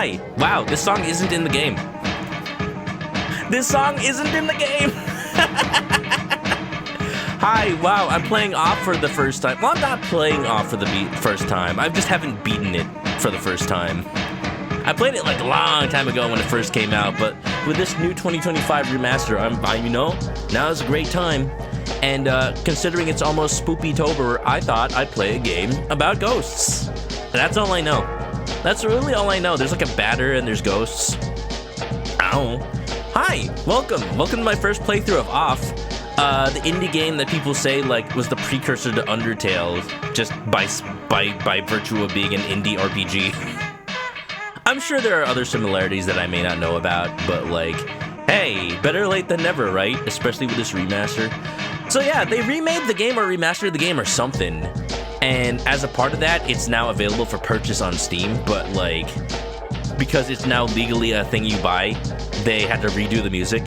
Hi. Wow, this song isn't in the game. This song isn't in the game. Hi, wow, I'm playing off for the first time. Well, I'm not playing off for the first time. I just haven't beaten it for the first time. I played it like a long time ago when it first came out, but with this new 2025 remaster, now is a great time. And considering it's almost Spoopy-tober, I thought I'd play a game about ghosts. That's all I know. That's really all I know. There's like a batter and there's ghosts. Ow. Hi, welcome to my first playthrough of Off. The indie game that people say like was the precursor to Undertale, just by virtue of being an indie RPG. I'm sure there are other similarities that I may not know about, but like, hey, better late than never, right? Especially with this remaster. So yeah, they remade the game or remastered the game or something, and as a part of that, it's now available for purchase on Steam, but like, because it's now legally a thing you buy, they had to redo the music.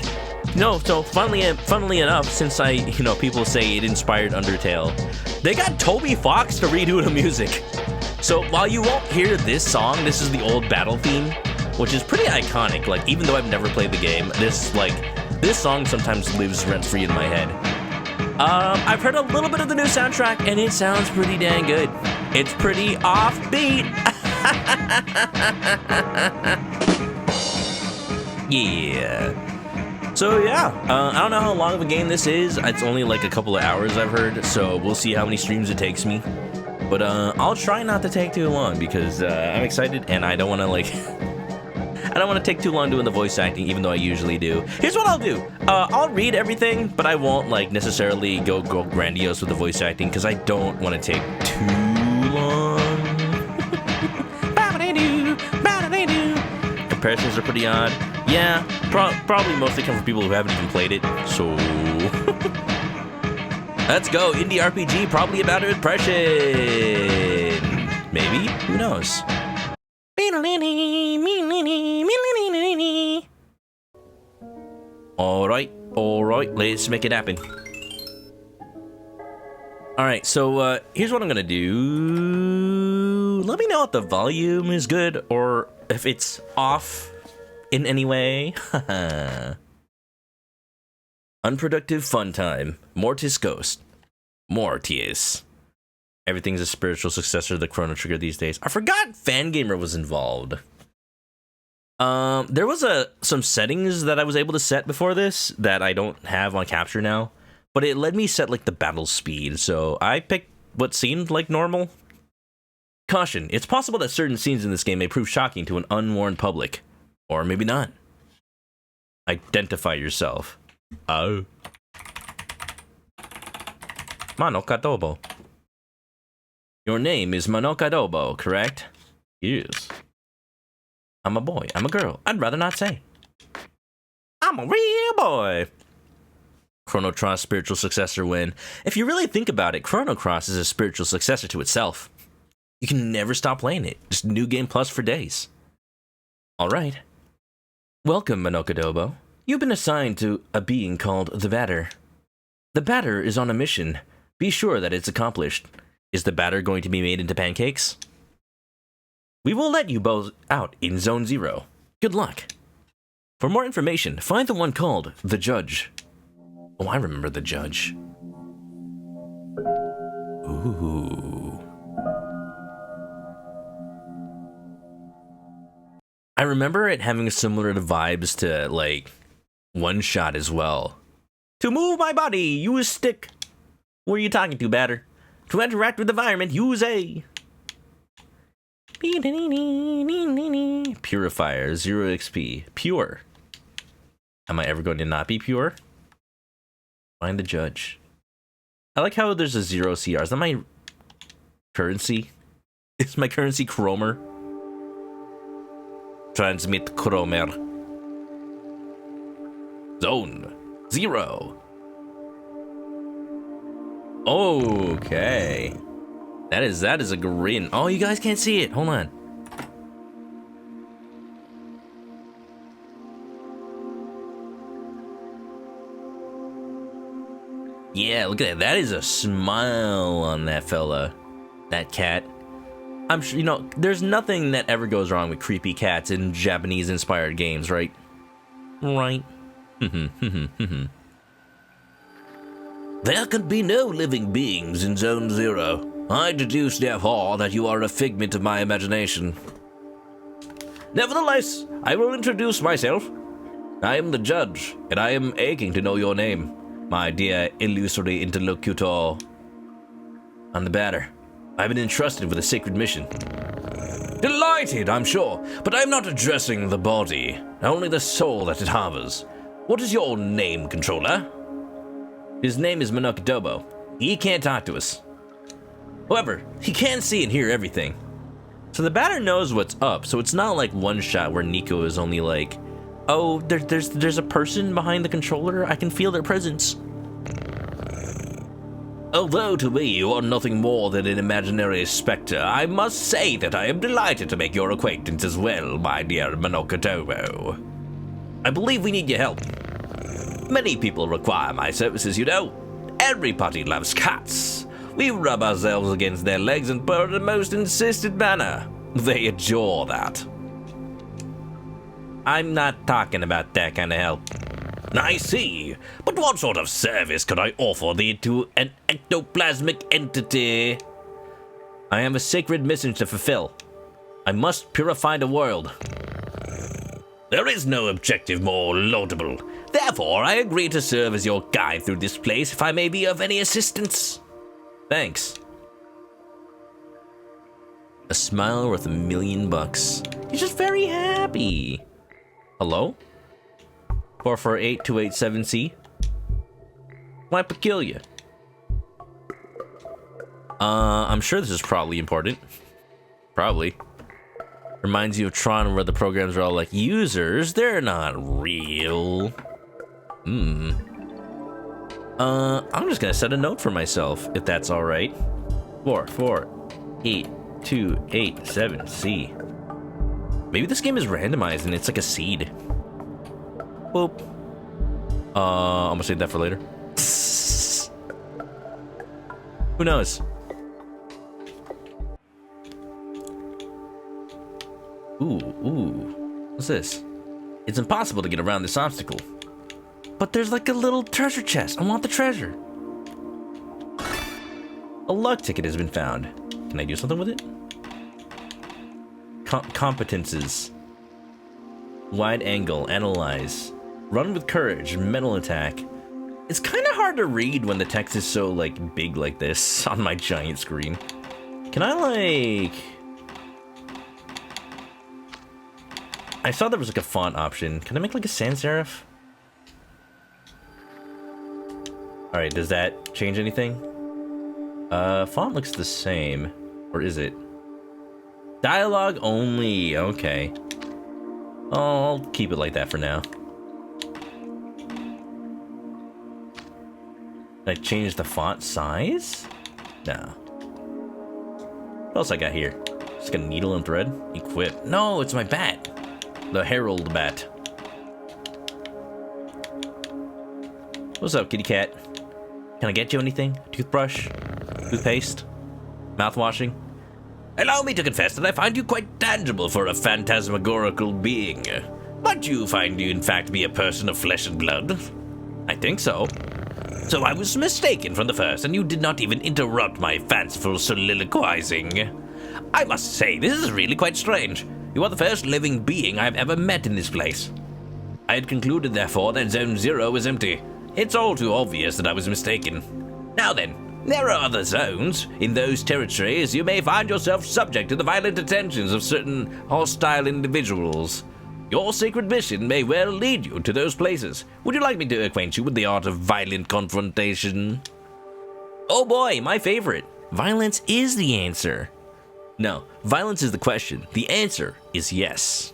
No, so funnily enough, since people say it inspired Undertale, they got Toby Fox to redo the music. So while you won't hear this song, this is the old battle theme, which is pretty iconic. Like, even though I've never played the game, this song sometimes lives rent-free in my head. I've heard a little bit of the new soundtrack, and it sounds pretty dang good. It's pretty offbeat. Yeah. So yeah, I don't know how long of a game this is. It's only like a couple of hours, I've heard, so we'll see how many streams it takes me. But I'll try not to take too long because I'm excited and I don't want to take too long doing the voice acting, even though I usually do. Here's what I'll do. I'll read everything, but I won't like necessarily go grandiose with the voice acting because I don't want to take too long. Comparisons are pretty odd. Yeah, probably mostly come from people who haven't even played it, so... Let's go, indie RPG, probably about impression. Maybe? Who knows? Alright, let's make it happen. Alright, so here's what I'm gonna do. Let me know if the volume is good or if it's off in any way. Unproductive fun time. Mortis Ghost. Mortis. Everything's a spiritual successor to the Chrono Trigger these days. I forgot Fangamer was involved. There was some settings that I was able to set before this that I don't have on capture now, but it let me set like the battle speed, so I picked what seemed like normal. Caution, it's possible that certain scenes in this game may prove shocking to an unwarned public. Or maybe not. Identify yourself. Oh. ManokAdobo. Your name is ManokAdobo, correct? Yes. I'm a boy. I'm a girl. I'd rather not say. I'm a real boy. Chrono Cross spiritual successor when, if you really think about it, Chrono Cross is a spiritual successor to itself. You can never stop playing it. Just New Game Plus for days. Alright. Welcome, ManokAdobo. You've been assigned to a being called the Batter. The Batter is on a mission. Be sure that it's accomplished. Is the batter going to be made into pancakes? We will let you both out in Zone 0. Good luck. For more information, find the one called the Judge. Oh, I remember the Judge. Ooh. I remember it having similar vibes to, like, One Shot as well. To move my body, use stick. Who are you talking to, Batter? To interact with the environment, use A. Purifier, 0 XP. Pure. Am I ever going to not be pure? Find the Judge. I like how there's a 0 CR. Is that my currency? Is my currency Chromer? Transmit Chromer. Zone 0. Okay. That is a grin. Oh, you guys can't see it. Hold on. Yeah, look at that. That is a smile on that fella. That cat. I'm sure, you know, there's nothing that ever goes wrong with creepy cats in Japanese-inspired games, right? Right. There can be no living beings in Zone Zero. I deduce, therefore, that you are a figment of my imagination. Nevertheless, I will introduce myself. I am the judge, and I am aching to know your name, my dear illusory interlocutor. I'm the batter. I've been entrusted with a sacred mission. Delighted, I'm sure, but I am not addressing the body, only the soul that it harbors. What is your name, controller? His name is ManokAdobo. He can't talk to us. However, he can see and hear everything. So the batter knows what's up, so it's not like one shot where Nico is only like, oh, there's a person behind the controller. I can feel their presence. Although to me you are nothing more than an imaginary specter, I must say that I am delighted to make your acquaintance as well, my dear ManokAdobo. I believe we need your help. Many people require my services, you know. Everybody loves cats. We rub ourselves against their legs and purr in the most insistent manner. They adore that. I'm not talking about that kind of help. I see, but what sort of service could I offer thee to an ectoplasmic entity? I have a sacred mission to fulfill. I must purify the world. There is no objective more laudable. Therefore, I agree to serve as your guide through this place if I may be of any assistance. Thanks. A smile worth $1,000,000. He's just very happy. Hello? 448287C? Why peculiar? I'm sure this is probably important. Probably. Reminds you of Tron where the programs are all like, users, they're not real. I'm just gonna set a note for myself, if that's alright. 448287C. Maybe this game is randomized and it's like a seed. Boop. I'm gonna save that for later. Who knows? Ooh. What's this? It's impossible to get around this obstacle. But there's like a little treasure chest. I want the treasure. A luck ticket has been found. Can I do something with it? Competences. Wide angle, analyze. Run with courage, mental attack. It's kind of hard to read when the text is so like big like this on my giant screen. Can I like... I saw there was like a font option. Can I make like a sans serif? Alright, does that change anything? Font looks the same. Or is it? Dialogue only, okay. I'll keep it like that for now. Can I change the font size? No. What else I got here? Just got a needle and thread? Equip. No, it's my bat. The Herald bat. What's up, kitty cat? Can I get you anything? Toothbrush? Toothpaste? Mouthwashing? Allow me to confess that I find you quite tangible for a phantasmagorical being. Might you find you in fact be a person of flesh and blood? I think so. So I was mistaken from the first, and you did not even interrupt my fanciful soliloquizing. I must say, this is really quite strange. You are the first living being I have ever met in this place. I had concluded, therefore, that Zone Zero was empty. It's all too obvious that I was mistaken. Now then, there are other zones. In those territories, you may find yourself subject to the violent attentions of certain hostile individuals. Your sacred mission may well lead you to those places. Would you like me to acquaint you with the art of violent confrontation? Oh boy, my favorite. Violence is the answer. No, violence is the question. The answer is yes.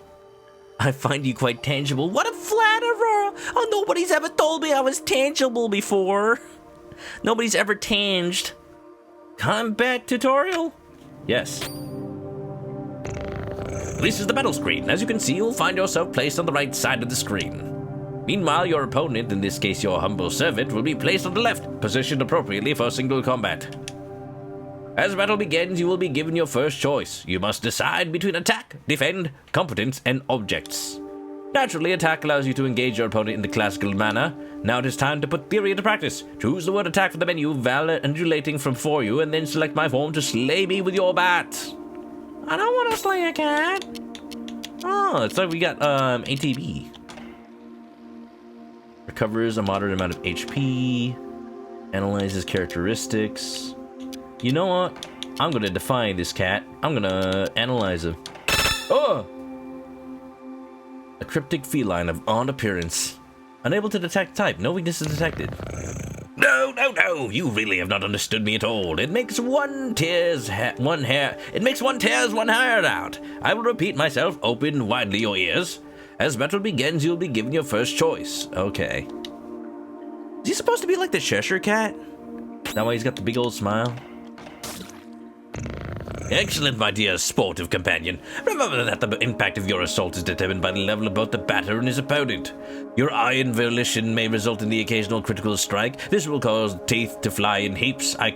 I find you quite tangible. What a flatterer! Oh, nobody's ever told me I was tangible before. Nobody's ever tanged. Combat tutorial? Yes. This is the battle screen. As you can see, you'll find yourself placed on the right side of the screen. Meanwhile, your opponent, in this case your humble servant, will be placed on the left, positioned appropriately for single combat. As battle begins, you will be given your first choice. You must decide between attack, defend, competence, and objects. Naturally, attack allows you to engage your opponent in the classical manner. Now it is time to put theory into practice. Choose the word attack from the menu, undulating from before you, and then select my form to slay me with your bat. I don't want to slay a cat. Oh, it's like we got ATB. Recovers a moderate amount of HP. Analyzes characteristics. You know what? I'm gonna defy this cat. I'm gonna analyze him. Oh! A cryptic feline of odd appearance. Unable to detect type. No weaknesses detected. No, no, no! You really have not understood me at all. It makes one tears one hair out. I will repeat myself. Open widely your ears. As battle begins, you'll be given your first choice. Okay. Is he supposed to be like the Cheshire Cat? That why he's got the big old smile? Excellent, my dear sportive companion. Remember that the impact of your assault is determined by the level of both the batter and his opponent. Your iron volition may result in the occasional critical strike. This will cause teeth to fly in heaps. I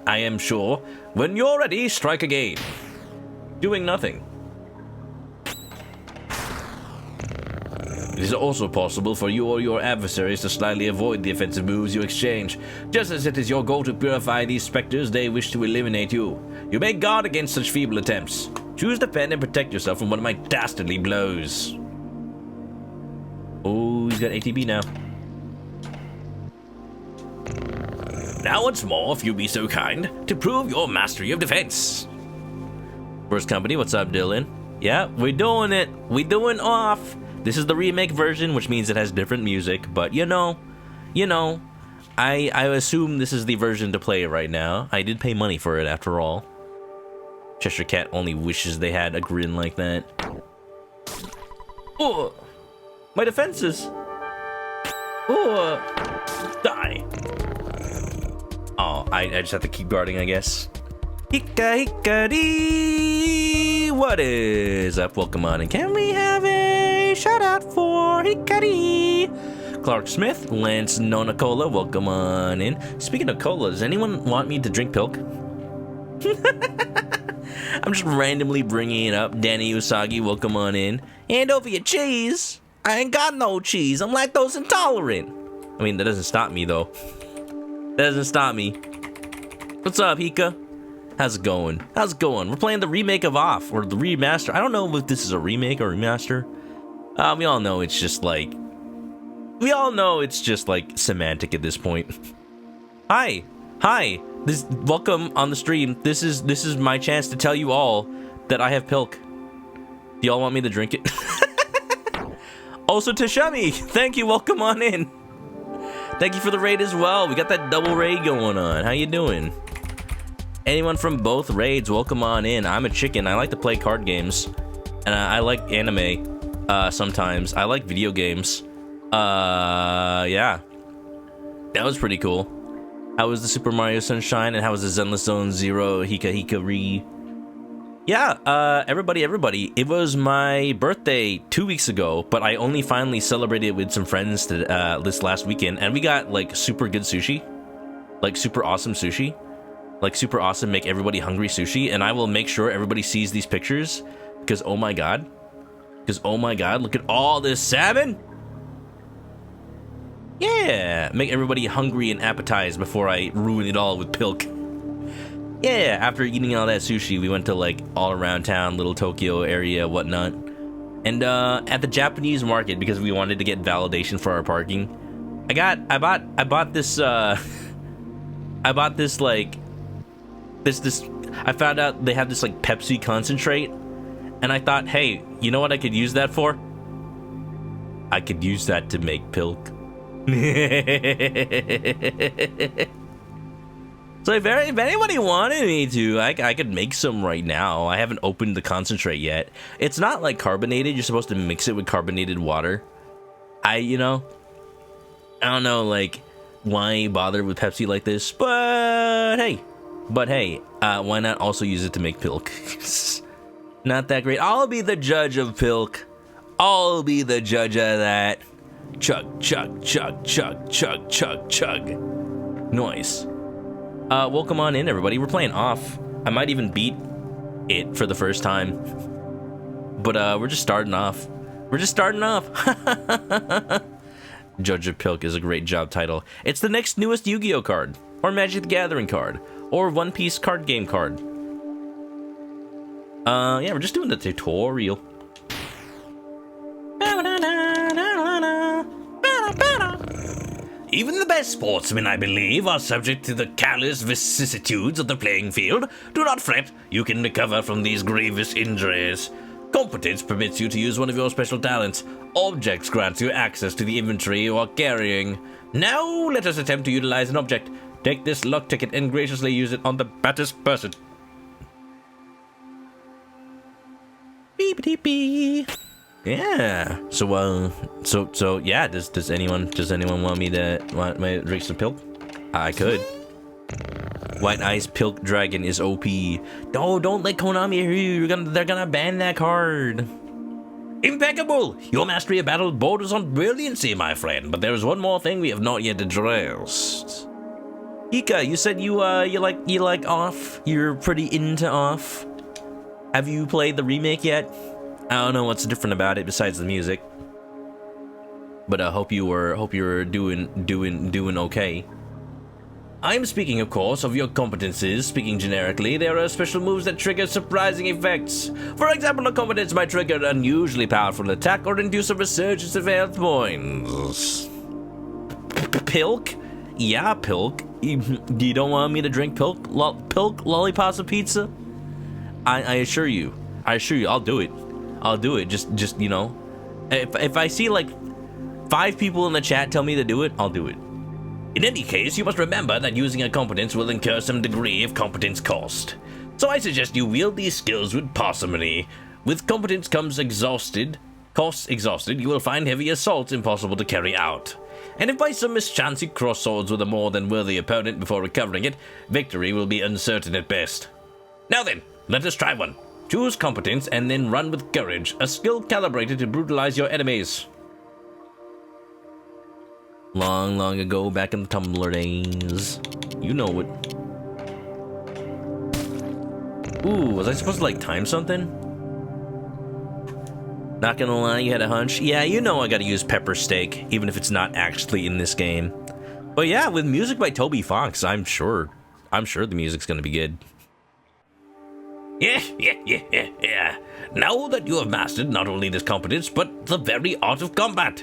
am sure. When you're ready, strike again. Doing nothing. It is also possible for you or your adversaries to slightly avoid the offensive moves you exchange. Just as it is your goal to purify these specters, they wish to eliminate you. You may guard against such feeble attempts. Choose defend and protect yourself from one of my dastardly blows. Oh, he's got ATB now. Now once more, if you be so kind, to prove your mastery of defense. First company, what's up, Dylan? Yeah, we're doing it. We doing off. This is the remake version, which means it has different music, but you know, I assume this is the version to play right now. I did pay money for it after all. Cheshire Cat only wishes they had a grin like that. Oh, my defenses. Oh, die. Oh, I just have to keep guarding, I guess. Hika hika dee. What is up? Welcome on, and can we have a shout out for Hikari? Clark Smith, Lance Nona Cola, welcome on in. Speaking of cola, does anyone want me to drink Pilk? I'm just randomly bringing it up. Danny Usagi, welcome on in. Hand over your cheese. I ain't got no cheese. I'm lactose intolerant. I mean, that doesn't stop me though. That doesn't stop me. What's up, Hika? How's it going? How's it going? We're playing the remake of Off, or the remaster. I don't know if this is a remake or remaster. We all know it's just like... semantic at this point. Hi! Welcome on the stream. This is my chance to tell you all that I have Pilk. Do y'all want me to drink it? Also, Tashemi, thank you. Welcome on in. Thank you for the raid as well. We got that double raid going on. How you doing? Anyone from both raids, welcome on in. I'm a chicken. I like to play card games. And I like anime sometimes. I like video games. Yeah. That was pretty cool. How was the Super Mario Sunshine? And how was the Zenless Zone Zero Hika Hikari? Yeah, everybody. It was my birthday 2 weeks ago, but I only finally celebrated with some friends this last weekend. And we got, like, super good sushi. Like, super awesome sushi. Like, super awesome, make everybody hungry sushi. And I will make sure everybody sees these pictures. Because, oh my god. Look at all this salmon. Yeah, make everybody hungry and appetized before I ruin it all with Pilk. Yeah, after eating all that sushi, we went to, like, all around town, little Tokyo area, whatnot. And, at the Japanese market, because we wanted to get validation for our parking, I bought this, I found out they have this, like, Pepsi concentrate, and I thought, hey, you know what I could use that for? I could use that to make Pilk. So if anybody wanted me to, I could make some right now. I haven't opened the concentrate yet. It's not, like, carbonated. You're supposed to mix it with carbonated water. I don't know, like, why bother with Pepsi like this, but hey, why not also use it to make Pilk? Not that great. I'll be the judge of Pilk. I'll be the judge of that. Chug, chug, chug, chug, chug, chug, chug. Nice. Welcome on in, everybody. We're playing off. I might even beat it for the first time. But, we're just starting off. We're just starting off. Judge of Pilk is a great job title. It's the next newest Yu-Gi-Oh card, or Magic the Gathering card, or One Piece card game card. Yeah, we're just doing the tutorial. Even the best sportsmen, I believe, are subject to the callous vicissitudes of the playing field. Do not fret, you can recover from these grievous injuries. Competence permits you to use one of your special talents. Objects grants you access to the inventory you are carrying. Now, let us attempt to utilize an object. Take this luck ticket and graciously use it on the baddest person. Beep-a-dee-bee. Yeah. So yeah. Does anyone want me to drink some Pilk? I could. White Ice Pilk Dragon is OP. Oh, don't let Konami hear you. They're gonna ban that card. Impeccable! Your mastery of battle borders on brilliancy, my friend. But there is one more thing we have not yet addressed. Ika, you said you like off. You're pretty into off. Have you played the remake yet? I don't know what's different about it besides the music. But I hope you were doing okay. I'm speaking, of course, of your competences. Speaking generically, there are special moves that trigger surprising effects. For example, a competence might trigger an unusually powerful attack or induce a resurgence of health points. Pilk? Yeah, Pilk. You don't want me to drink Pilk? Pilk lollipops and pizza? I assure you, I'll do it. Just you know, if I see like 5 people in the chat tell me to do it, I'll do it. In any case, you must remember that using a competence will incur some degree of competence cost. So I suggest you wield these skills with parsimony. With competence comes costs exhausted, you will find heavy assaults impossible to carry out. And if by some mischance you cross swords with a more than worthy opponent before recovering it, victory will be uncertain at best. Now then, let us try one. Choose competence and then run with courage, a skill calibrated to brutalize your enemies. Long ago, back in the Tumblr days. You know it. Ooh, was I supposed to like time something? Not gonna lie, you had a hunch? Yeah, you know I gotta use Pepper Steak, even if it's not actually in this game. But yeah, with music by Toby Fox, I'm sure the music's gonna be good. Yeah. Now that you have mastered not only this competence, but the very art of combat,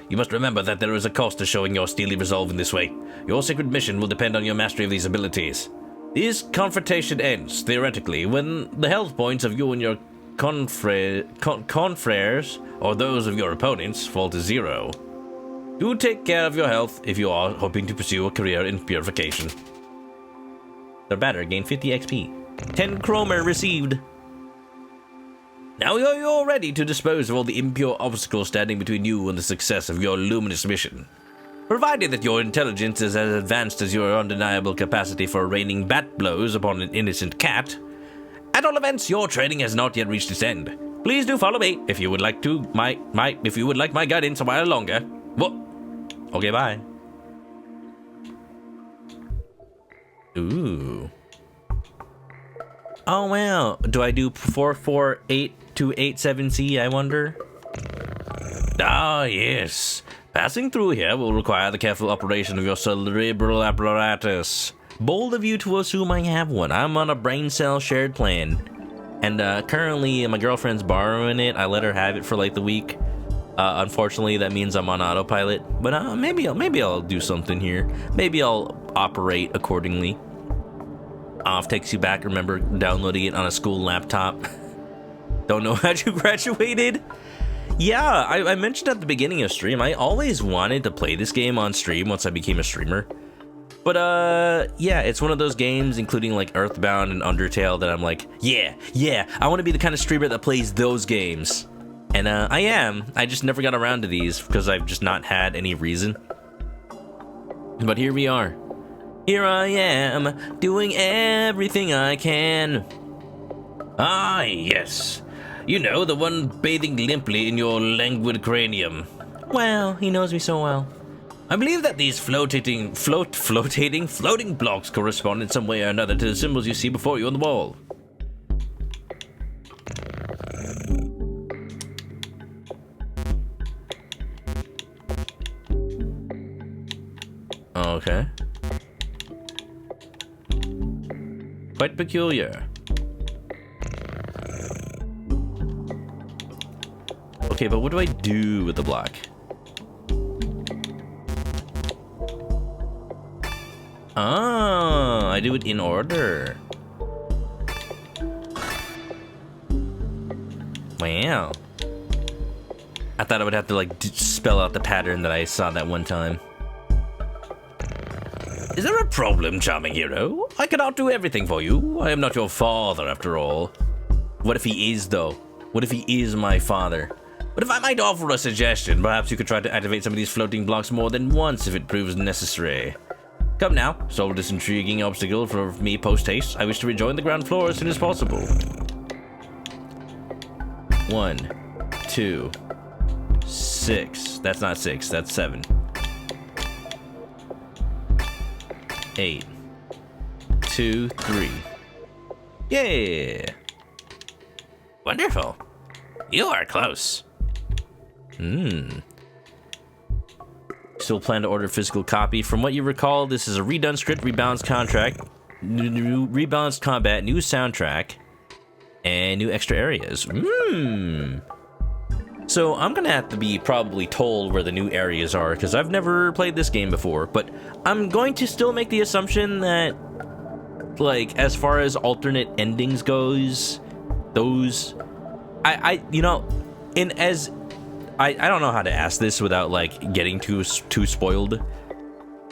you must remember that there is a cost to showing your steely resolve in this way. Your sacred mission will depend on your mastery of these abilities. This confrontation ends, theoretically, when the health points of you and your confreres, or those of your opponents, fall to 0. Do take care of your health if you are hoping to pursue a career in purification. The batter gained 50 XP. 10 Chromer received. Now you're ready to dispose of all the impure obstacles standing between you and the success of your luminous mission. Provided that your intelligence is as advanced as your undeniable capacity for raining bat blows upon an innocent cat. At all events, your training has not yet reached its end. Please do follow me if you would like my guidance a while longer. What? Okay, bye. Ooh. Oh wow. Do I do 448 to 87C, I wonder? Ah, yes. Passing through here will require the careful operation of your cerebral apparatus. Bold of you to assume I have one. I'm on a brain cell shared plan. And currently my girlfriend's borrowing it. I let her have it for like the week. Unfortunately, that means I'm on autopilot. But maybe I'll do something here. Maybe I'll operate accordingly. Off takes you back. Remember downloading it on a school laptop. Don't know how you graduated? Yeah, I mentioned at the beginning of stream, I always wanted to play this game on stream once I became a streamer. But yeah, it's one of those games, including like Earthbound and Undertale, that I'm like, yeah, I want to be the kind of streamer that plays those games. And I am. I just never got around to these because I've just not had any reason. But here we are. Here I am, doing everything I can. Ah, yes. You know, the one bathing limply in your languid cranium. Well, he knows me so well. I believe that these floating blocks correspond in some way or another to the symbols you see before you on the wall. Okay. Quite peculiar. Okay, but what do I do with the block? Ah, I do it in order. Wow. I thought I would have to, like, spell out the pattern that I saw that one time. Is there a problem, charming hero? I cannot do everything for you. I am not your father, after all. What if he is, though? What if he is my father? But if I might offer a suggestion, perhaps you could try to activate some of these floating blocks more than once if it proves necessary. Come now, solve this intriguing obstacle for me post-haste. I wish to rejoin the ground floor as soon as possible. 1, 2, 6. That's not 6, that's 7. 8, 2, 3. Yeah! Wonderful. You are close. Still plan to order physical copy. From what you recall, this is a redone script, rebalanced contract, new rebalanced combat, new soundtrack, and new extra areas. So I'm gonna have to be probably told where the new areas are, because I've never played this game before, but I'm going to still make the assumption that, like, as far as alternate endings goes, those, I don't know how to ask this without, like, getting too spoiled.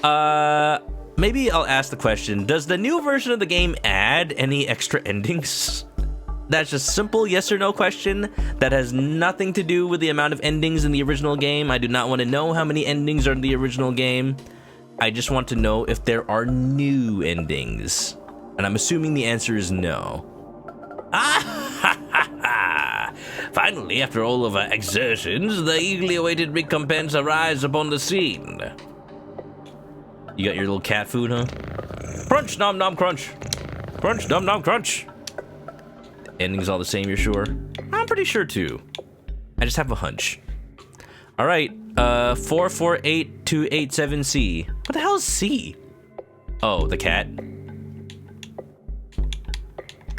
Maybe I'll ask the question, does the new version of the game add any extra endings? That's just simple yes or no question that has nothing to do with the amount of endings in the original game. I do not want to know how many endings are in the original game. I just want to know if there are new endings. And I'm assuming the answer is no. Finally, after all of our exertions, the eagerly awaited recompense arrives upon the scene. You got your little cat food, huh? Crunch, nom nom crunch. Crunch, nom nom crunch. The ending's all the same, you're sure? I'm pretty sure too. I just have a hunch. All right, 448287C. What the hell is C? Oh, the cat.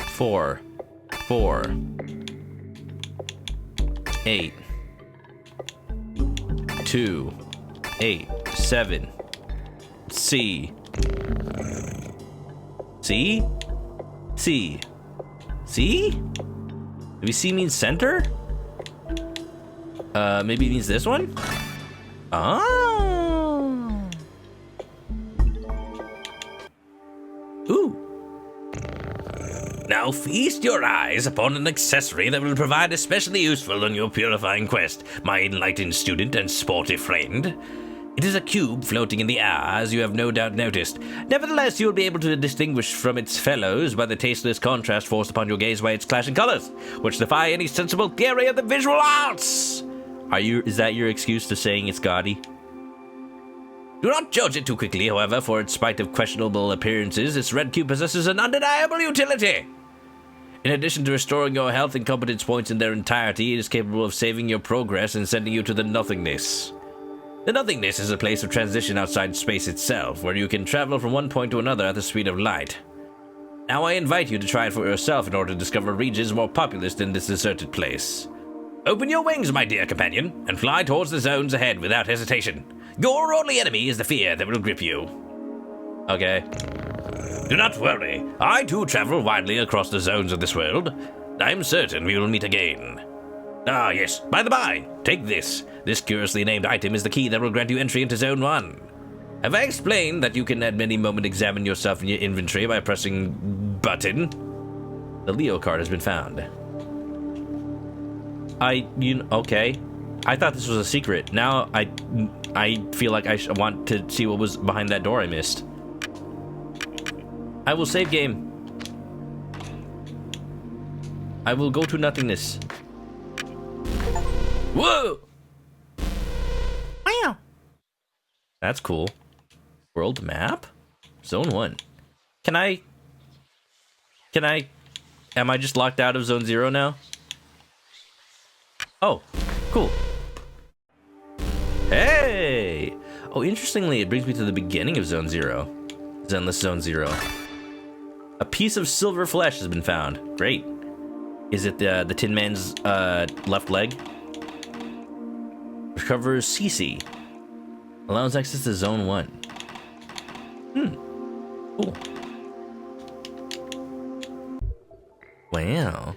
4, 4, 8, 2, 8, 7. C. C? C. C? Maybe C means center? Maybe it means this one? Oh. Ooh. Now feast your eyes upon an accessory that will prove especially useful on your purifying quest, my enlightened student and sporty friend. It is a cube floating in the air, as you have no doubt noticed. Nevertheless, you will be able to distinguish from its fellows by the tasteless contrast forced upon your gaze by its clashing colors, which defy any sensible theory of the visual arts. Is that your excuse to saying it's gaudy? Do not judge it too quickly, however, for in spite of questionable appearances, its red cube possesses an undeniable utility. In addition to restoring your health and competence points in their entirety, it is capable of saving your progress and sending you to the nothingness. The nothingness is a place of transition outside space itself, where you can travel from one point to another at the speed of light. Now I invite you to try it for yourself in order to discover regions more populous than this deserted place. Open your wings, my dear companion, and fly towards the zones ahead without hesitation. Your only enemy is the fear that will grip you. Okay. Do not worry. I too travel widely across the zones of this world. I am certain we will meet again. Ah, yes. By the by, take this. This curiously named item is the key that will grant you entry into Zone 1. Have I explained that you can at any moment examine yourself in your inventory by pressing button? The Leo card has been found. Okay. I thought this was a secret. Now I feel like I want to see what was behind that door I missed. I will save game. I will go to nothingness. Whoa! Wow. That's cool. World map? Zone 1. Can I... Am I just locked out of Zone 0 now? Oh, cool. Hey! Oh, interestingly, it brings me to the beginning of Zone 0. Zenless Zone 0. A piece of silver flesh has been found. Great. Is it the Tin Man's left leg? Recovers CC. Allows access to Zone 1. Cool. Wow.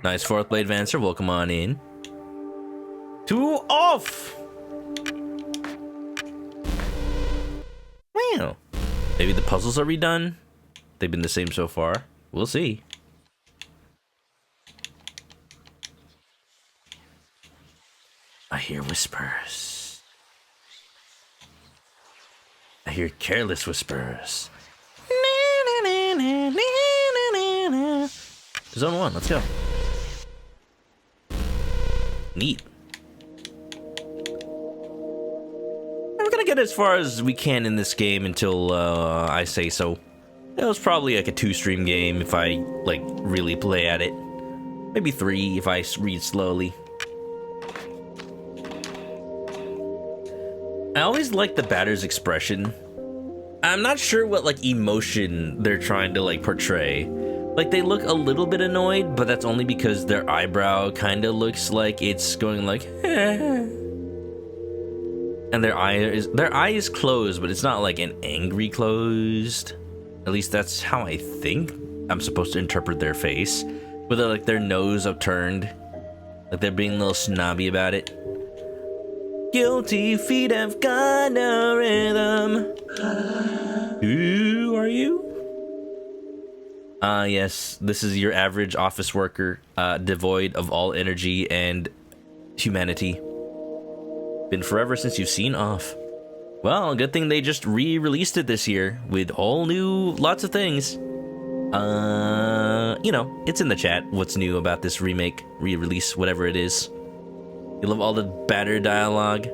Nice fourth blade Vancer. Welcome on in. 2 off! Wow. Maybe the puzzles are redone? They've been the same so far. We'll see. I hear whispers. I hear careless whispers. Zone 1, let's go. Neat. We're gonna get as far as we can in this game until I say so. It was probably like a 2-stream game if I like really play at it. Maybe 3 if I read slowly. I always like the batter's expression. I'm not sure what like emotion they're trying to like portray. Like they look a little bit annoyed, but that's only because their eyebrow kind of looks like it's going like and their eye is closed, but it's not like an angry closed. At least that's how I think I'm supposed to interpret their face. With like their nose upturned. Like they're being a little snobby about it. Guilty feet have got no rhythm. Who are you? Yes, this is your average office worker, devoid of all energy and humanity. Been forever since you've seen off. Well, good thing they just re-released it this year with all new lots of things. You know, it's in the chat what's new about this remake, re-release, whatever it is. You love all the batter dialogue.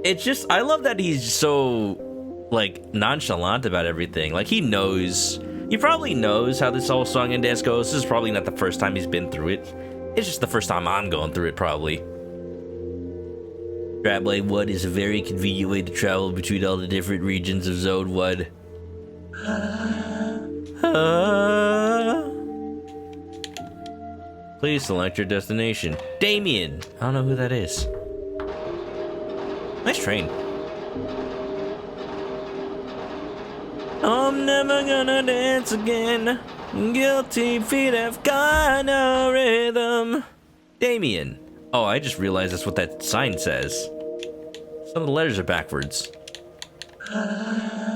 It's just, I love that he's so, like, nonchalant about everything. Like, he knows, he probably knows how this whole song and dance goes. This is probably not the first time he's been through it. It's just the first time I'm going through it, probably. Traveling Wood is a very convenient way to travel between all the different regions of Zone 1. Please select your destination. Damien! I don't know who that is. Nice train. I'm never gonna dance again. Guilty feet have got no rhythm. Damien. Oh, I just realized that's what that sign says. Some of the letters are backwards.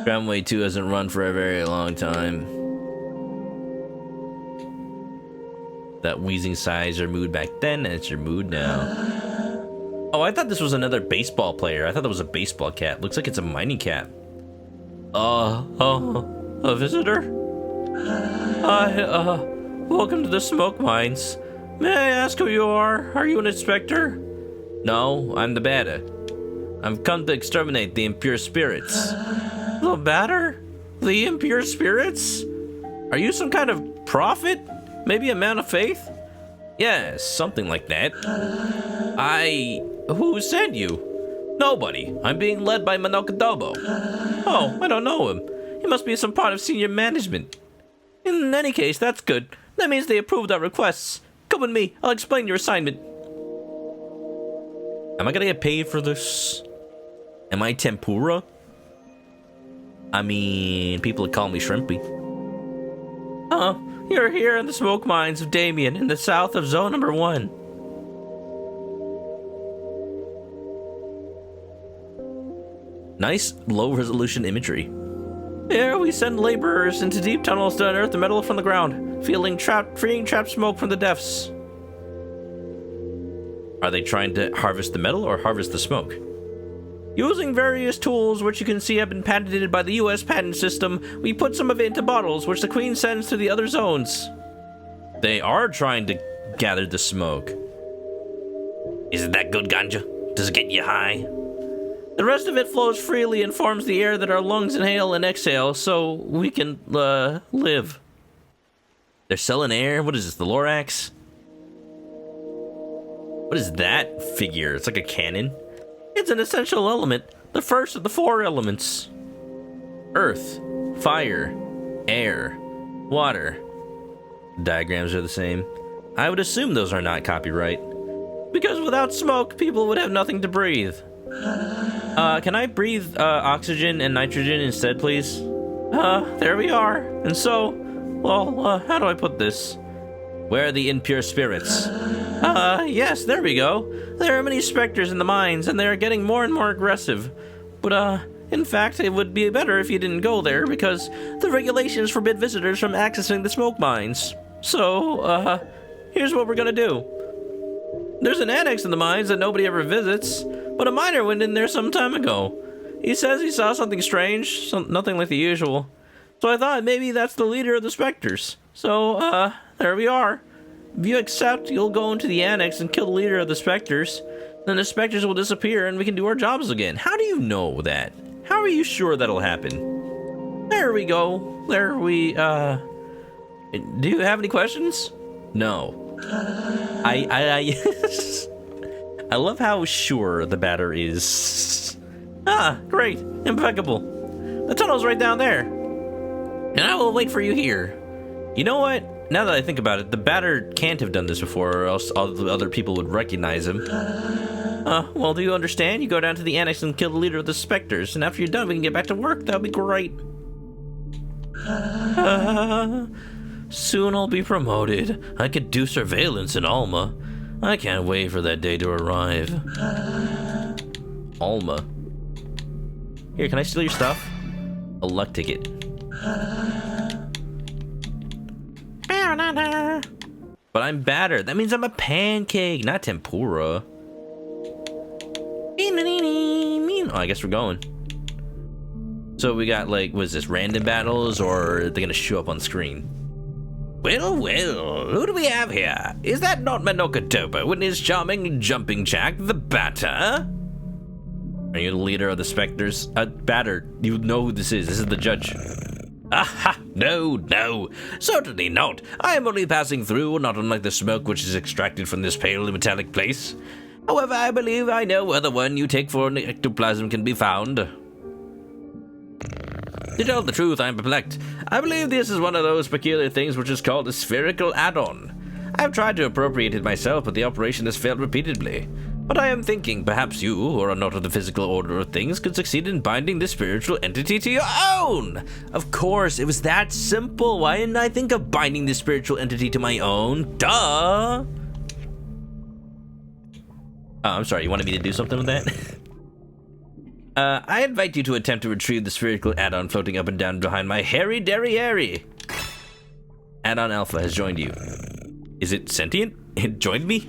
Tramway 2 hasn't run for a very long time. That wheezing sighs your mood back then, and it's your mood now. Oh, I thought this was another baseball player. I thought that was a baseball cat. Looks like it's a mining cat. A visitor? Welcome to the smoke mines. May I ask who you are? Are you an inspector? No, I'm the batter. I've come to exterminate the impure spirits. The batter? The impure spirits? Are you some kind of prophet? Maybe a man of faith? Yes, something like that. Who sent you? Nobody. I'm being led by ManokAdobo. Oh, I don't know him. He must be some part of senior management. In any case, that's good. That means they approved our requests. Come with me. I'll explain your assignment. Am I gonna get paid for this? Am I tempura? I mean, people would call me Shrimpy. You're here in the smoke mines of Damien in the south of Zone Number 1. Nice low-resolution imagery. Here we send laborers into deep tunnels to unearth the metal from the ground, freeing trapped smoke from the depths. Are they trying to harvest the metal or harvest the smoke? Using various tools which you can see have been patented by the US patent system, we put some of it into bottles which the Queen sends to the other zones. They are trying to gather the smoke. Isn't that good, ganja? Does it get you high? The rest of it flows freely and forms the air that our lungs inhale and exhale so we can, live. They're selling air? What is this, the Lorax? What is that figure? It's like a cannon. It's an essential element, the first of the 4 elements. Earth, fire, air, water. Diagrams are the same. I would assume those are not copyright. Because without smoke, people would have nothing to breathe. Can I breathe oxygen and nitrogen instead, please? There we are. And so, well, how do I put this? Where are the impure spirits? Yes, there we go. There are many specters in the mines, and they are getting more and more aggressive. But, in fact, it would be better if you didn't go there, because the regulations forbid visitors from accessing the smoke mines. So, here's what we're gonna do. There's an annex in the mines that nobody ever visits, but a miner went in there some time ago. He says he saw something strange, nothing like the usual. So I thought maybe that's the leader of the specters. So, there we are. If you accept, you'll go into the annex and kill the leader of the specters. Then the specters will disappear and we can do our jobs again. How do you know that? How are you sure that'll happen? There we go. There we, Do you have any questions? No. I love how sure the batter is. Great. Impeccable. The tunnel's right down there. And I will wait for you here. You know what? Now that I think about it, the batter can't have done this before, or else all the other people would recognize him. Well, do you understand? You go down to the annex and kill the leader of the specters, and after you're done, we can get back to work. That would be great. Soon I'll be promoted. I could do surveillance in Alma. I can't wait for that day to arrive. Alma. Here, can I steal your stuff? A luck ticket. But I'm battered. That means I'm a pancake, not tempura. Oh, I guess we're going. So we got, like, what is this, random battles, or are they gonna show up on screen? Well, well, who do we have here? Is that not ManokAdobo and his charming jumping jack, the batter? Are you the leader of the specters? Batter, you know who this is. This is the judge. Aha! No, certainly not. I am only passing through, not unlike the smoke which is extracted from this pale metallic place. However, I believe I know where the one you take for an ectoplasm can be found. To tell the truth, I am perplexed. I believe this is one of those peculiar things which is called a spherical add-on. I have tried to appropriate it myself, but the operation has failed repeatedly. But I am thinking perhaps you, who are not of the physical order of things, could succeed in binding this spiritual entity to your own! Of course, it was that simple. Why didn't I think of binding this spiritual entity to my own? Duh! Oh, I'm sorry, you wanted me to do something with that? I invite you to attempt to retrieve the spherical add-on floating up and down behind my hairy derriere. Add-on Alpha has joined you. Is it sentient? It joined me?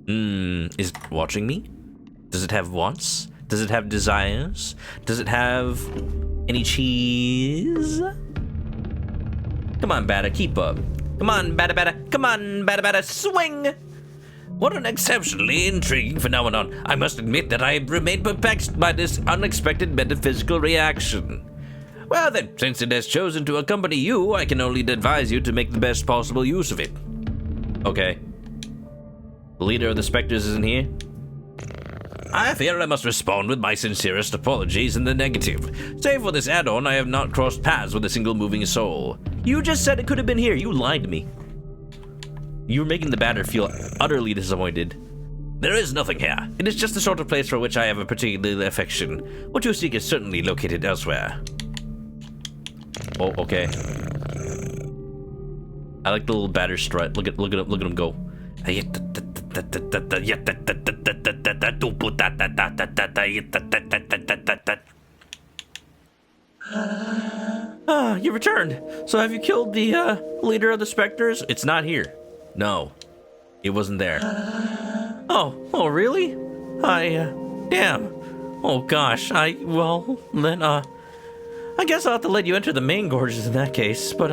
Is it watching me? Does it have wants? Does it have desires? Does it have any cheese? Come on, batter, keep up. Come on, batter, come on, batter, swing! What an exceptionally intriguing phenomenon. I must admit that I remain perplexed by this unexpected metaphysical reaction. Well then, since it has chosen to accompany you, I can only advise you to make the best possible use of it. Okay. The leader of the specters isn't here? I fear I must respond with my sincerest apologies in the negative. Save for this add-on, I have not crossed paths with a single moving soul. You just said it could have been here. You lied to me. You were making the batter feel utterly disappointed. There is nothing here. It is just the sort of place for which I have a particular affection. What you seek is certainly located elsewhere. Oh, okay. I like the little batter strut. Look at him go. You returned. So have you killed the leader of the specters? It's not here. No, it wasn't there. Oh, really? Damn. Oh gosh, well, then, I guess I'll have to let you enter the main gorges in that case, but,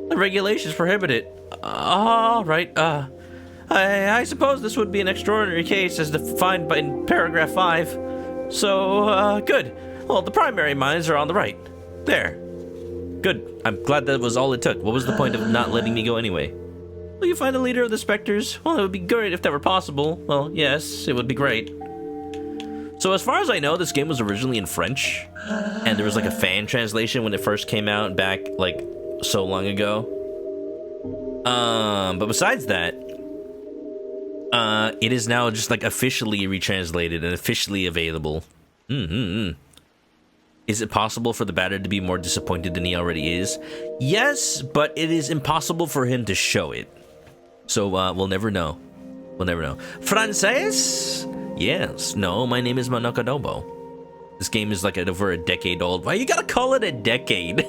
the regulations prohibit it. Alright, I suppose this would be an extraordinary case as defined in paragraph 5. So, good. Well, the primary mines are on the right. There. Good. I'm glad that was all it took. What was the point of not letting me go anyway? Will you find the leader of the Spectres? Well, it would be great if that were possible. Well, yes, it would be great. So as far as I know, this game was originally in French, and there was like a fan translation when it first came out back like so long ago. But besides that, it is now just like officially retranslated and officially available. Is it possible for the batter to be more disappointed than he already is? Yes, but it is impossible for him to show it. So we'll never know. We'll never know. Frances? Yes. No, my name is ManokAdobo. This game is like over a decade old. Why you gotta call it a decade?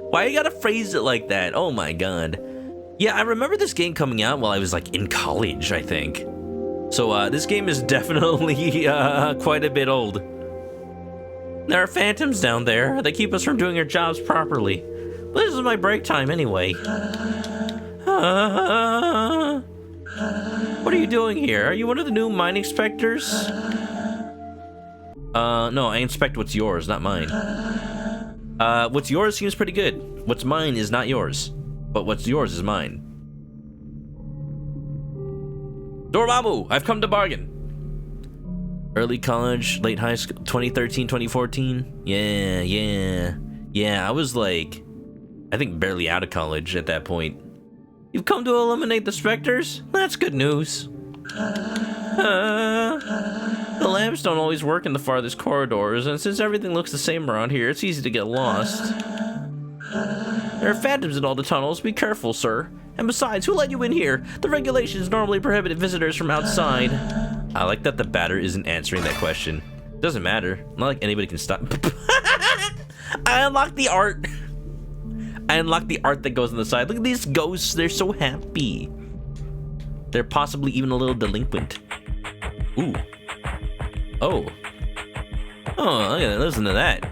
Why you gotta phrase it like that? Oh my god. Yeah, I remember this game coming out while I was like in college, I think. So this game is definitely quite a bit old. There are phantoms down there. They keep us from doing our jobs properly. But this is my break time anyway. What are you doing here? Are you one of the new mine inspectors? No, I inspect what's yours, not mine. What's yours seems pretty good. What's mine is not yours. But what's yours is mine. Dormammu, I've come to bargain. Early college, late high school, 2013, 2014. Yeah, I was like, I think barely out of college at that point. You've come to eliminate the Spectres? That's good news. The lamps don't always work in the farthest corridors, and since everything looks the same around here, it's easy to get lost. There are phantoms in all the tunnels. Be careful, sir. And besides, who let you in here? The regulations normally prohibit visitors from outside. I like that the batter isn't answering that question. Doesn't matter. Not like anybody can stop. I unlocked the art. I unlocked the art that goes on the side. Look at these ghosts. They're so happy. They're possibly even a little delinquent. Ooh. Oh. Oh, listen to that.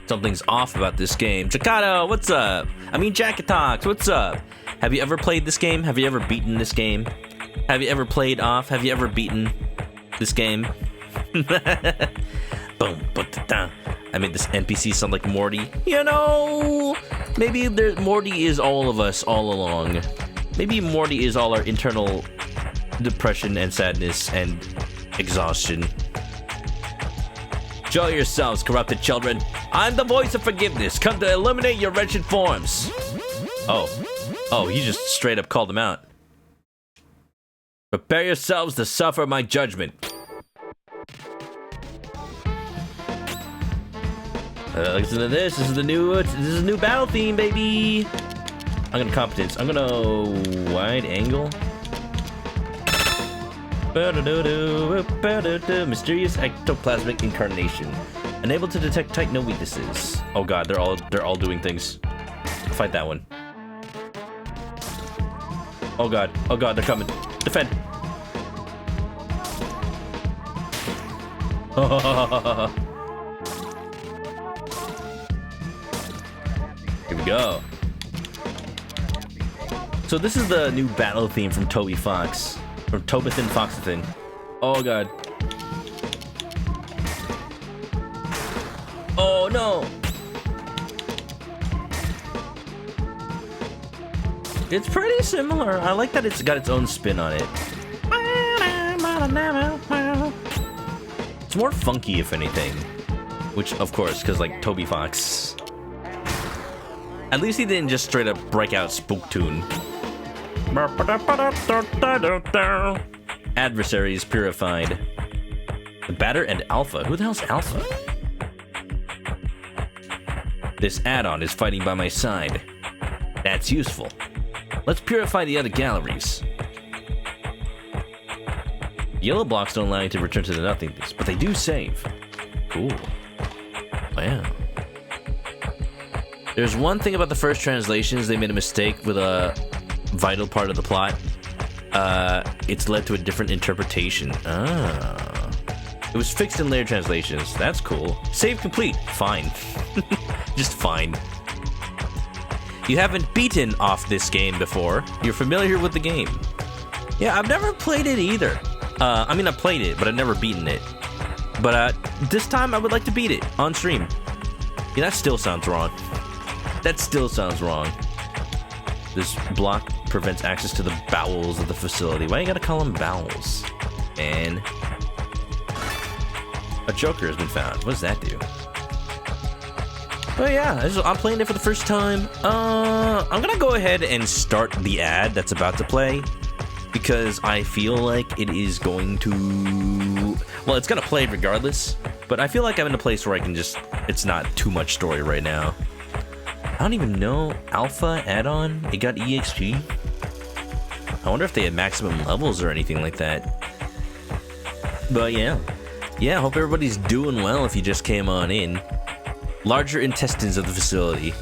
Something's off about this game. Chikato, what's up? I mean, Jackatox, what's up? Have you ever played this game? Have you ever beaten this game? Have you ever played off? Have you ever beaten this game? Boom, ba-da-da. I made this NPC sound like Morty. You know, maybe Morty is all of us all along. Maybe Morty is all our internal depression and sadness and exhaustion. Show yourselves, corrupted children. I'm the voice of forgiveness, come to eliminate your wretched forms. Oh, he just straight up called them out. Prepare yourselves to suffer my judgment. Listen to this. This is a new battle theme, baby. I'm gonna competence. I'm gonna wide angle. Mysterious ectoplasmic incarnation. Unable to detect tight, no weaknesses. Oh god, they're all doing things. Fight that one. Oh god, they're coming. Defend. Here we go. So this is the new battle theme from Toby Fox. From Tobithan Foxathan. Oh god. Oh no! It's pretty similar. I like that it's got its own spin on it. It's more funky, if anything. Which, of course, because like Toby Fox. At least he didn't just straight up break out Spook Tune. Adversaries purified. The batter and Alpha. Who the hell's Alpha? This add-on is fighting by my side. That's useful. Let's purify the other galleries. Yellow blocks don't allow you to return to the nothingness, but they do save. Cool. Wow. There's one thing about the first translations, they made a mistake with a vital part of the plot. It's led to a different interpretation. Ah. It was fixed in later translations. That's cool. Save complete. Fine. Just fine. You haven't beaten off this game before. You're familiar with the game. Yeah, I've never played it either. I mean, I played it, but I've never beaten it. But this time I would like to beat it on stream. Yeah, that still sounds wrong. That still sounds wrong. This block prevents access to the bowels of the facility. Why you gotta call them bowels? And a joker has been found. What does that do? But yeah, I'm playing it for the first time. I'm gonna go ahead and start the ad that's about to play, because I feel like it is going to... Well, it's gonna play regardless, but I feel like I'm in a place where I can just... It's not too much story right now. I don't even know. Alpha add-on? It got EXP? I wonder if they had maximum levels or anything like that. But yeah. Yeah, hope everybody's doing well if you just came on in. Larger intestines of the facility.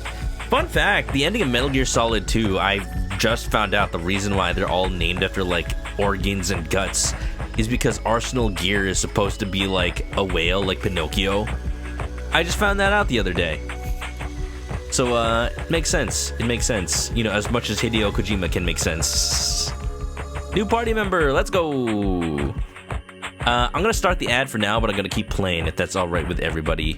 Fun fact, the ending of Metal Gear Solid 2, I just found out the reason why they're all named after, like, organs and guts is because Arsenal Gear is supposed to be, like, a whale, like Pinocchio. I just found that out the other day. So, it makes sense. It makes sense. You know, as much as Hideo Kojima can make sense. New party member, let's go! I'm gonna start the ad for now, but I'm gonna keep playing if that's alright with everybody.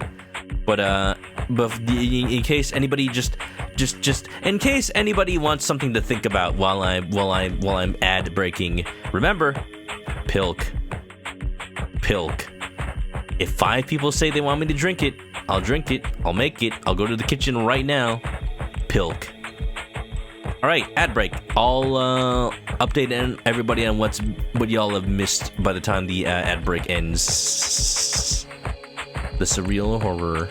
But in case anybody in case anybody wants something to think about while I'm ad breaking, remember, Pilk. If 5 people say they want me to drink it, I'll drink it. I'll make it. I'll go to the kitchen right now. Pilk. All right, ad break. I'll update everybody on what y'all have missed by the time the ad break ends. The surreal horror.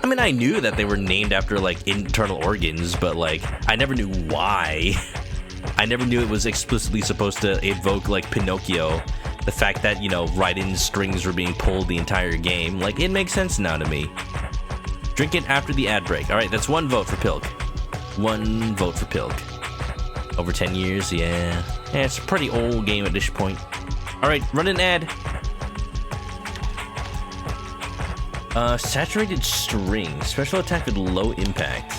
I mean, I knew that they were named after, like, internal organs, but, like, I never knew why. I never knew it was explicitly supposed to evoke, like, Pinocchio. The fact that, you know, Raiden strings were being pulled the entire game. Like, it makes sense now to me. Drink it after the ad break. All right, that's 1 vote for Pilk. 1 vote for Pilk. Over 10 years, yeah. Yeah, it's a pretty old game at this point. All right, run an ad. Saturated string. Special attack with low impact.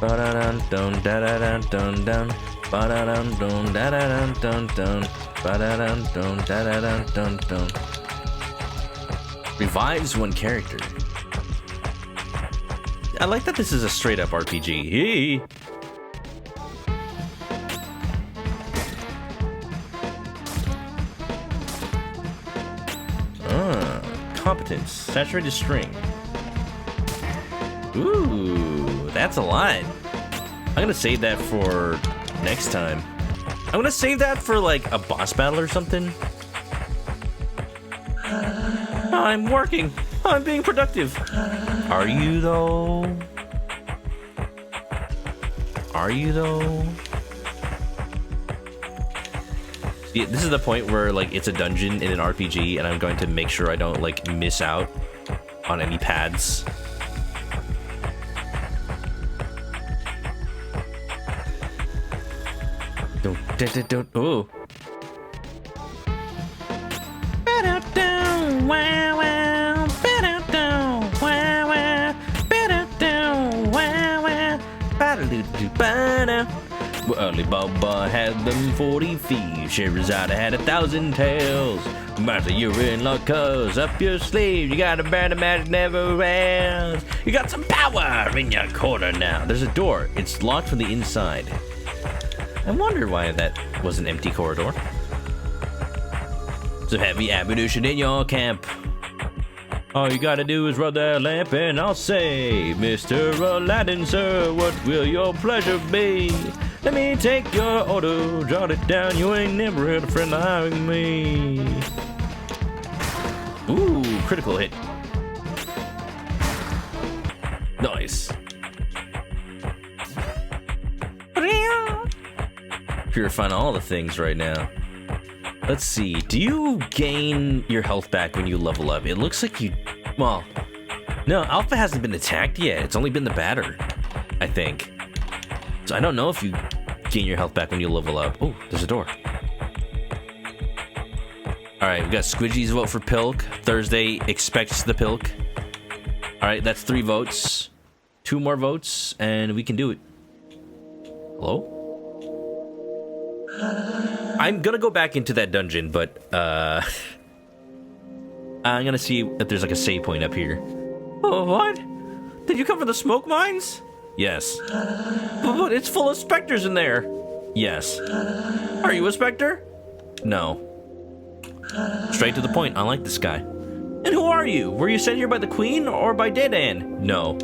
Ba-da-dun-dun, da-da-dun-dun-dun. Ba-da-dun-dun, da-da-dun-dun-dun. Ba-da-dun-dun, da-da-dun-dun-dun. Revives 1 character. I like that this is a straight-up RPG. Hey. Competence. Saturated string. Ooh, that's a lot. I'm gonna save that for next time. I'm gonna save that for, like, a boss battle or something. I'm working. I'm being productive. Are you, though? Are you, though? See, this is the point where, like, it's a dungeon in an RPG, and I'm going to make sure I don't, like, miss out on any pads. Don't. Oh. Well, Alibaba had them 40 thieves. Sherazada had 1,000 tales. Martha, you're in luck, cause up your sleeve you got a band of magic never ends. You got some power in your corner now. There's a door. It's locked from the inside. I wonder why that was an empty corridor. Some heavy ammunition in your camp. All you gotta do is rub that lamp and I'll say, Mr. Aladdin, sir, what will your pleasure be? Let me take your order, jot it down, you ain't never had a friend like me. Ooh, critical hit. Nice. Purifying all the things right now. Let's see, do you gain your health back when you level up? It looks like you, well, no, Alpha hasn't been attacked yet. It's only been the batter, I think. So I don't know if you gain your health back when you level up. Oh, there's a door. All right, we got Squidgy's vote for Pilk. Thursday expects the Pilk. All right, that's 3 votes. 2 more votes, and we can do it. Hello? I'm gonna go back into that dungeon, but I'm gonna see if there's like a save point up here. Oh, what? Did you come from the smoke mines? Yes. But it's full of specters in there. Yes. Are you a specter? No. Straight to the point. I like this guy. And who are you? Were you sent here by the queen or by Dedan? No.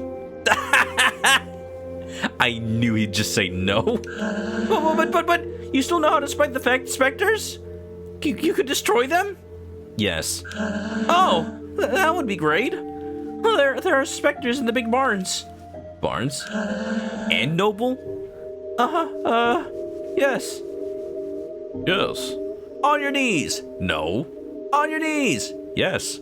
I knew he'd just say no. But you still know how to spike the specters? You could destroy them? Yes. Oh, that would be great. Well, there are specters in the big barns. Barns? And noble? Yes. Yes. On your knees. No. On your knees. Yes.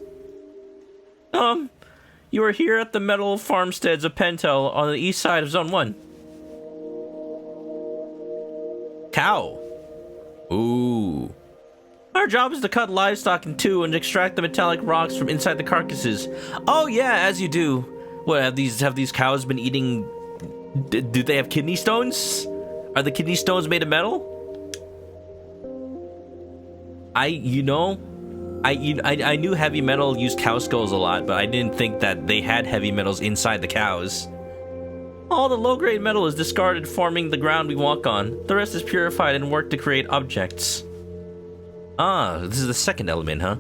You are here at the metal farmsteads of Pentel on the east side of Zone 1. Cow. Ooh. Our job is to cut livestock in two and extract the metallic rocks from inside the carcasses. Oh yeah, as you do. What, have these cows been eating... Do they have kidney stones? Are the kidney stones made of metal? I knew heavy metal used cow skulls a lot, but I didn't think that they had heavy metals inside the cows. All the low-grade metal is discarded, forming the ground we walk on. The rest is purified and worked to create objects. Ah, this is the second element, huh?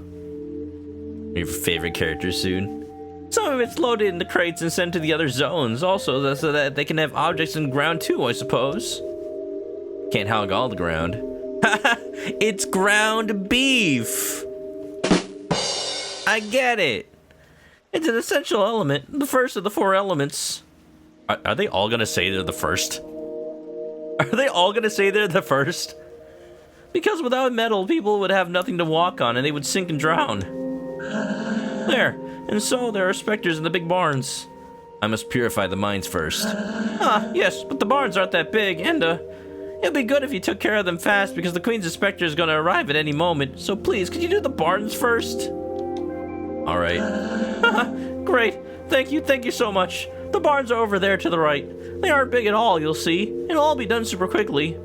Your favorite character soon. Some of it's loaded into crates and sent to the other zones, also so that they can have objects in ground too, I suppose. Can't hog all the ground. It's ground beef! I get it. It's an essential element, the first of the four elements. Are they all gonna say they're the first? Are they all gonna say they're the first? Because without metal, people would have nothing to walk on and they would sink and drown. There. And so there are specters in the big barns. I must purify the mines first. Ah, yes, but the barns aren't that big, and it'd be good if you took care of them fast because the Queen's Inspector is gonna arrive at any moment. So please, could you do the barns first? Alright. Great. Thank you so much. The barns are over there to the right. They aren't big at all, you'll see. It'll all be done super quickly.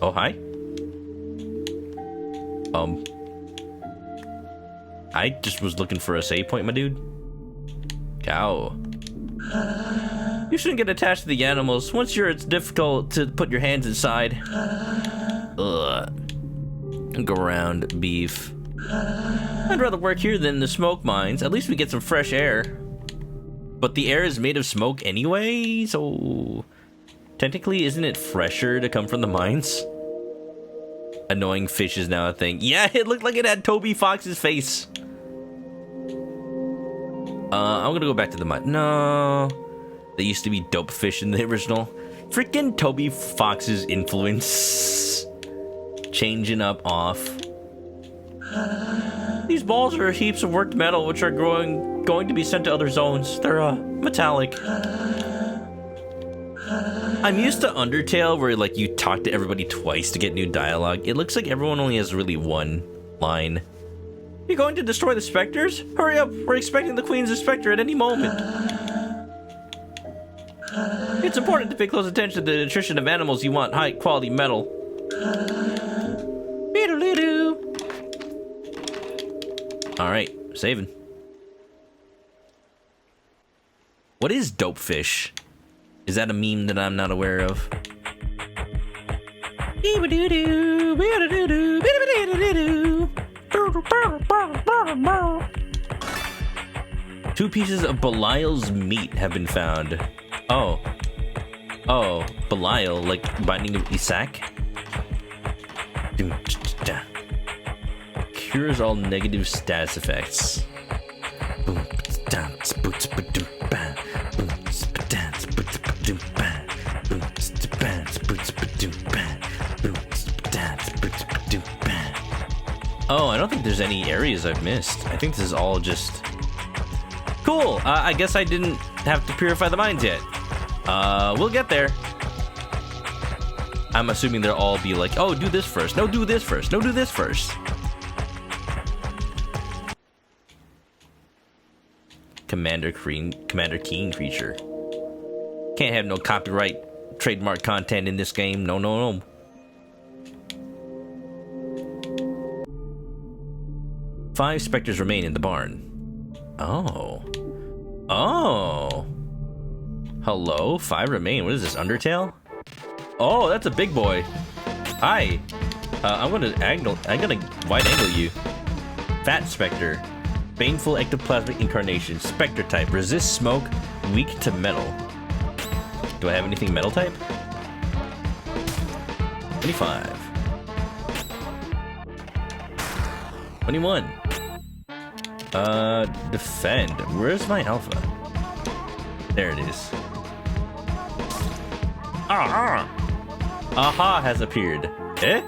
Oh, hi. I just was looking for a save point, my dude. Cow. You shouldn't get attached to the animals. Once it's difficult to put your hands inside. Ugh. Go around, beef. I'd rather work here than the smoke mines. At least we get some fresh air. But the air is made of smoke anyway, so... Technically, isn't it fresher to come from the mines? Annoying fish is now a thing. Yeah, it looked like it had Toby Fox's face. I'm gonna go back to the mine. No. They used to be dope fish in the original. Freaking Toby Fox's influence. Changing up off. These balls are heaps of worked metal which are going to be sent to other zones. They're metallic. I'm used to Undertale where like you talk to everybody twice to get new dialogue. It looks like everyone only has really one line. You're going to destroy the specters? Hurry up, we're expecting the Queen's Inspector at any moment. It's important to pay close attention to the nutrition of animals you want high quality metal. Alright, saving. What is dope fish? Is that a meme that I'm not aware of? Two pieces of Belial's meat have been found. Oh. Oh, Belial, like binding of Isak? Cures all negative status effects. Oh, I don't think there's any areas I've missed. I think this is all just... Cool! I guess I didn't have to purify the mines yet. We'll get there. I'm assuming they'll all be like, oh, do this first. No, do this first. No, do this first. Commander Keen creature. Can't have no copyright trademark content in this game. No, no, no. 5 specters remain in the barn. Oh. Oh. Hello? 5 remain. What is this, Undertale? Oh, that's a big boy. Hi. I'm gonna wide angle you. Fat Spectre. Baneful ectoplasmic incarnation. Spectre type. Resist smoke. Weak to metal. Do I have anything metal type? 25. 21. Defend. Where's my alpha? There it is. Aha has appeared. Eh?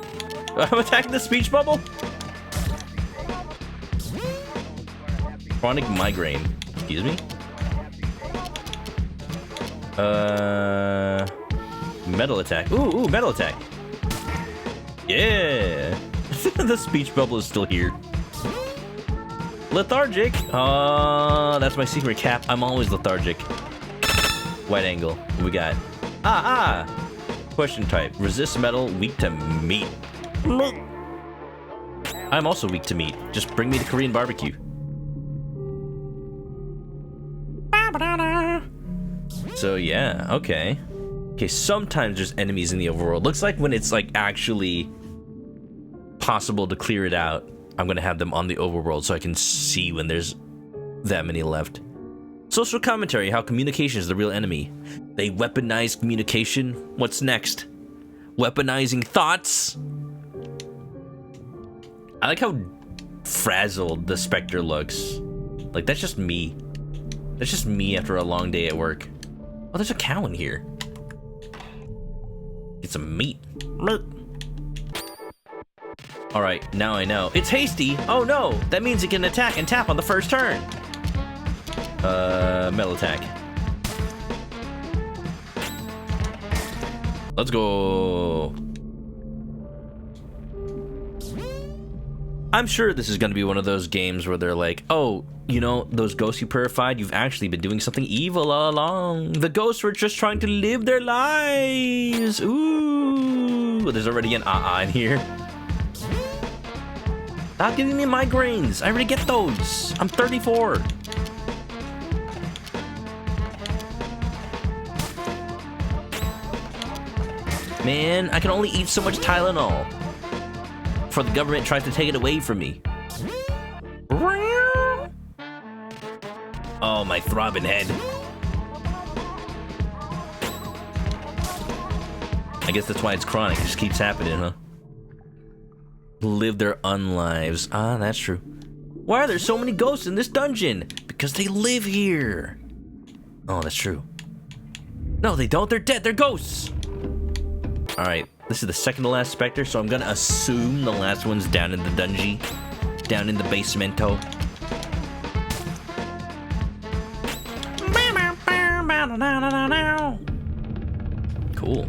I'm attacking the speech bubble? Chronic migraine. Excuse me? Metal attack. Ooh, metal attack. Yeah. The speech bubble is still here. Lethargic. That's my secret cap. I'm always lethargic. Wide angle. What we got? Question type. Resist metal. Weak to meat. I'm also weak to meat. Just bring me to Korean barbecue. So yeah, okay. Okay, sometimes there's enemies in the overworld. Looks like when it's like actually possible to clear it out, I'm gonna have them on the overworld so I can see when there's that many left. Social commentary, how communication is the real enemy. They weaponize communication. What's next? Weaponizing thoughts? I like how frazzled the Spectre looks. Like, that's just me. That's just me after a long day at work. Oh, there's a cow in here. Get some meat. Alright, now I know. It's hasty! Oh no! That means it can attack and tap on the first turn! Metal attack. Let's go! I'm sure this is gonna be one of those games where they're like, oh, you know, those ghosts you purified, you've actually been doing something evil all along. The ghosts were just trying to live their lives! Ooh! There's already an in here. Stop giving me migraines. I already get those. I'm 34. Man, I can only eat so much Tylenol before the government tries to take it away from me. Oh, my throbbing head. I guess that's why it's chronic. It just keeps happening, huh? Live their unlives. Ah, that's true. Why are there so many ghosts in this dungeon? Because they live here. Oh, that's true. No, they don't. They're dead. They're ghosts. Alright, this is the second to last Spectre, so I'm gonna assume the last one's down in the dungeon. Down in the basemento. Cool.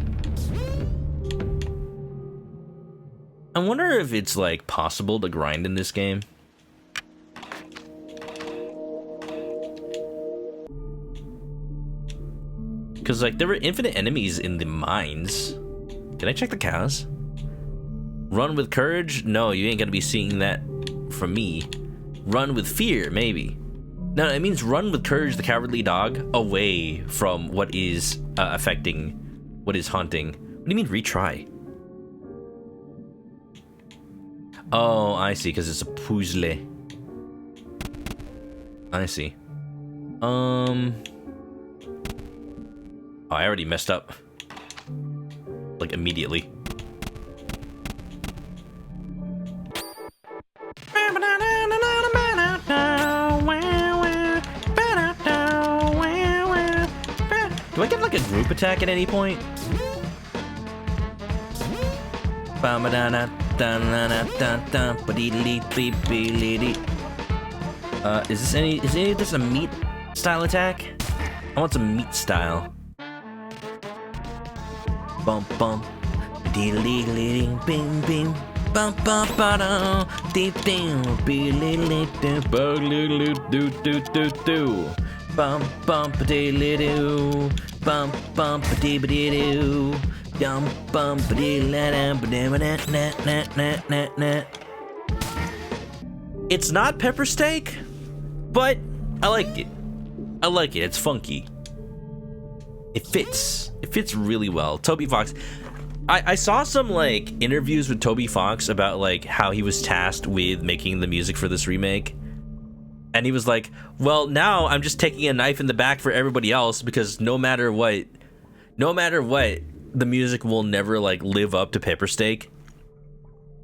I wonder if it's, like, possible to grind in this game. Because, like, there were infinite enemies in the mines. Can I check the cows? Run with courage? No, you ain't gonna be seeing that from me. Run with fear, maybe. No, it means run with courage, the cowardly dog, away from what is affecting, what is haunting. What do you mean retry? Oh, I see, because it's a puzzle. I see. Oh, I already messed up. Like, immediately. Do I get, like, a group attack at any point? Is any of this a meat style attack? I want some meat style. Bump bump, diddly ding bing bing, bump bump ba dee ding, diddly do do do do, bump bump diddly do, bump bump diddly do, yum bump diddly da da da da da da da. It's not pepper steak, but I like it. I like it. It's funky. It fits. It fits really well. Toby Fox. I saw some like interviews with Toby Fox about like how he was tasked with making the music for this remake. And he was like, well, now I'm just taking a knife in the back for everybody else because no matter what, the music will never like live up to Pepper Steak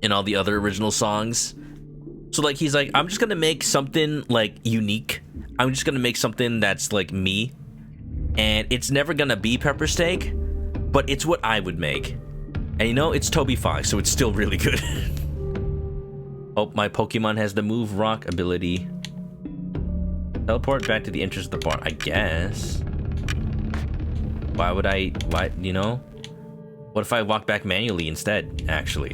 and all the other original songs. So like he's like, I'm just gonna make something like unique. I'm just gonna make something that's like me. And it's never gonna be Pepper Steak, but it's what I would make. And you know, it's Toby Fox, so it's still really good. Oh, my Pokemon has the move rock ability. Teleport back to the entrance of the barn, I guess. Why would I, you know? What if I walk back manually instead, actually?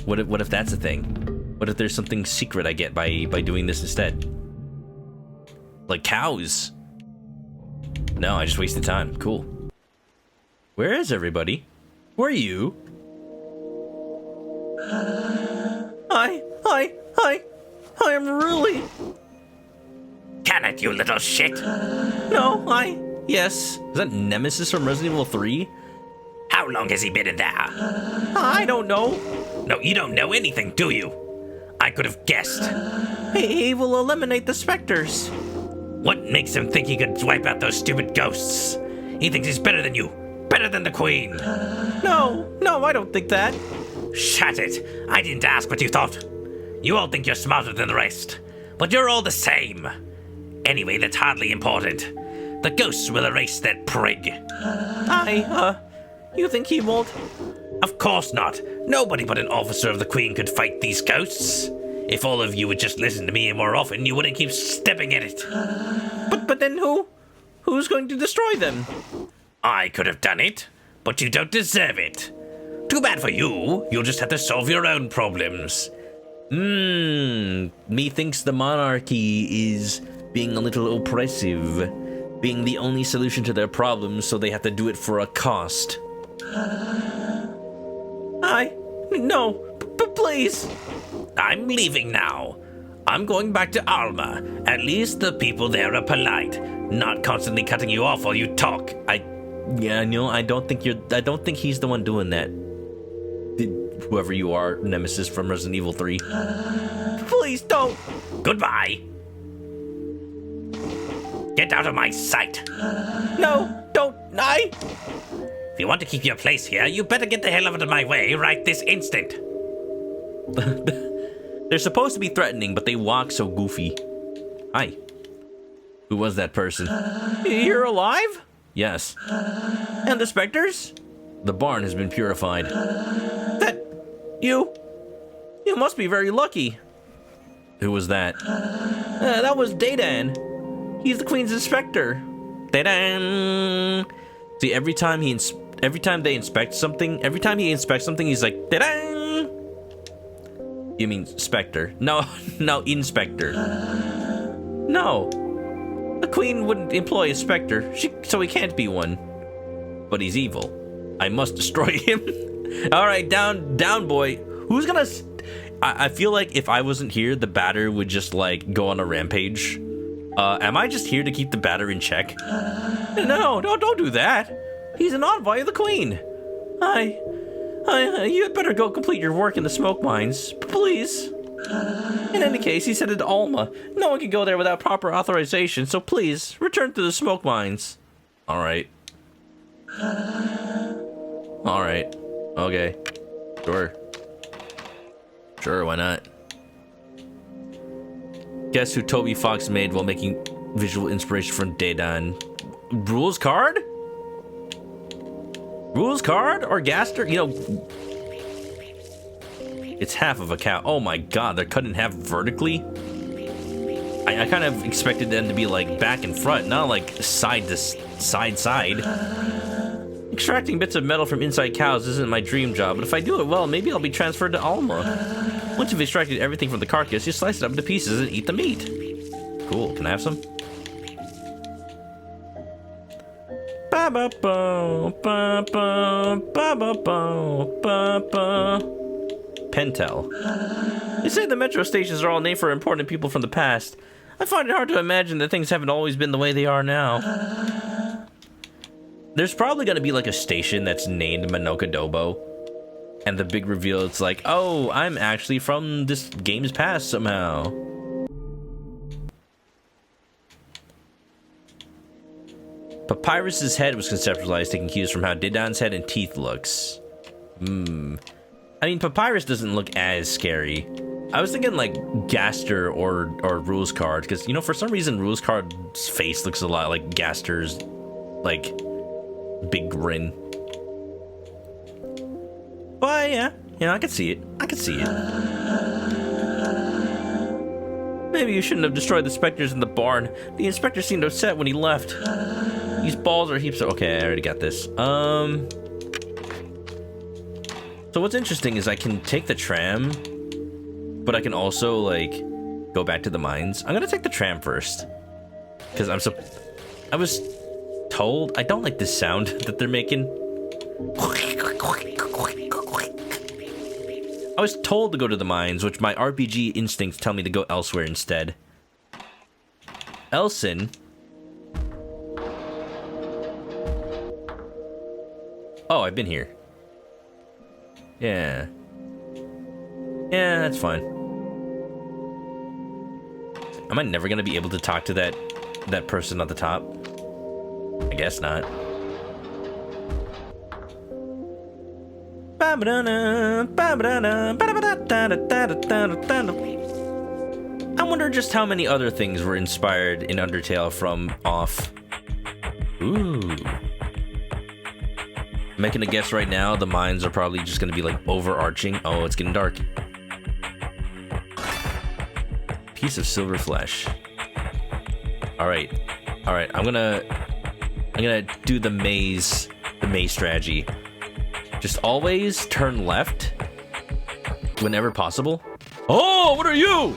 What if that's a thing? What if there's something secret I get by doing this instead? Like cows. No, I just wasted time. Cool. Where is everybody? Where are you? Hi, I'm really... Can it, you little shit? No, yes. Is that Nemesis from Resident Evil 3? How long has he been in there? I don't know. No, you don't know anything, do you? I could have guessed. He will eliminate the specters. What makes him think he could wipe out those stupid ghosts? He thinks he's better than you. Better than the Queen. No, I don't think that. Shut it. I didn't ask what you thought. You all think you're smarter than the rest. But you're all the same. Anyway, that's hardly important. The ghosts will erase that prig. You think he won't? Of course not. Nobody but an officer of the Queen could fight these ghosts. If all of you would just listen to me more often, you wouldn't keep stepping at it. But then who? Who's going to destroy them? I could have done it, but you don't deserve it. Too bad for you. You'll just have to solve your own problems. Methinks the monarchy is being a little oppressive, being the only solution to their problems, so they have to do it for a cost. No, please. I'm leaving now. I'm going back to Alma. At least the people there are polite, not constantly cutting you off while you talk. I don't think he's the one doing that. Whoever you are, Nemesis from Resident Evil 3. Please don't. Goodbye. Get out of my sight. No, don't. If you want to keep your place here, you better get the hell out of my way right this instant. They're supposed to be threatening, but they walk so goofy. Hi. Who was that person? You're alive? Yes. And the specters? The barn has been purified. You must be very lucky. Who was that? That was Daydan. He's the Queen's inspector. Daydan. See, every time he inspects something, he's like, Daydan. You mean Spectre? No, Inspector. No. The Queen wouldn't employ a Spectre, so he can't be one. But he's evil. I must destroy him. All right, down, boy. Who's gonna... I feel like if I wasn't here, the batter would just, like, go on a rampage. Am I just here to keep the batter in check? No, don't do that. He's an envoy of the Queen. You'd better go complete your work in the smoke mines, please. In any case, he said it to Alma. No one can go there without proper authorization, so please, return to the smoke mines. Alright. Okay. Sure, why not? Guess who Toby Fox made while making visual inspiration from Daydan? Rules card? Rules card or Gaster? You know, it's half of a cow. Oh my god, they're cut in half vertically. I kind of expected them to be like back and front, not like side to side. Extracting bits of metal from inside cows isn't my dream job, but if I do it well, maybe I'll be transferred to Alma. Once you've extracted everything from the carcass, you slice it up into pieces and eat the meat. Cool, can I have some? Pentel. They say the metro stations are all named for important people from the past. I find it hard to imagine that things haven't always been the way they are now. There's probably gonna be like a station that's named ManokAdobo. And the big reveal, it's like, oh, I'm actually from this game's past somehow. Papyrus's head was conceptualized taking cues from how Didon's head and teeth looks. I mean, Papyrus doesn't look as scary. I was thinking like Gaster or Rules Card, because, you know, for some reason Rules Card's face looks a lot like Gaster's, like, big grin. But yeah, I could see it. I could see it. Maybe you shouldn't have destroyed the specters in the barn. The inspector seemed upset when he left. These balls are heaps of... Okay, I already got this. So what's interesting is I can take the tram, but I can also, like, go back to the mines. I'm gonna take the tram first. Because I was told... I don't like this sound that they're making. I was told to go to the mines, which my RPG instincts tell me to go elsewhere instead. Elson. Oh, I've been here. Yeah. Yeah, that's fine. Am I never gonna be able to talk to that person at the top? I guess not. I wonder just how many other things were inspired in Undertale from Off. Ooh. I'm making a guess right now, the mines are probably just gonna be like overarching. Oh, it's getting dark. Piece of silver flesh. Alright. Alright, I'm gonna do the maze strategy. Just always turn left whenever possible. Oh, what are you?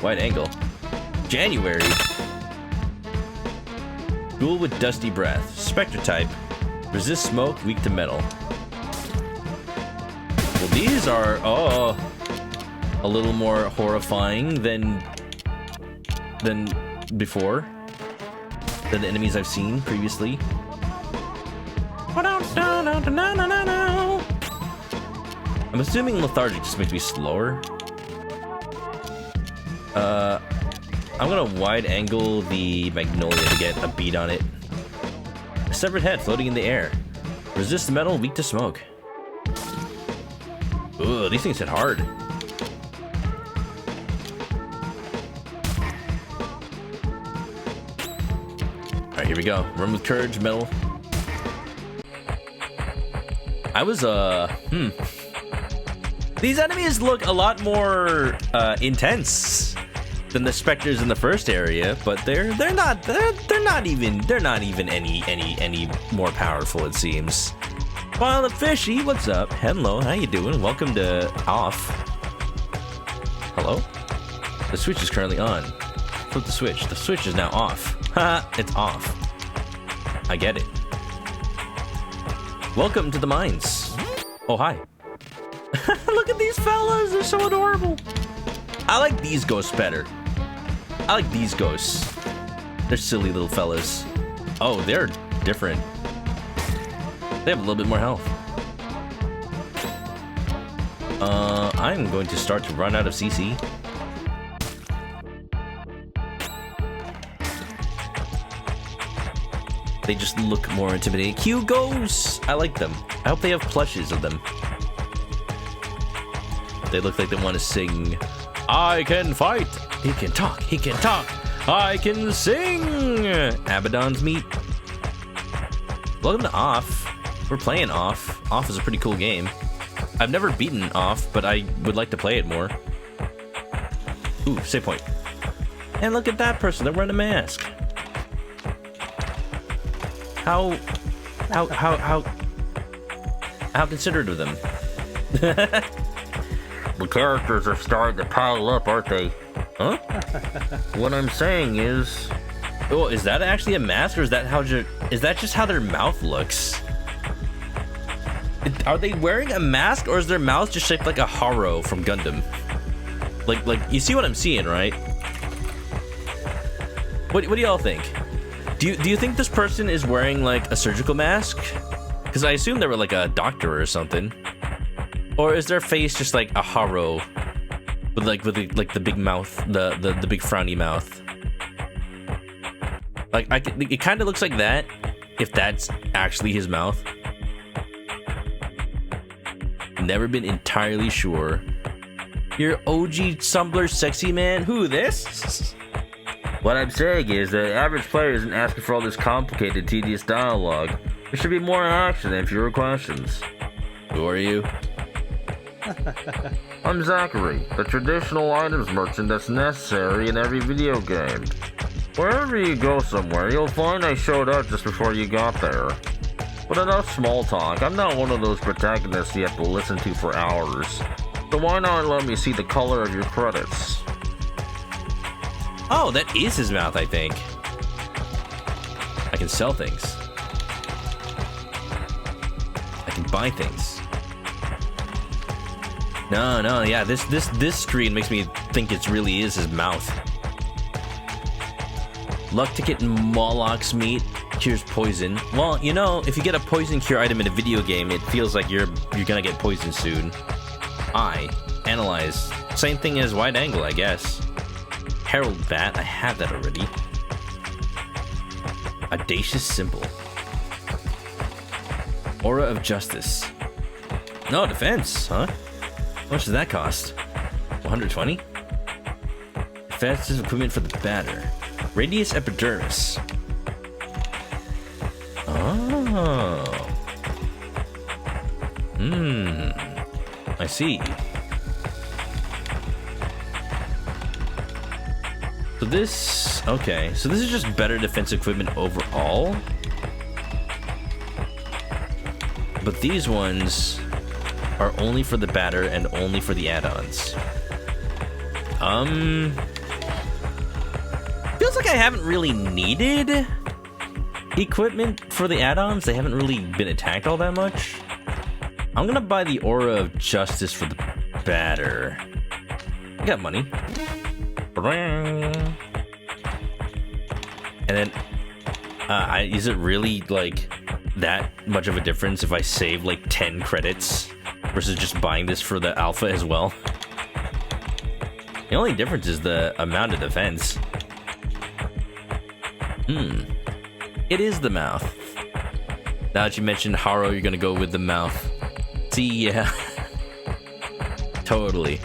Wide angle. January. Duel with Dusty Breath. Spectre type. Resist smoke, weak to metal. Well, these are, a little more horrifying than before. Than the enemies I've seen previously. I'm assuming lethargic just makes me slower. I'm gonna wide angle the Magnolia to get a beat on it. A severed head floating in the air. Resist metal, weak to smoke. Ooh, these things hit hard. Alright, here we go. Run with courage, metal. I was, These enemies look a lot more, intense than the specters in the first area, but they're not even any more powerful, it seems. Violet Fishy, what's up? Hello, how you doing? Welcome to Off. Hello? The switch is currently on. Flip the switch. The switch is now off. Haha, it's off. I get it. Welcome to the mines. Oh, hi. Look at these fellas, they're so adorable. I like these ghosts better. I like these ghosts. They're silly little fellas. Oh, they're different. They have a little bit more health. I'm going to start to run out of CC. They just look more intimidating. Cute ghosts! I like them. I hope they have plushes of them. They look like they want to sing. I can fight. He can talk. He can talk. I can sing. Abaddon's meat. Welcome to Off. We're playing Off. Off is a pretty cool game. I've never beaten Off, but I would like to play it more. Ooh, save point. And look at that person. They're wearing a mask. How considerate of them. The characters are starting to pile up, aren't they? Huh? What I'm saying is... Oh, is that actually a mask, or is that just how their mouth looks? Are they wearing a mask, or is their mouth just shaped like a Haro from Gundam? Like you see what I'm seeing, right? What do y'all think? Do you think this person is wearing like a surgical mask? Because I assume they were like a doctor or something. Or is their face just like a Haro with the big mouth, the big frowny mouth? Like it kind of looks like that, if that's actually his mouth. Never been entirely sure. You're OG Tumblr sexy man? Who, this? What I'm saying is that the average player isn't asking for all this complicated, tedious dialogue. There should be more action and fewer questions. Who are you? I'm Zachary, the traditional items merchant that's necessary in every video game. Wherever you go somewhere, you'll find I showed up just before you got there. But enough small talk. I'm not one of those protagonists you have to listen to for hours. So why not let me see the color of your credits? Oh, that is his mouth, I think. I can sell things. I can buy things. No, yeah, this screen makes me think it really is his mouth. Luck ticket and Moloch's meat cures poison. Well, you know, if you get a poison cure item in a video game, it feels like you're gonna get poisoned soon. Analyze. Same thing as wide angle, I guess. Herald bat, I have that already. Audacious symbol. Aura of justice. No, defense, huh? How much does that cost? 120? Defensive equipment for the batter. Radius epidermis. Oh. I see. So this... Okay, so this is just better defense equipment overall. But these ones are only for the batter and only for the add-ons. Feels like I haven't really needed equipment for the add-ons. They haven't really been attacked all that much. I'm gonna buy the Aura of Justice for the batter. I got money. And then, is it really like that much of a difference if I save like 10 credits versus just buying this for the alpha as well? The only difference is the amount of defense. It is the mouth. Now that you mentioned Haro, you're gonna go with the mouth. See, yeah. Totally.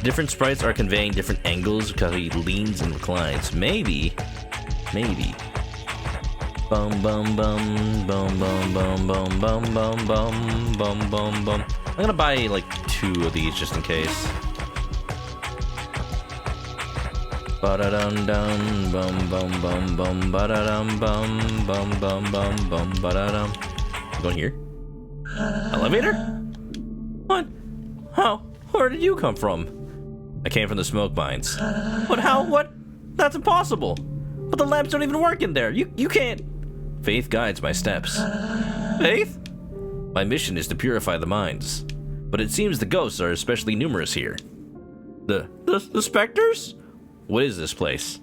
Different sprites are conveying different angles because he leans and reclines. Maybe. Bum bum bum bum bum bum bum bum bum bum bum bum bum. I'm gonna buy like 2 of these just in case. Ba-da-dum dum bum bum bum bum ba-da-dum bum bum bum bum bum ba-da-dum. Going here? Elevator? What? How? Where did you come from? I came from the smoke mines. But how? What? That's impossible. But the lamps don't even work in there. You can't. Faith guides my steps. Faith? My mission is to purify the mines. But it seems the ghosts are especially numerous here. The specters? What is this place?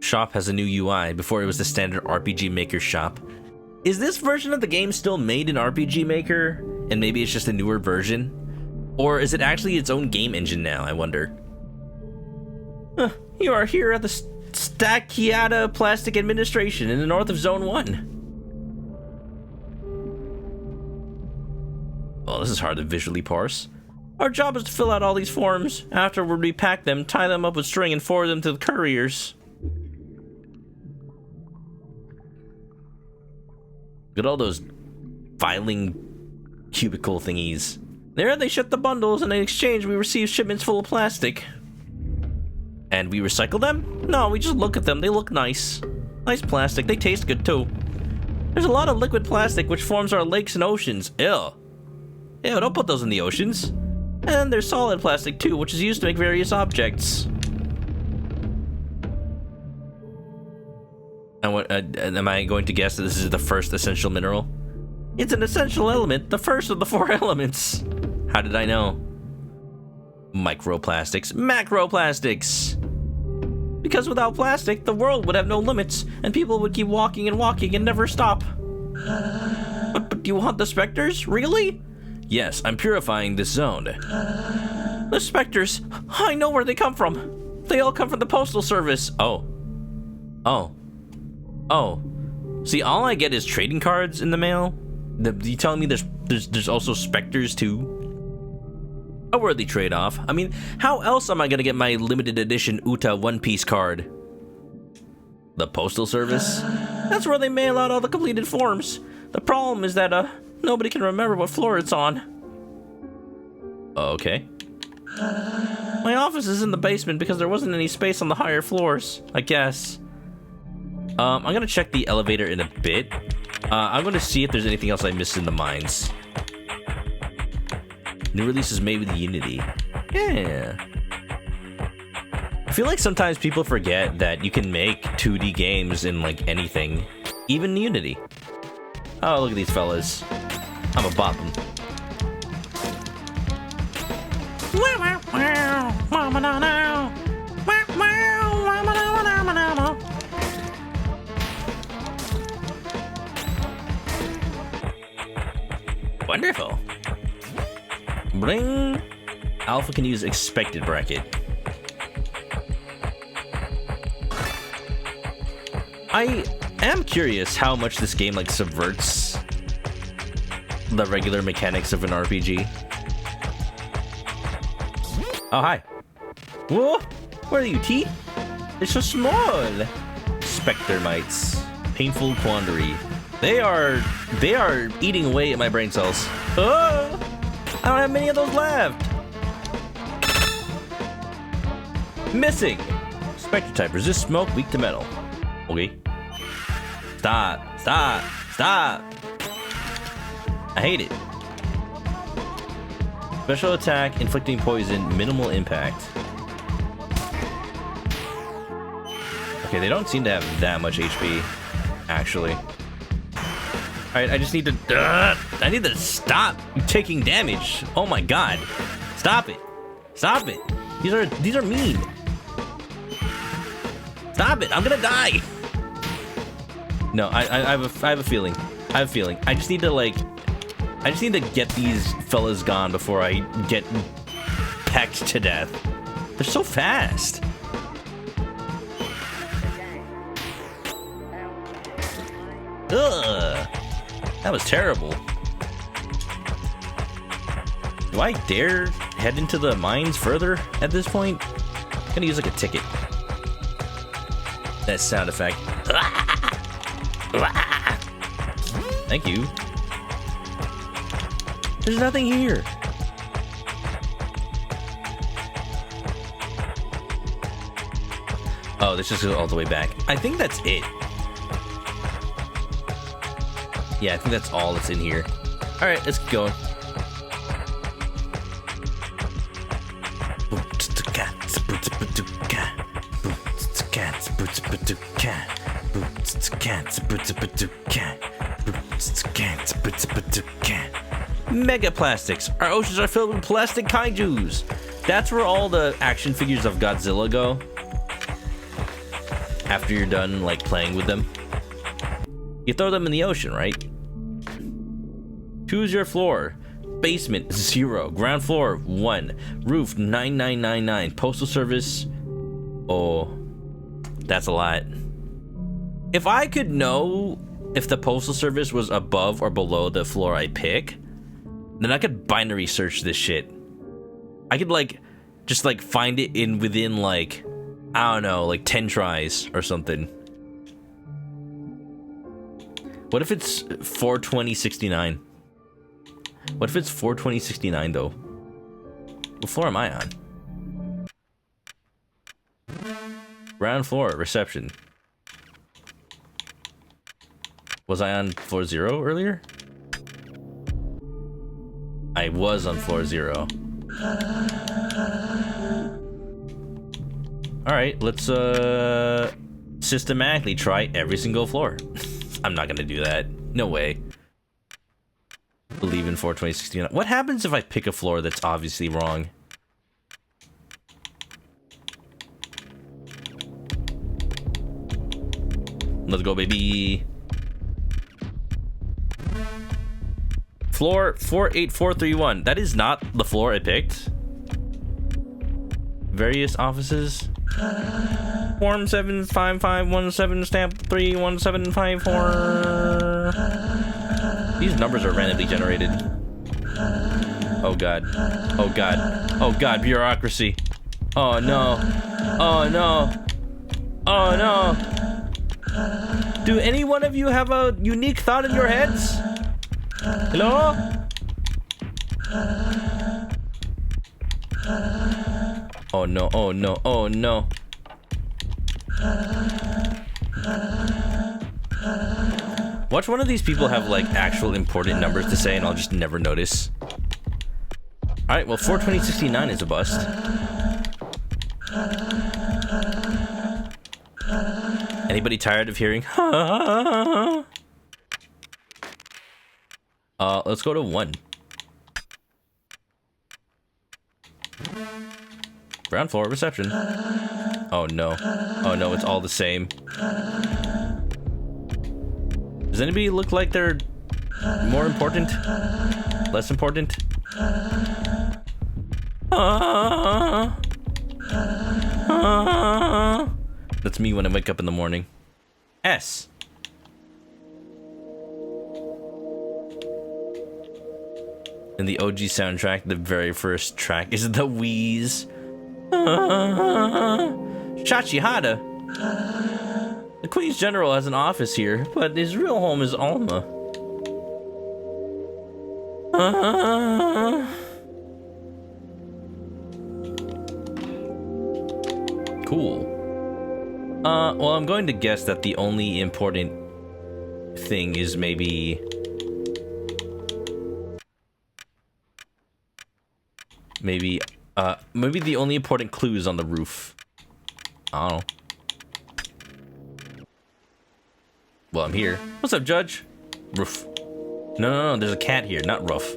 Shop has a new UI. Before it was the standard RPG Maker shop. Is this version of the game still made in RPG Maker? And maybe it's just a newer version? Or is it actually its own game engine now, I wonder? You are here at the Stacchiata Plastic Administration in the north of Zone 1. Well, this is hard to visually parse. Our job is to fill out all these forms. Afterward, we pack them, tie them up with string, and forward them to the couriers. Look at all those filing cubicle thingies. There they shut the bundles, and in exchange, we receive shipments full of plastic. And we recycle them? No, we just look at them. They look nice. Nice plastic. They taste good, too. There's a lot of liquid plastic which forms our lakes and oceans. Ew. Ew, don't put those in the oceans. And there's solid plastic, too, which is used to make various objects. And what? Am I going to guess that this is the first essential mineral? It's an essential element, the first of the 4 elements. How did I know? Microplastics, macroplastics. Because without plastic, the world would have no limits, and people would keep walking and walking and never stop. But do you want the specters? Really? Yes, I'm purifying this zone. The specters, I know where they come from. They all come from the Postal Service. Oh. See, all I get is trading cards in the mail. You telling me there's also specters too? A worthy trade-off. I mean, how else am I gonna get my limited edition Uta One Piece card? The Postal Service? That's where they mail out all the completed forms. The problem is that nobody can remember what floor it's on. Okay. My office is in the basement because there wasn't any space on the higher floors, I guess. I'm gonna check the elevator in a bit. I'm gonna see if there's anything else I missed in the mines. New releases made with Unity. Yeah. I feel like sometimes people forget that you can make 2D games in like anything, even Unity. Oh, look at these fellas. I'm a bop 'em. Wonderful. Bring. Alpha can use expected bracket. I am curious how much this game like subverts the regular mechanics of an RPG. Oh, hi. Whoa! Where are you, T? They're so small. Spectre mites. Painful quandary. They are eating away at my brain cells. Oh! I don't have many of those left. Missing. Spectre type. Resist smoke, weak to metal. Okay. Stop. I hate it. Special attack, inflicting poison, minimal impact. Okay, they don't seem to have that much HP, actually. Alright, I just need to... I need to stop taking damage. Oh my god. Stop it. Stop it. These are mean. Stop it. I'm gonna die. No, I have a feeling. I just need to, like... I just need to get these fellas gone before I get pecked to death. They're so fast. Ugh. That was terrible. Do I dare head into the mines further at this point? I'm gonna use like a ticket. That sound effect. Thank you. There's nothing here. Oh, this just goes all the way back. I think that's it. Yeah, I think that's all that's in here. All right, let's keep going. Mega plastics. Our oceans are filled with plastic kaijus. That's where all the action figures of Godzilla go. After you're done, like, playing with them. You throw them in the ocean, right? Choose your floor. Basement, 0. Ground floor, 1. Roof, 9999. Postal Service... Oh... That's a lot. If I could know if the Postal Service was above or below the floor I pick, then I could binary search this shit. I could, like, just, like, find it in within, like, I don't know, like 10 tries or something. What if it's 42069? What if it's 42069 though? What floor am I on? Ground floor, reception. Was I on floor 0 earlier? I was on floor 0. Alright, let's systematically try every single floor. I'm not gonna do that. No way. Believe in 42069. What happens if I pick a floor that's obviously wrong? Let's go, baby. Floor 48431. That is not the floor I picked. Various offices. Form 75517 stamp 31754. These numbers are randomly generated. Oh god. Oh god. Oh god, bureaucracy. Oh no. Oh no. Oh no. Do any one of you have a unique thought in your heads? Hello? Oh no, oh no, oh no. Watch one of these people have like actual important numbers to say and I'll just never notice. Alright, well 42069 is a bust. Anybody tired of hearing? Let's go to 1. Ground floor reception. Oh no. Oh no, it's all the same. Does anybody look like they're more important? Less important? That's me when I wake up in the morning. S. In the OG soundtrack, the very first track is the Wheeze. Shachihada. The Queen's General has an office here, but his real home is Alma. Cool. Well, I'm going to guess that the only important thing is maybe maybe the only important clue is on the roof. I don't know. Well, I'm here. What's up, Judge? Roof. No, there's a cat here, not roof.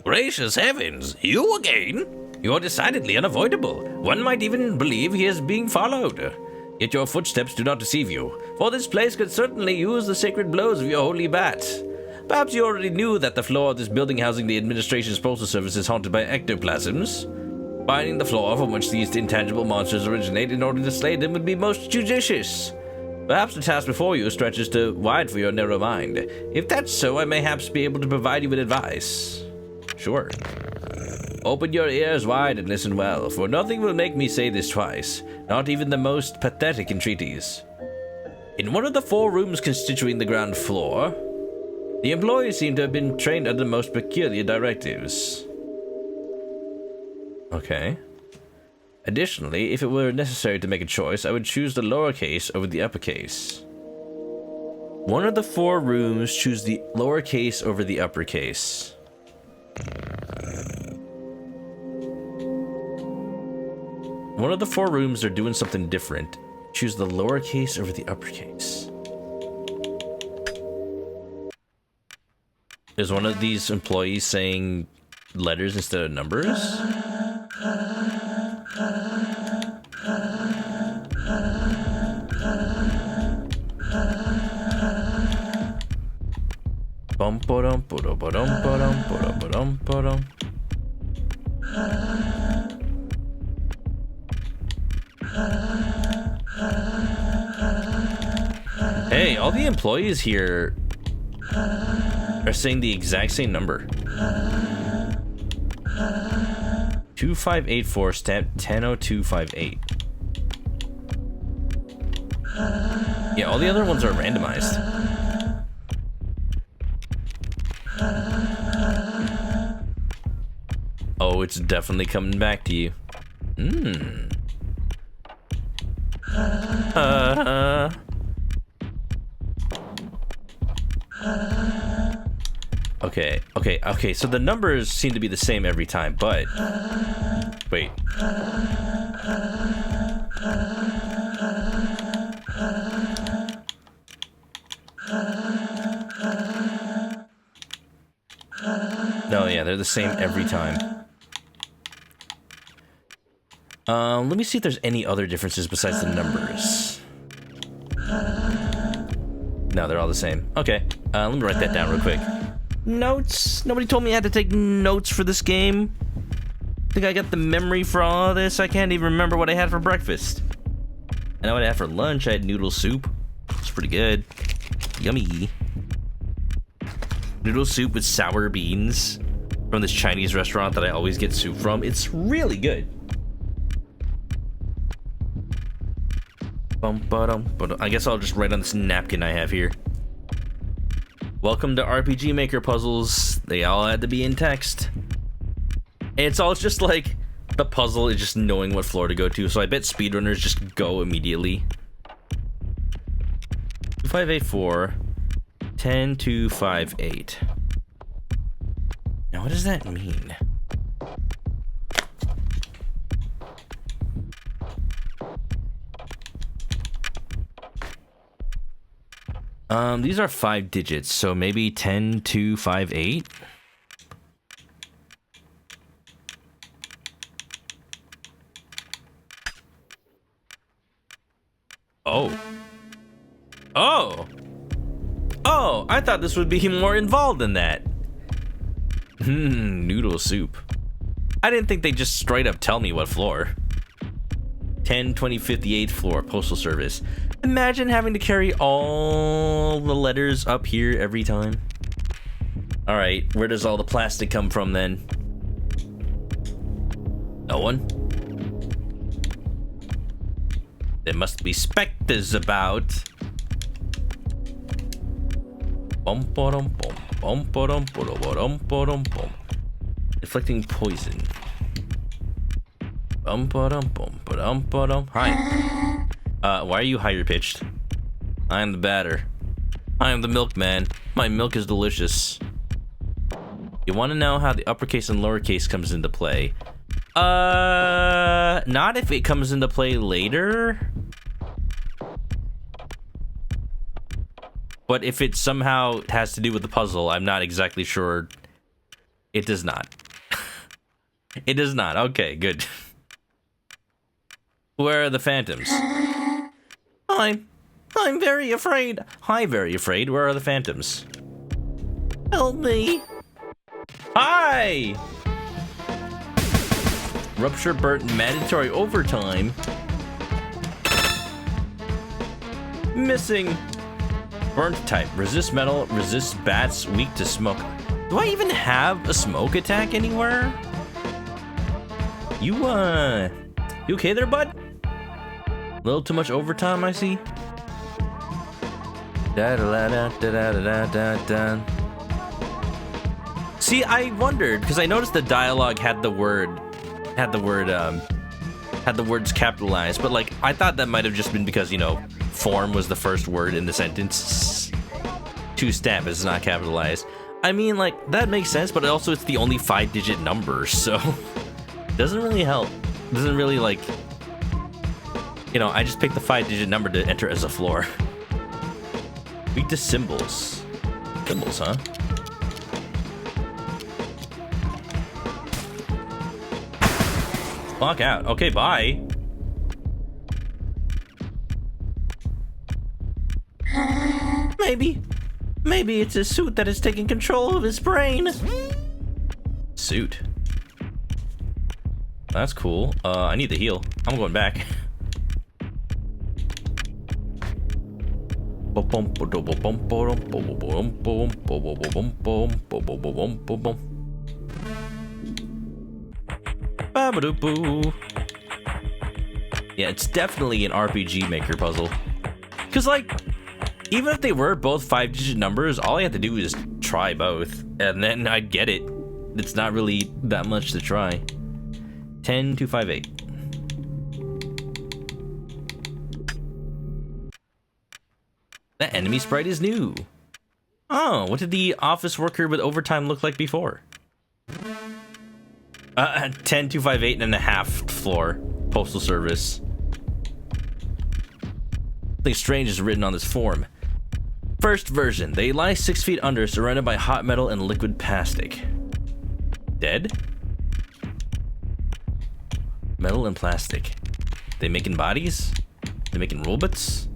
Gracious heavens, you again? You're decidedly unavoidable. One might even believe he is being followed. Yet your footsteps do not deceive you, for this place could certainly use the sacred blows of your holy bat. Perhaps you already knew that the floor of this building housing the administration's postal service is haunted by ectoplasms. Finding the floor from which these intangible monsters originate in order to slay them would be most judicious. Perhaps the task before you stretches too wide for your narrow mind. If that's so, I may perhaps be able to provide you with advice. Sure. Open your ears wide and listen well, for nothing will make me say this twice, not even the most pathetic entreaties. In one of the 4 rooms constituting the ground floor, the employees seem to have been trained under the most peculiar directives. Okay. Additionally, if it were necessary to make a choice, I would choose the lowercase over the uppercase. One of the 4 rooms, choose the lowercase over the uppercase. One of the 4 rooms are doing something different. Choose the lowercase over the uppercase. Is one of these employees saying letters instead of numbers? Bum ba-dum ba-dum ba-dum ba-dum ba-dum ba-dum. Hey, all the employees here are saying the exact same number. 2584 stamp 100258. Yeah, all the other ones are randomized. Oh, it's definitely coming back to you. Okay, so the numbers seem to be the same every time, but wait. Oh yeah, they're the same every time. Let me see if there's any other differences besides the numbers. No, they're all the same. Okay, let me write that down real quick. Notes? Nobody told me I had to take notes for this game. Think I got the memory for all of this? I can't even remember what I had for breakfast. I know what I had for lunch. I had noodle soup. It's pretty good. Yummy. Noodle soup with sour beans from this Chinese restaurant that I always get soup from. It's really good. I guess I'll just write on this napkin I have here. Welcome to RPG Maker puzzles. They all had to be in text. It's all just like the puzzle is just knowing what floor to go to. So I bet speedrunners just go immediately. 2584 10258. Now what does that mean? These are 5 digits, so maybe 10258. Oh. Oh, I thought this would be more involved than that. Noodle soup. I didn't think they'd just straight up tell me what floor. 10/2058th floor, Postal Service. Imagine having to carry all the letters up here every time. Alright, where does all the plastic come from then? No one? There must be specters about. Inflicting poison. Hi. Why are you higher pitched? I am the batter. I am the milkman. My milk is delicious. You want to know how the uppercase and lowercase comes into play? Not if it comes into play later. But if it somehow has to do with the puzzle, I'm not exactly sure. It does not. It does not. Okay, good. Where are the phantoms? I'm very afraid. Hi, very afraid. Where are the phantoms? Help me. Hi! Rupture burnt mandatory overtime. Missing. Burnt type. Resist metal, resist bats, weak to smoke. Do I even have a smoke attack anywhere? You okay there, bud? A little too much overtime, I see. See, I wondered because I noticed the dialogue had the words capitalized, but like I thought that might have just been because, you know, form was the first word in the sentence. To stab is not capitalized. I mean, like that makes sense, but also it's the only 5-digit number, so doesn't really help. Doesn't really like. You know, I just picked the 5-digit number to enter as a floor. Weak to symbols. Symbols, huh? Lock out. Okay, bye. Maybe it's a suit that is taking control of his brain. Suit. That's cool. I need the heal. I'm going back. Yeah, it's definitely an RPG Maker puzzle. Because, like, even if they were both 5-digit numbers, all I have to do is try both, and then I'd get it. It's not really that much to try. 10258. That enemy sprite is new. Oh, what did the office worker with overtime look like before? 10258 and a half floor. Postal Service. Something strange is written on this form. First version. They lie 6 feet under, surrounded by hot metal and liquid plastic. Dead? Metal and plastic. They making bodies? They making robots?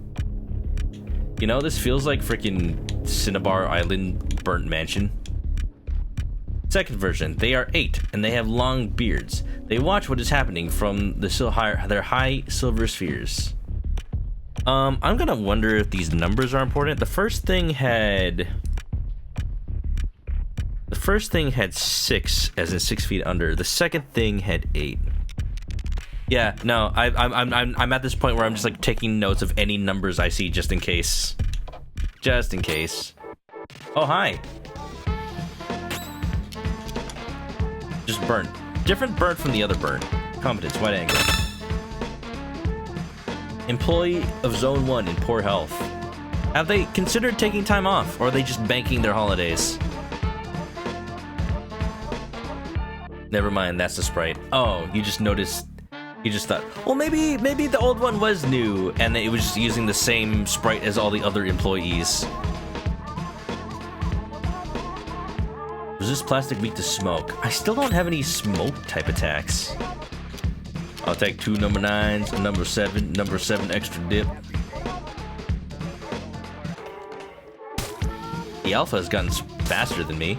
You know, this feels like freaking Cinnabar Island Burnt Mansion. Second version, they are 8 and they have long beards. They watch what is happening from their high silver spheres. I'm gonna wonder if these numbers are important. The first thing had 6, as in 6 feet under. The second thing had 8. Yeah, no, I'm at this point where I'm just like taking notes of any numbers I see just in case. Just in case. Oh, hi. Just burnt. Different burnt from the other burnt. Competence, wide angle. Employee of Zone 1 in poor health. Have they considered taking time off, or are they just banking their holidays? Never mind, that's the sprite. Oh, you just noticed. You just thought, well, maybe the old one was new, and it was just using the same sprite as all the other employees. Resist plastic weak to smoke. I still don't have any smoke type attacks. I'll take 2 number 9s, number 7 extra dip. The alpha has gotten faster than me.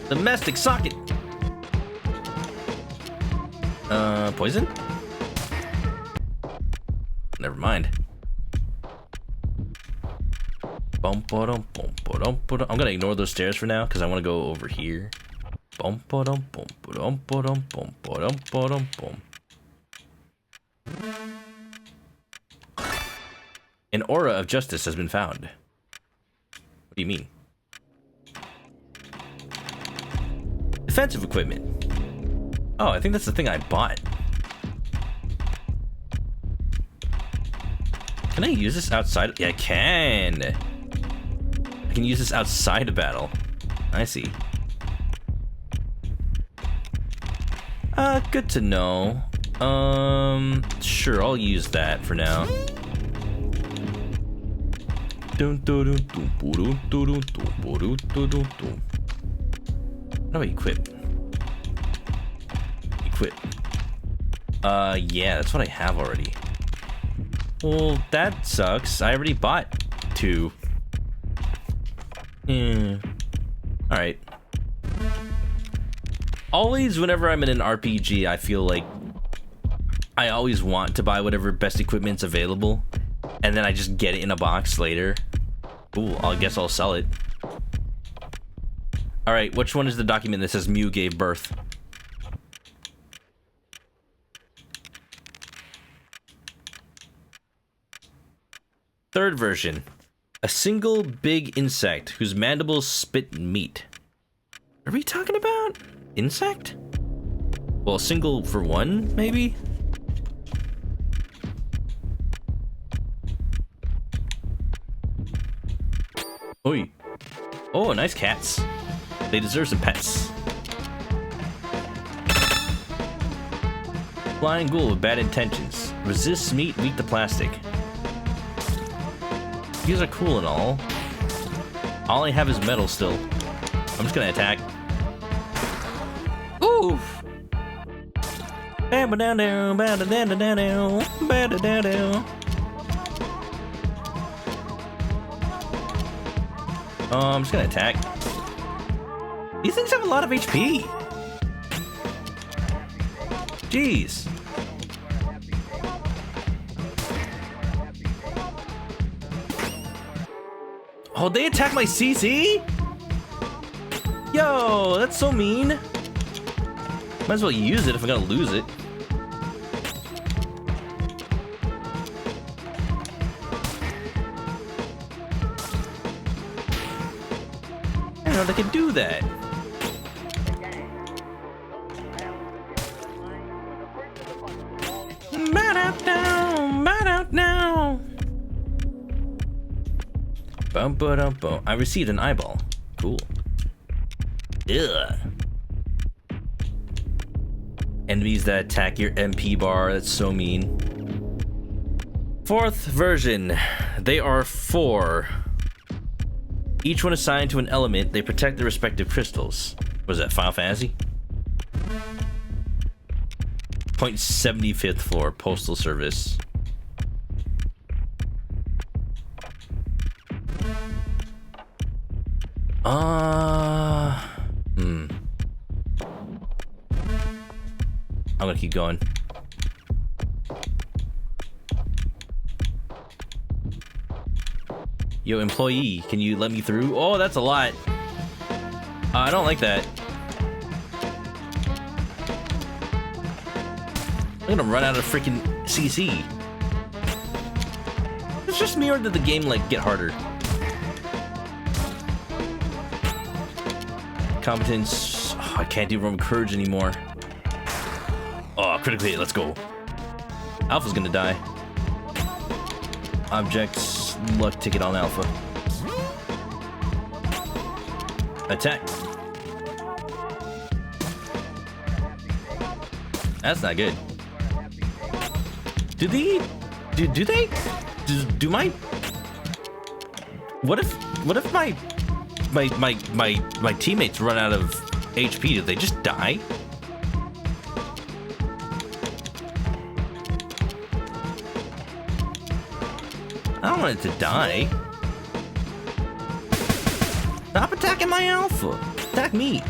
Domestic socket. Poison? Never mind. I'm gonna ignore those stairs for now because I want to go over here. An aura of justice has been found. What do you mean? Defensive equipment. Oh, I think that's the thing I bought. Can I use this outside? Yeah, I can. I can use this outside of battle. I see. Good to know. Sure, I'll use that for now. How do I equip? Equip. Yeah, that's what I have already. Well, that sucks. I already bought 2. Alright. Always, whenever I'm in an RPG, I feel like I always want to buy whatever best equipment's available, and then I just get it in a box later. Ooh, I guess I'll sell it. Alright, which one is the document that says Mew gave birth? Third version. A single big insect whose mandibles spit meat. Are we talking about insect? Well, a single for one, maybe? Oi. Oh, nice cats. They deserve some pets. Flying ghoul with bad intentions. Resists meat, weak to plastic. These are cool and all. All I have is metal still. I'm just gonna attack. Oof! I'm just gonna attack. These things have a lot of HP. Jeez. Oh, they attack my CC? Yo, that's so mean. Might as well use it if I'm gonna lose it. I didn't know they could do that. Now. I received an eyeball. Cool. Ugh. Enemies that attack your MP bar. That's so mean. Fourth version. They are 4. Each one assigned to an element, they protect their respective crystals. Was that Final Fantasy? 0.75th floor, Postal Service. I'm gonna keep going. Yo, employee, can you let me through? Oh, that's a lot. I don't like that. I'm gonna run out of freaking CC. It's just me, or did the game, like, get harder? Competence. Oh, I can't do Roman Courage anymore. Oh, critical hit, let's go. Alpha's gonna die. Objects, luck ticket on Alpha. Attack. That's not good. Do they? Do my? What if my teammates run out of HP? Do they just die? I don't want it to die. Stop attacking my Alpha. Attack me.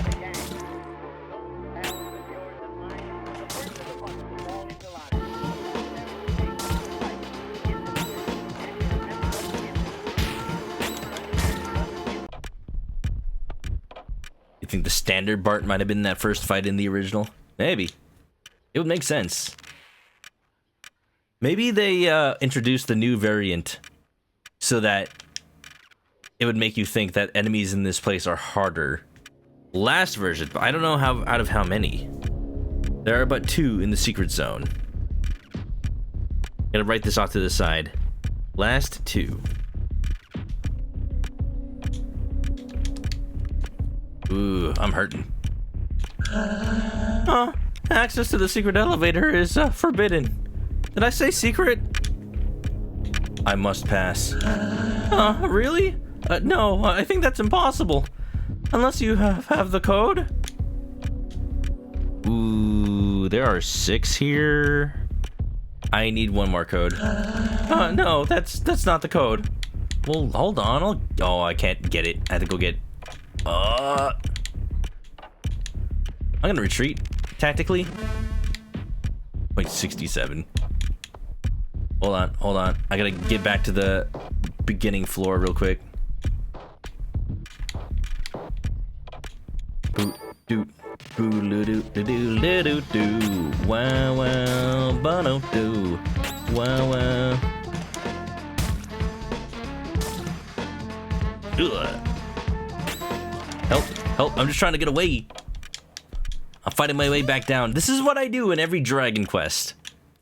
You think the standard Bart might have been that first fight in the original? Maybe. It would make sense. Maybe they introduced the new variant so that it would make you think that enemies in this place are harder. Last version, but I don't know how out of how many. There are but 2 in the secret zone. Gotta write this off to the side. Last 2. Ooh, I'm hurting. Access to the secret elevator is forbidden. Did I say secret? I must pass. Really? No, I think that's impossible. Unless you have the code? Ooh, there are 6 here. I need 1 more code. No, that's not the code. Well, hold on. Oh, I can't get it. I have to go get... I'm gonna retreat, tactically. 0.67. Hold on. I gotta get back to the beginning floor real quick. Boot, doot, boo, loo, doo, doo, doo, doo, doo, doo. Wow, wow, bono, doo. Wow, wow. Ugh. Help, I'm just trying to get away. I'm fighting my way back down. This is what I do in every Dragon Quest.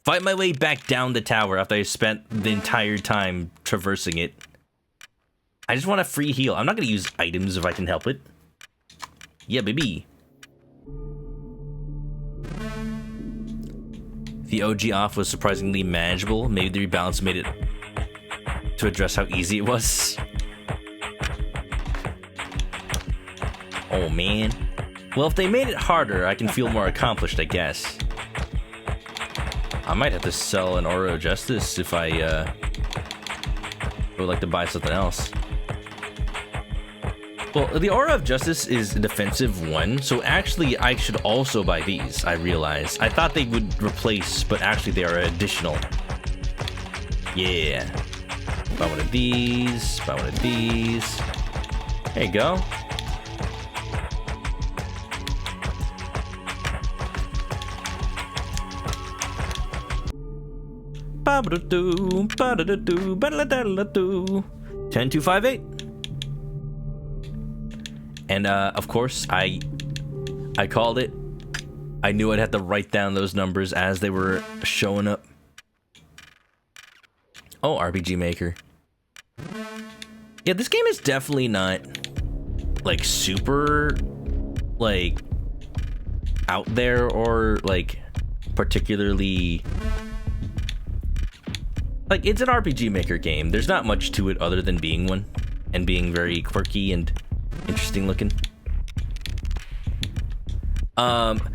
Fight my way back down the tower after I spent the entire time traversing it. I just want a free heal. I'm not gonna use items if I can help it. Yeah, baby. The OG off was surprisingly manageable. Maybe the rebalance made it to address how easy it was. Oh, man. Well, if they made it harder, I can feel more accomplished, I guess. I might have to sell an Aura of Justice if I would like to buy something else. Well, the Aura of Justice is a defensive one, so actually I should also buy these, I realize. I thought they would replace, but actually they are additional. Yeah. Buy one of these, buy one of these. There you go. Ba-ba-da-doo, ba-da-da-doo, ba-da-da-da-doo. 10258. And of course, I called it. I knew I'd have to write down those numbers as they were showing up. Oh, RPG Maker. Yeah, this game is definitely not like super like out there or like particularly like it's an RPG Maker game. There's not much to it other than being one. and being very quirky and interesting looking.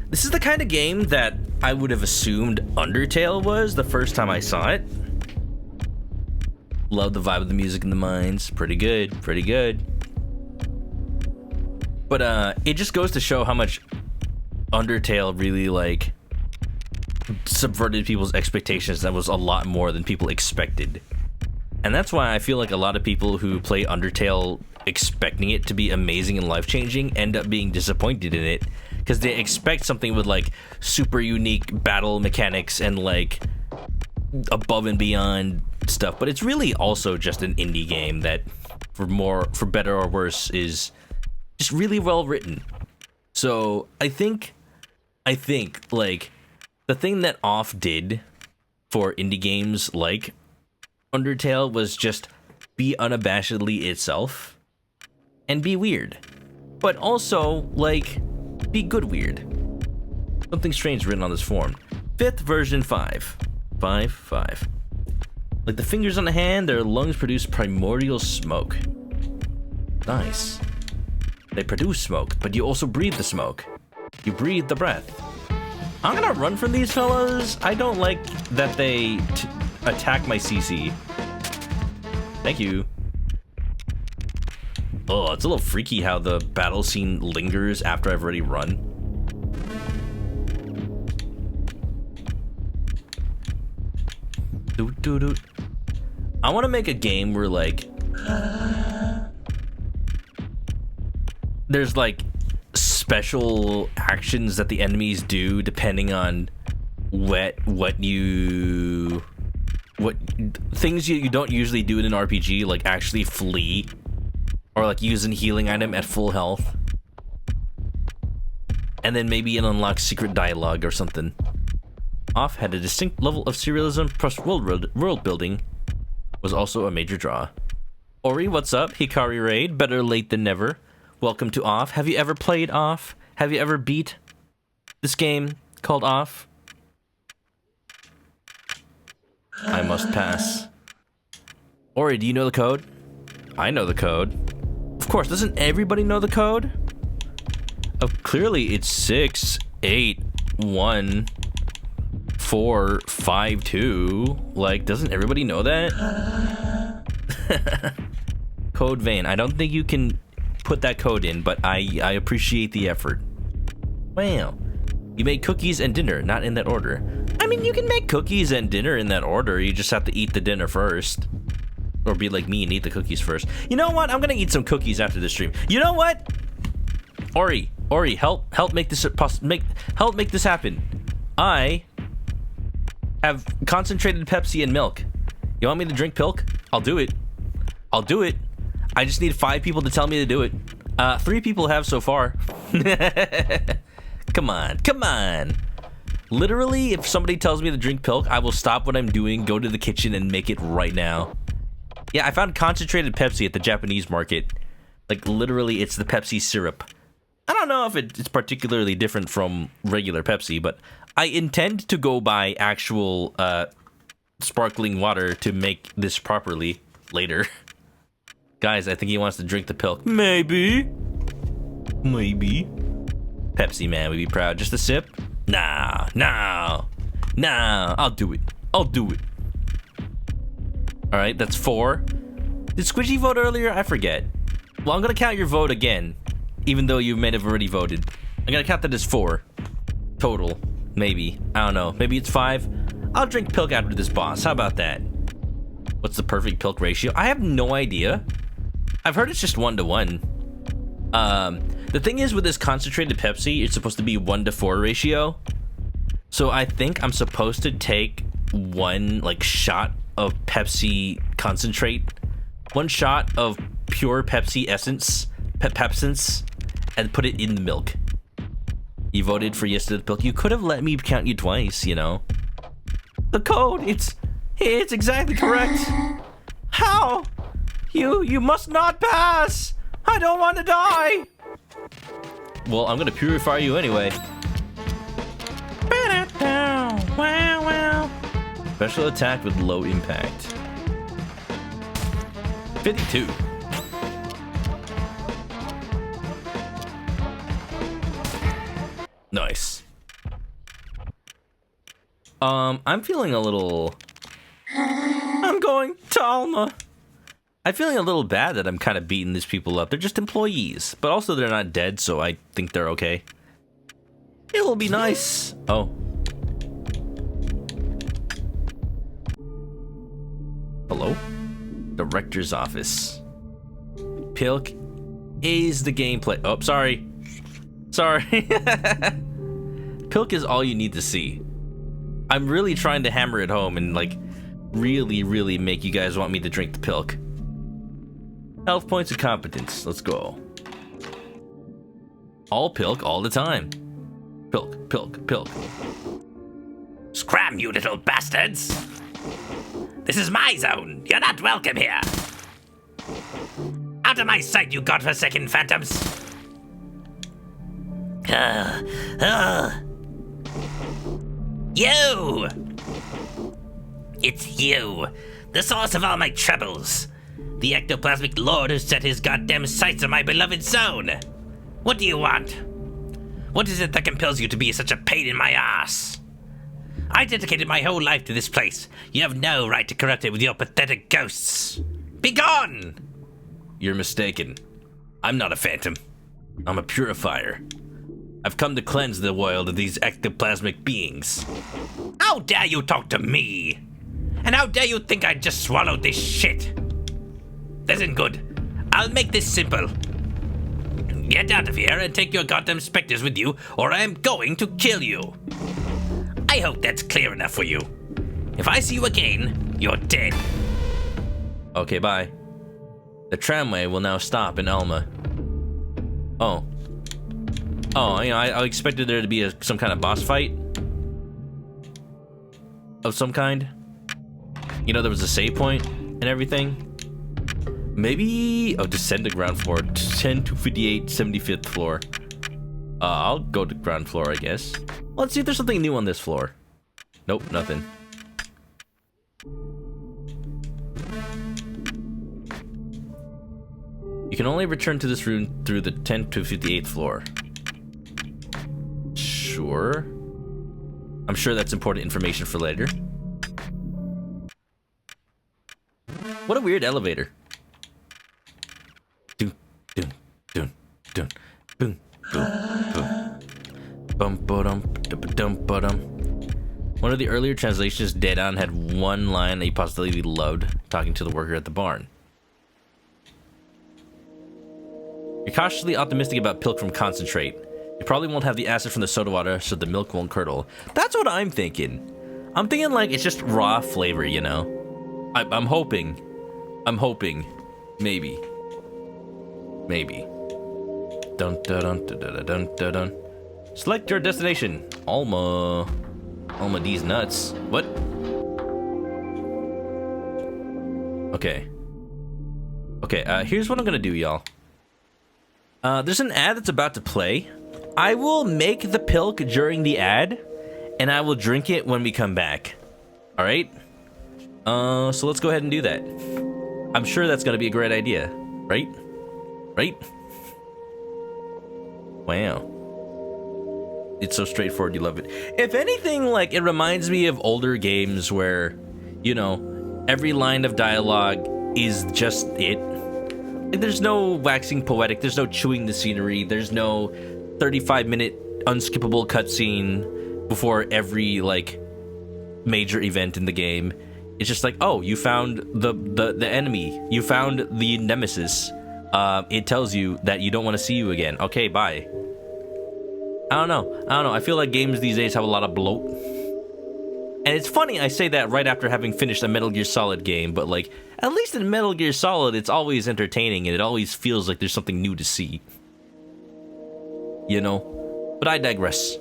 This is the kind of game that I would have assumed Undertale was the first time I saw it. Love the vibe of the music and the mines. Pretty good, pretty good. But it just goes to show how much Undertale really like subverted people's expectations. That was a lot more than people expected. And that's why I feel like a lot of people who play Undertale expecting it to be amazing and life-changing end up being disappointed in it, because they expect something with like super unique battle mechanics and like above and beyond stuff, but it's really also just an indie game that for better or worse is just really well written. So I think like the thing that Off did for indie games like Undertale was just be unabashedly itself and be weird, but also like be good weird. Something strange written on this form. 5th version 5. 5. Like the fingers on the hand, their lungs produce primordial smoke. Nice. They produce smoke, but you also breathe the smoke. You breathe the breath. I'm gonna run from these fellas. I don't like that they attack my CC. Thank you. Oh, it's a little freaky how the battle scene lingers after I've already run. I want to make a game where like there's like special actions that the enemies do depending on what things you don't usually do in an RPG, like actually flee or like use an healing item at full health, and then maybe an unlock secret dialogue or something. Off had a distinct level of serialism plus world building, was also a major draw. Ori, what's up? Hikari Raid, better late than never. Welcome to Off. Have you ever played Off? Have you ever beat this game called Off? I must pass. Ori, do you know the code? I know the code. Of course, doesn't everybody know the code? Oh, clearly it's 6814452. Like, doesn't everybody know that? Code vein. I don't think you can put that code in, but I appreciate the effort. Wow. You made cookies and dinner, not in that order. I mean, you can make cookies and dinner in that order. You just have to eat the dinner first. Or be like me and eat the cookies first. You know what? I'm gonna eat some cookies after the stream. You know what? Ori, help make this help make this happen. I have concentrated Pepsi and milk. You want me to drink pilk? I'll do it. I just need 5 people to tell me to do it. 3 people have so far. Come on. Literally, if somebody tells me to drink pilk, I will stop what I'm doing, go to the kitchen, and make it right now. Yeah, I found concentrated Pepsi at the Japanese market. Like, literally, it's the Pepsi syrup. I don't know if it's particularly different from regular Pepsi, but I intend to go buy actual sparkling water to make this properly later. Guys, I think he wants to drink the pilk. Maybe. Pepsi, man, we'd be proud. Just a sip? Nah. I'll do it. All right, that's 4. Did Squidgy vote earlier? I forget. Well, I'm gonna count your vote again, even though you may have already voted. I'm gonna count that as 4 total. Maybe. I don't know. Maybe it's 5. I'll drink pilk after this boss. How about that? What's the perfect pilk ratio? I have no idea. I've heard it's just 1-to-1. The thing is with this concentrated Pepsi, it's supposed to be 1-to-4 ratio. So I think I'm supposed to take 1 like shot of Pepsi concentrate, 1 shot of pure Pepsi essence, Pepsins, and put it in the milk. You voted for yes to the pilk. You could have let me count you twice, you know. The code, it's exactly correct. How? You must not pass. I don't want to die. Well, I'm gonna purify you anyway. Special attack with low impact. 52. I'm feeling a little... I'm going to Alma. I'm feeling a little bad that I'm kind of beating these people up. They're just employees, but also they're not dead, so I think they're okay. It'll be nice. Oh. Hello? Director's office. Pilk is the gameplay. Oh, sorry. Sorry. Pilk is all you need to see. I'm really trying to hammer it home and, like, really make you guys want me to drink the Pilk. Health points of competence. Let's go. All Pilk all the time. Pilk, Pilk, Pilk. Scram, you little bastards! This is my zone. You're not welcome here. Out of my sight, you godforsaken phantoms. You! It's you, the source of all my troubles. The ectoplasmic lord who set his goddamn sights on my beloved zone. What do you want? What is it that compels you to be such a pain in my ass? I dedicated my whole life to this place. You have no right to corrupt it with your pathetic ghosts. Be gone! You're mistaken. I'm not a phantom. I'm a purifier. I've come to cleanse the world of these ectoplasmic beings. How dare you talk to me? And how dare you think I just swallowed this shit? Listen good. I'll make this simple. Get out of here and take your goddamn specters with you, or I am going to kill you. I hope that's clear enough for you. If I see you again, you're dead. Okay, bye. The tramway will now stop in Alma. Oh. Oh, you know, I expected there to be some kind of boss fight. Of some kind. You know, there was a save point and everything. Maybe... Oh, descend to ground floor. 10 to 58, 75th floor. I'll go to ground floor, I guess. Let's see if there's something new on this floor. Nope, nothing. You can only return to this room through the 10 to 58th floor. Sure. I'm sure that's important information for later. What a weird elevator. Dun, dun, dun, dun, boom, boom, boom. Bum, ba-dum, dum, ba-dum. One of the earlier translations dead on had one line that he positively loved, talking to the worker at the barn. You're cautiously optimistic about Pilk from concentrate. You probably won't have the acid from the soda water, so the milk won't curdle. That's what I'm thinking. I'm thinking like it's just raw flavor, you know? I'm hoping. I'm hoping. Maybe. Maybe. Dun dun dun dun dun dun dun dun. Select your destination. Alma. Alma D's nuts. What? Okay. Okay, here's what I'm gonna do, y'all. There's an ad that's about to play. I will make the Pilk during the ad, and I will drink it when we come back. Alright? So let's go ahead and do that. I'm sure that's gonna be a great idea. Right? Right? Wow. It's so straightforward, you love it. If anything, like, it reminds me of older games where, you know, every line of dialogue is just it. There's no waxing poetic, there's no chewing the scenery, there's no 35-minute unskippable cutscene before every, like, major event in the game. It's just like, oh, you found the enemy. You found the nemesis. It tells you that you don't want to see you again. Okay, bye. I don't know. I feel like games these days have a lot of bloat. And it's funny I say that right after having finished a Metal Gear Solid game, but like, at least in Metal Gear Solid, it's always entertaining and it always feels like there's something new to see. You know? But I digress.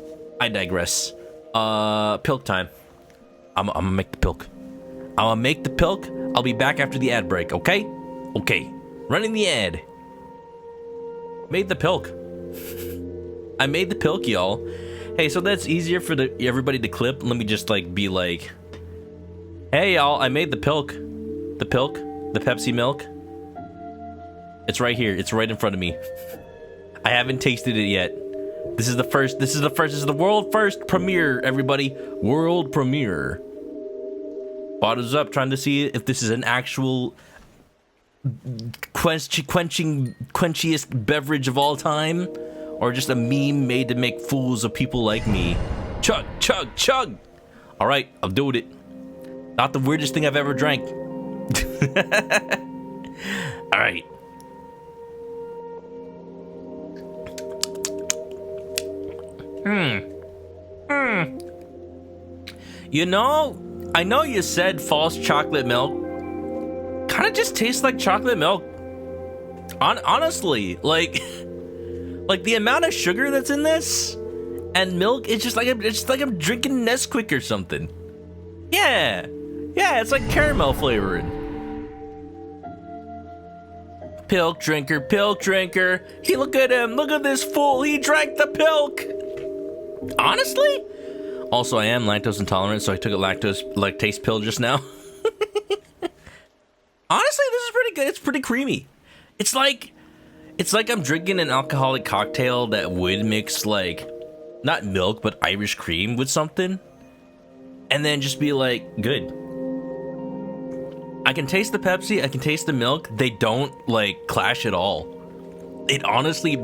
Pilk time. I'm gonna make the Pilk. I'm gonna make the Pilk. I'll be back after the ad break, okay? Okay. Running the ad. Made the Pilk. I made the Pilk, y'all. Hey, so that's easier for everybody to clip. Let me just like be like, hey y'all, I made the Pilk. The Pilk, the Pepsi milk. It's right here. It's right in front of me. I haven't tasted it yet, This is the first. This is the world first premiere, everybody. World premiere. Bottoms up, trying to see if this is an actual quenchiest beverage of all time, or just a meme made to make fools of people like me. Chug, chug, chug. All right, I'm doing it. Not the weirdest thing I've ever drank. All right. You know, I know you said false chocolate milk. Kind of just tastes like chocolate milk. Honestly, like the amount of sugar that's in this and milk, it's just like I'm drinking Nesquik or something. Yeah, it's like caramel flavoring. Pilk drinker, pilk drinker. He look at him, look at this fool. He drank the pilk. Honestly, also I am lactose intolerant, so I took a lactase pill just now. Honestly, this is pretty good. It's pretty creamy. It's like I'm drinking an alcoholic cocktail that would mix like not milk but Irish cream with something, and then just be like good. I can taste the Pepsi, I can taste the milk. They don't like clash at all. It honestly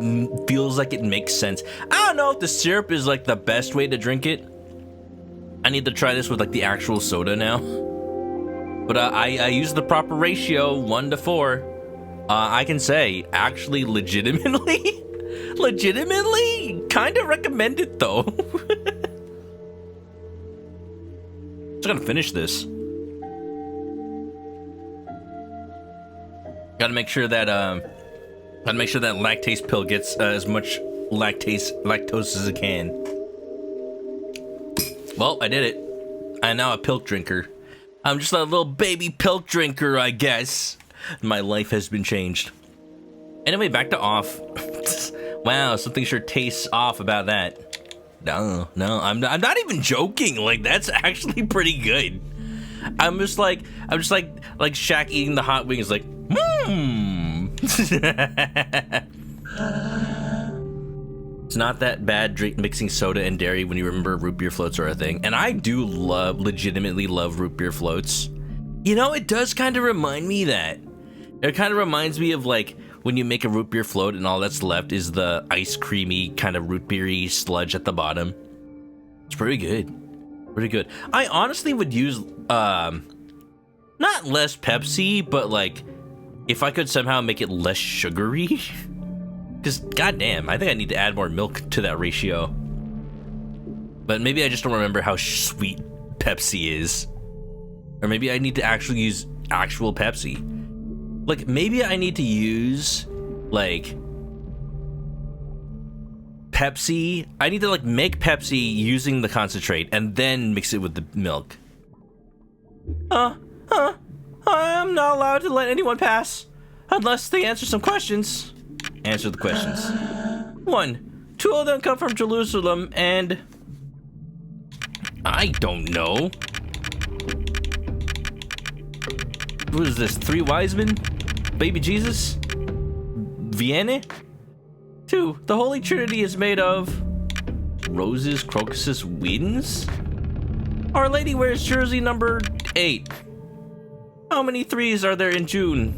feels like it makes sense. I don't know if the syrup is like the best way to drink it. I need to try this with like the actual soda now. But I use the proper ratio, 1-4. I can say, actually, legitimately, kind of recommend it though. Just gonna finish this. Gotta make sure that lactase pill gets as much lactose as it can. Well, I did it. I'm now a pilk drinker. I'm just a little baby pilk drinker, I guess. My life has been changed. Anyway, back to off. Wow, something sure tastes off about that. No, I'm not even joking. Like, that's actually pretty good. I'm just like Shaq eating the hot wings, like, It's not that bad mixing soda and dairy when you remember root beer floats are a thing. And I do legitimately love root beer floats. You know, it does kind of remind me that. It kind of reminds me of like when you make a root beer float and all that's left is the ice creamy kind of root beery sludge at the bottom. It's pretty good. Pretty good. I honestly would use, not less Pepsi, but like, if I could somehow make it less sugary. Because, goddamn, I think I need to add more milk to that ratio. But maybe I just don't remember how sweet Pepsi is. Or maybe I need to actually use actual Pepsi. Like, maybe I need to use, like, Pepsi. I need to, like, make Pepsi using the concentrate and then mix it with the milk. I'm not allowed to let anyone pass unless they answer some questions. Answer the questions. 1. 2 of them come from Jerusalem, and I don't know. Who is this? 3 wise men? Baby Jesus? Vienna? 2. The Holy Trinity is made of roses, crocuses, winds? Our Lady wears jersey number 8. How many 3s are there in June?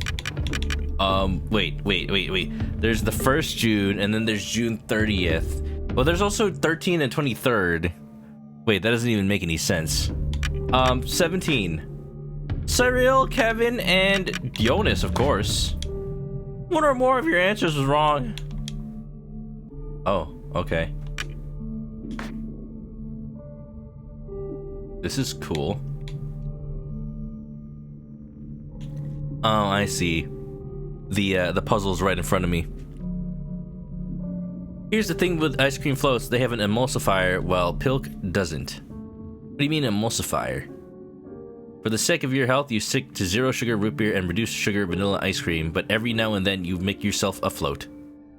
Wait. There's the 1st June, and then there's June 30th. Well, there's also 13 and 23rd. Wait, that doesn't even make any sense. 17. Cyril, Kevin, and Jonas, of course. 1 or more of your answers was wrong. Oh, okay. This is cool. Oh, I see. The puzzle's right in front of me. Here's the thing with ice cream floats, they have an emulsifier, while Pilk doesn't. What do you mean emulsifier? For the sake of your health, you stick to 0 sugar root beer and reduced sugar vanilla ice cream, but every now and then you make yourself a float.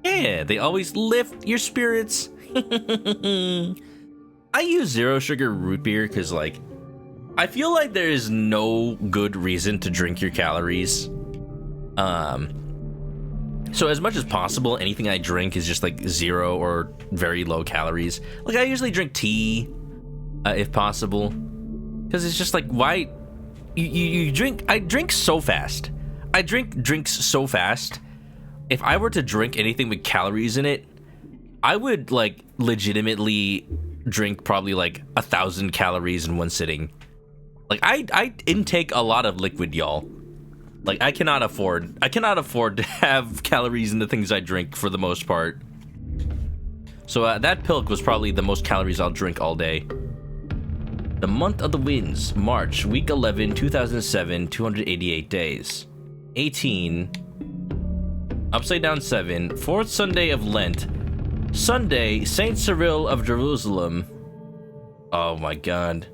Yeah, they always lift your spirits. I use 0 sugar root beer because, like, I feel like there is no good reason to drink your calories. So as much as possible, anything I drink is just like 0 or very low calories. Like I usually drink tea, if possible, because it's just like, why you drink? I drink so fast. I drink drinks so fast. If I were to drink anything with calories in it, I would like legitimately drink probably like 1,000 calories in one sitting. Like I intake a lot of liquid, y'all. Like I cannot afford to have calories in the things I drink for the most part. So that pilk was probably the most calories I'll drink all day. The month of the winds, March, week 11, 2007, 288 days. 18, upside down 7, fourth Sunday of Lent, Sunday, Saint Cyril of Jerusalem. Oh my god.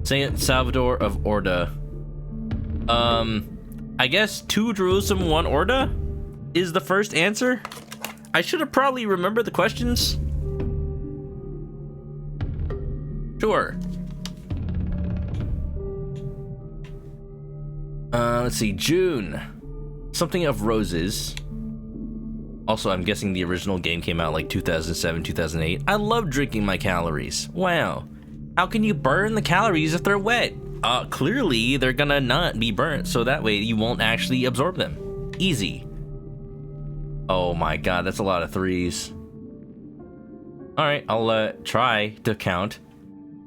Saint Salvador of Orda. I guess 2 Jerusalem, 1 Orda is the first answer. I should have probably remembered the questions. Sure. Let's see, June. Something of Roses. Also, I'm guessing the original game came out like 2007, 2008. I love drinking my calories. Wow. How can you burn the calories if they're wet? Clearly they're gonna not be burnt, so that way you won't actually absorb them. Easy. Oh my god, that's a lot of 3s. Alright, I'll try to count.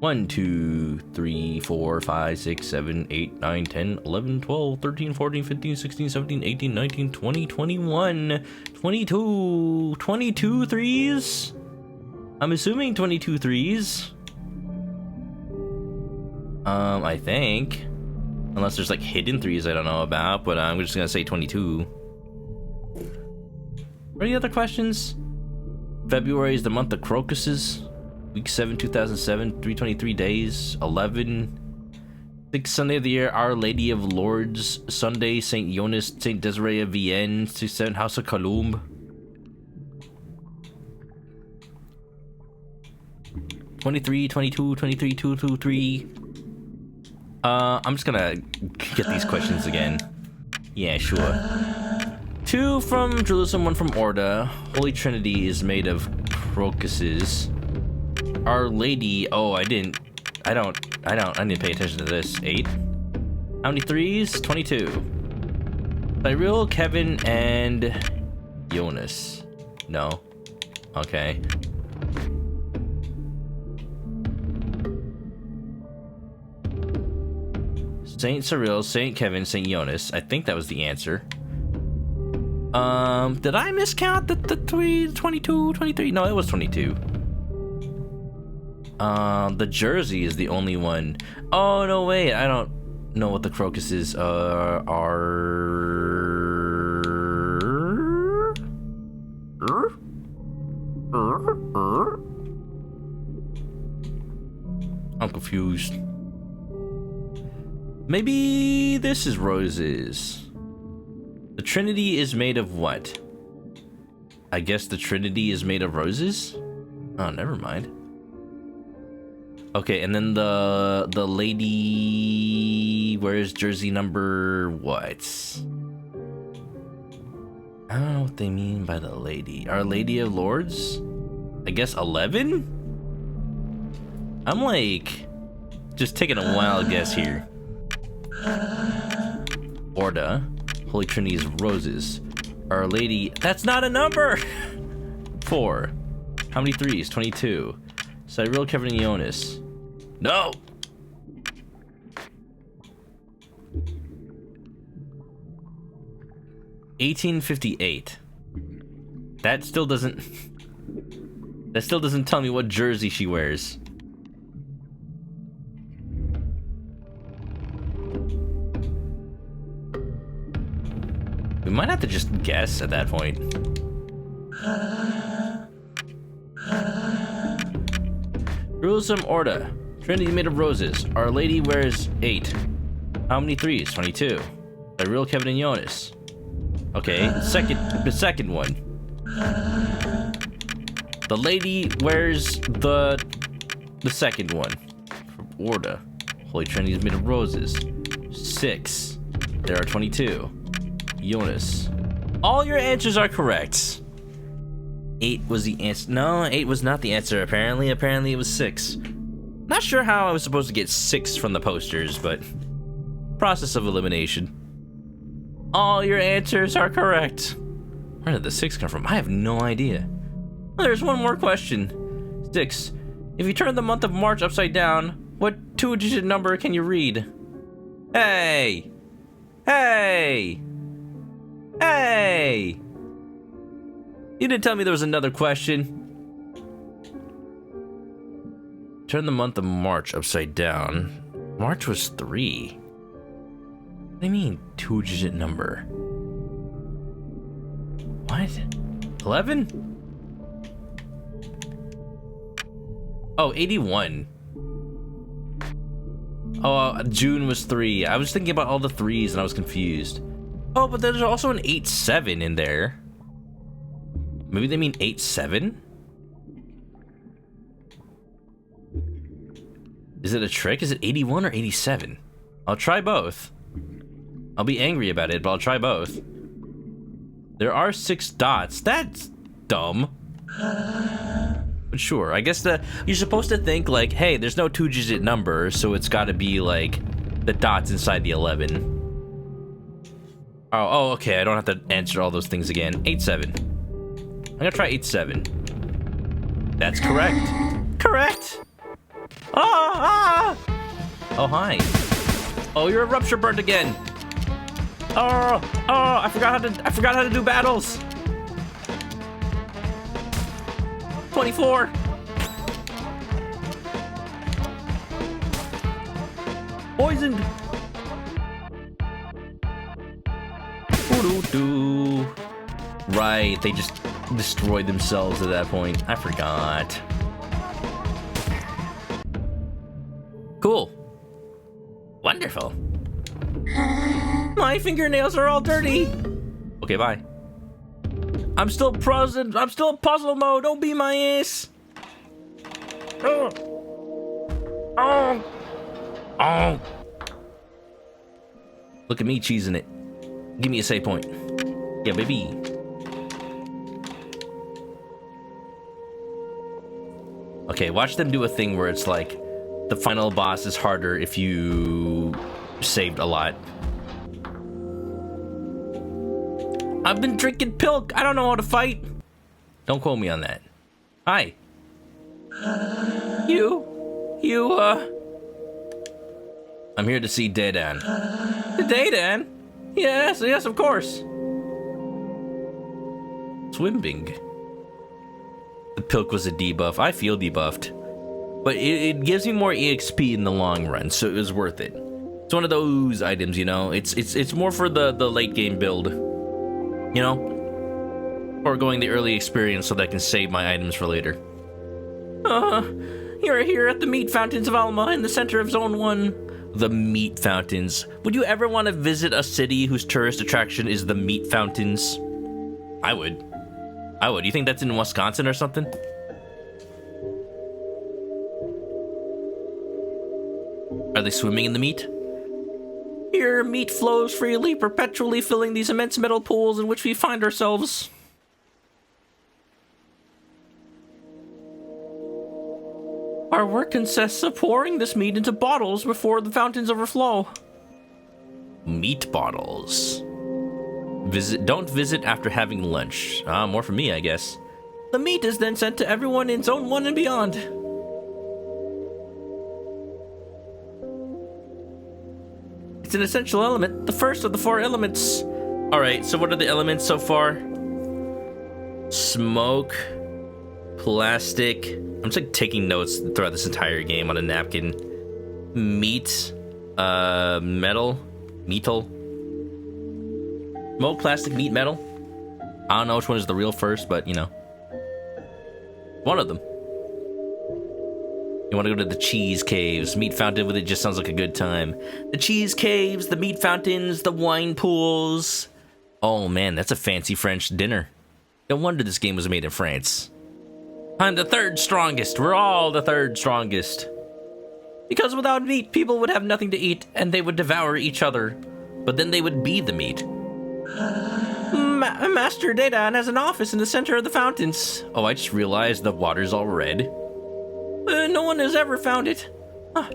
1, 2, 3, 4, 5, 6, 7, 8, 9, 10, 11, 12, 13, 14, 15, 16, 17, 18, 19, 20, 21, 22, 22 3s? I'm assuming 22 3s. I think. Unless there's like hidden 3s I don't know about, but I'm just gonna say 22. What are the other questions? February is the month of crocuses. Week 7, 2007, 323 days. 11. 6th Sunday of the year, Our Lady of Lourdes. Sunday, Saint Jonas, Saint Desiree of Vienne, 7th House of Columb. 23, 22, 23, 2, 2, 3. I'm just gonna get these questions again. Yeah, sure. 2 from Jerusalem, 1 from Orda. Holy Trinity is made of crocuses. Our Lady, oh, I didn't pay attention to this. 8. How many 3s? 22. Cyril, Kevin, and Jonas. No. Okay. Saint Cyril, Saint Kevin, Saint Jonas. I think that was the answer. Did I miscount the 22, 23? No, it was 22. The Jersey is the only one. Oh, no, wait. I don't know what the crocuses are. I'm confused. Maybe this is roses. The Trinity is made of what? I guess the Trinity is made of roses? Oh, never mind. Okay, and then the lady, where's jersey number what? I don't know what they mean by the lady. Our Lady of Lourdes? I guess 11? I'm like just taking a wild guess here. Orda, Holy Trinity is roses. Our Lady, that's not a number! 4. How many 3s? 22. Cyril, Kevin, and Jonas. No! $18.58. That still doesn't tell me what jersey she wears. We might have to just guess at that point. Jerusalem Orda. Trinity made of roses. Our Lady wears 8. How many 3s? 22. Cyril, Kevin, and Jonas. Okay, the second one. The lady wears the second one. From Orda. Holy Trinity is made of roses. 6. There are 22. Jonas. All your answers are correct. 8 was the answer. No, 8 was not the answer, apparently. Apparently, it was 6. Not sure how I was supposed to get 6 from the posters, but process of elimination. All your answers are correct. Where did the 6 come from? I have no idea. There's one more question. 6. If you turn the month of March upside down, what 2-digit number can you read? Hey! Hey! Hey! You didn't tell me there was another question. Turn the month of March upside down. March was 3. What do you mean, 2-digit number? What? 11? Oh, 81. Oh, June was 3. I was thinking about all the 3s and I was confused. Oh, but there's also an 8-7 in there. Maybe they mean 8-7? Is it a trick? Is it 81 or 87? I'll try both. I'll be angry about it, but I'll try both. There are 6 dots. That's dumb. But sure, I guess you're supposed to think like, hey, there's no 2-digit number, so it's got to be like the dots inside the 11. Oh, okay. I don't have to answer all those things again. 8-7. I'm gonna try 8-7. That's correct. Correct. Ah! Oh, hi. Oh, you're a rupture burnt again. Oh, I forgot how to do battles. 24. Poisoned. Doo-doo-doo. Right, they just destroyed themselves at that point. I forgot. Cool. Wonderful. My fingernails are all dirty. Okay, bye. I'm still present. I'm still in puzzle mode. Don't be my ass. Oh. Oh. Oh. Look at me cheesing it. Give me a save point. Yeah, baby. Okay, watch them do a thing where it's like the final boss is harder if you saved a lot. I've been drinking pilk. I don't know how to fight. Don't quote me on that. Hi. I'm here to see Daydan. Daydan? Yes, of course. Swimming. The pilk was a debuff. I feel debuffed. But it gives me more EXP in the long run, so it was worth it. It's one of those items, you know? It's more for the late game build. You know? Or going the early experience so that I can save my items for later. You're here at the meat fountains of Alma in the center of Zone 1. The meat fountains. Would you ever want to visit a city whose tourist attraction is the meat fountains? I would. You think that's in Wisconsin or something? Are they swimming in the meat? Here, meat flows freely, perpetually filling these immense metal pools in which we find ourselves. Our work consists of pouring this meat into bottles before the fountains overflow. Meat bottles. Don't visit after having lunch. More for me, I guess. The meat is then sent to everyone in Zone 1 and beyond. It's an essential element, the first of the 4 elements. Alright, so what are the elements so far? Smoke, plastic. I'm just like taking notes throughout this entire game on a napkin. Meat, metal. Smoke, plastic, meat, metal. I don't know which one is the real first, but you know. One of them. You want to go to the cheese caves. Meat fountain with it just sounds like a good time. The cheese caves, the meat fountains, the wine pools. Oh man, that's a fancy French dinner. No wonder this game was made in France. I'm the 3rd strongest. We're all the 3rd strongest. Because without meat, people would have nothing to eat, and they would devour each other. But then they would be the meat. Master Dadan has an office in the center of the fountains. Oh, I just realized the water's all red. No one has ever found it.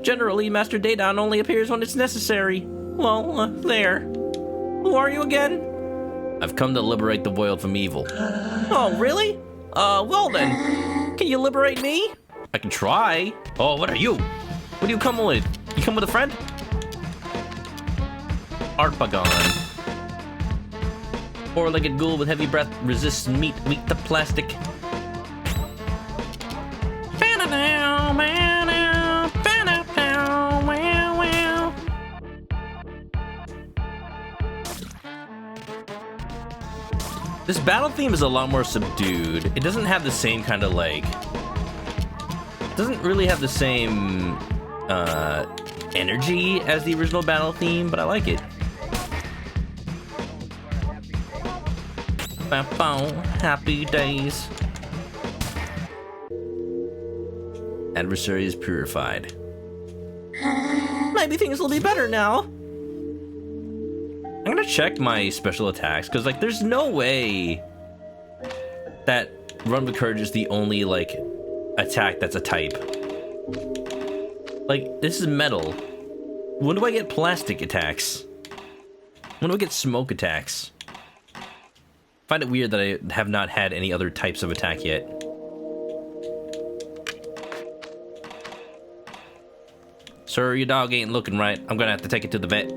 Generally, Master Dadan only appears when it's necessary. Well, there. Who are you again? I've come to liberate the world from evil. Oh, really? Well then. Can you liberate me? I can try. Oh, what are you? What do you come with? You come with a friend? Arpagon. Four-legged ghoul with heavy breath resists meat to plastic. This battle theme is a lot more subdued. It doesn't have the same kind of like... It doesn't really have the same energy as the original battle theme, but I like it. Happy days. Adversary is purified. Maybe things will be better now. I'm gonna check my special attacks, because, like, there's no way that Run with Courage is the only, like, attack that's a type. Like, this is metal. When do I get plastic attacks? When do I get smoke attacks? I find it weird that I have not had any other types of attack yet. Sir, your dog ain't looking right. I'm gonna have to take it to the vet.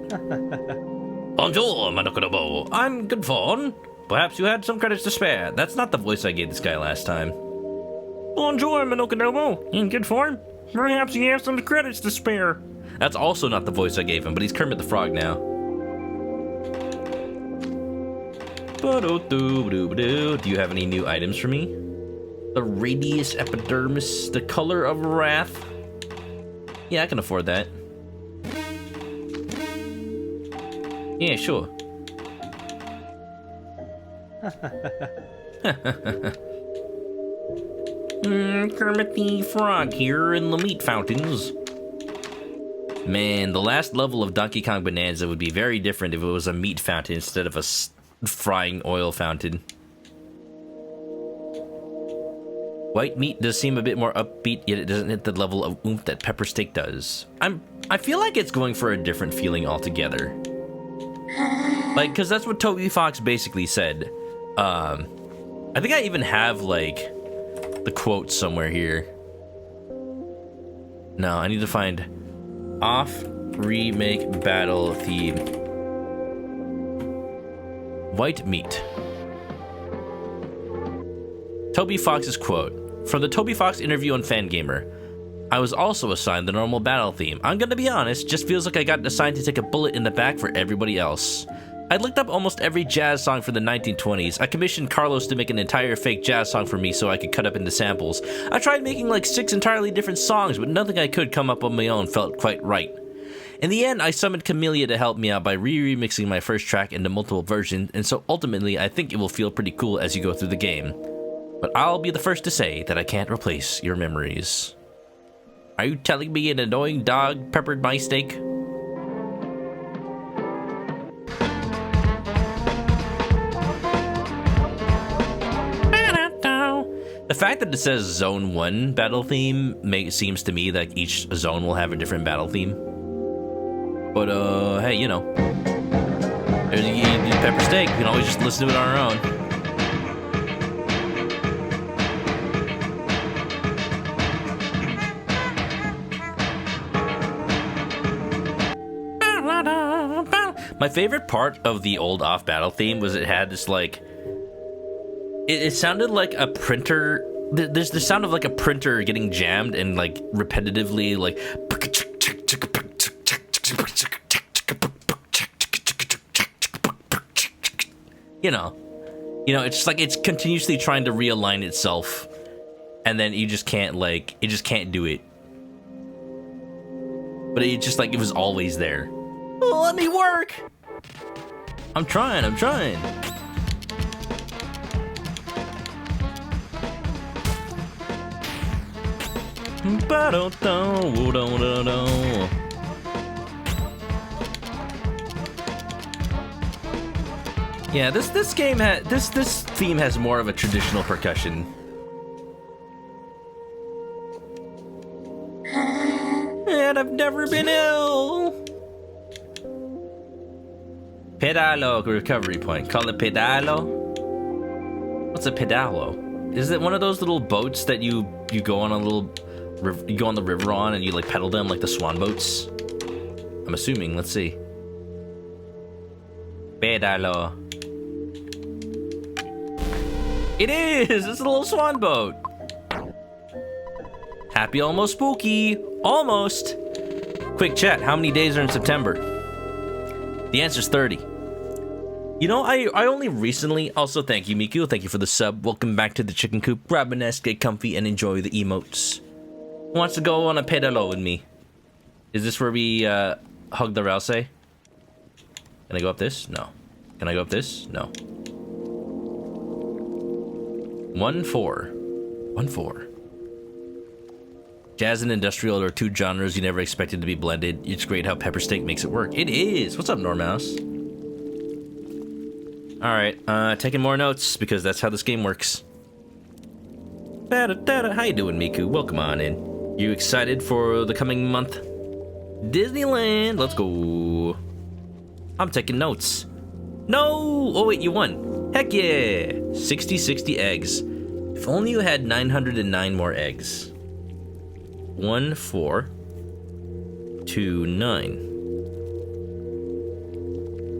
Bonjour, ManokAdobo. I'm good fun. Perhaps you had some credits to spare. That's not the voice I gave this guy last time. Bonjour, ManokAdobo. In good form? Perhaps you have some credits to spare. That's also not the voice I gave him, but he's Kermit the Frog now. Do you have any new items for me? The Radius Epidermis, the Color of Wrath. Yeah, I can afford that. Yeah, sure. Kermit the Frog here in the meat fountains. Man, the last level of Donkey Kong Bonanza would be very different if it was a meat fountain instead of a frying oil fountain. White meat does seem a bit more upbeat, yet it doesn't hit the level of oomph that pepper steak does. I feel like it's going for a different feeling altogether. Like, because that's what Toby Fox basically said. I think I even have, like, the quote somewhere here. No, I need to find off remake battle theme. White meat. Toby Fox's quote. From the Toby Fox interview on Fangamer. I was also assigned the normal battle theme. I'm gonna be honest, just feels like I got assigned to take a bullet in the back for everybody else. I looked up almost every jazz song from the 1920s. I commissioned Carlos to make an entire fake jazz song for me so I could cut up into samples. I tried making like 6 entirely different songs, but nothing I could come up on my own felt quite right. In the end, I summoned Camellia to help me out by remixing my first track into multiple versions, and so ultimately I think it will feel pretty cool as you go through the game. But I'll be the first to say that I can't replace your memories. Are you telling me an annoying dog peppered my steak? The fact that it says Zone 1 battle theme seems to me like each zone will have a different battle theme. But, hey, you know. There's the pepper steak. We can always just listen to it on our own. My favorite part of the old off battle theme was it had this like it sounded like a printer. There's the sound of like a printer getting jammed and like repetitively like you know it's just like it's continuously trying to realign itself, and then you just can't do it. But it just like it was always there. Let me work. I'm trying. Yeah, this game this theme has more of a traditional percussion. And I've never been ill. Pedalo recovery point. Call it pedalo. What's a pedalo? Is it one of those little boats that you go on a little you go on the river on and you like pedal them like the swan boats? I'm assuming. Let's see. Pedalo. It is! It's a little swan boat. Happy almost spooky. Almost. Quick chat, how many days are in September? The answer's 30. You know, I only recently... Also, thank you, Miku. Thank you for the sub. Welcome back to the chicken coop. Grab a nest, get comfy, and enjoy the emotes. Who wants to go on a pedalo with me? Is this where we hug the Rouse? Can I go up this? No. Can I go up this? No. 1-4. 1-4. Jazz and industrial are two genres you never expected to be blended. It's great how Pepper Steak makes it work. It is! What's up, Normouse? Alright, taking more notes, because that's how this game works. How you doing, Miku? Welcome on in. You excited for the coming month? Disneyland! Let's go! I'm taking notes. No! Oh wait, you won. Heck yeah! 60 eggs. If only you had 909 more eggs. 1, 4, 2, 9.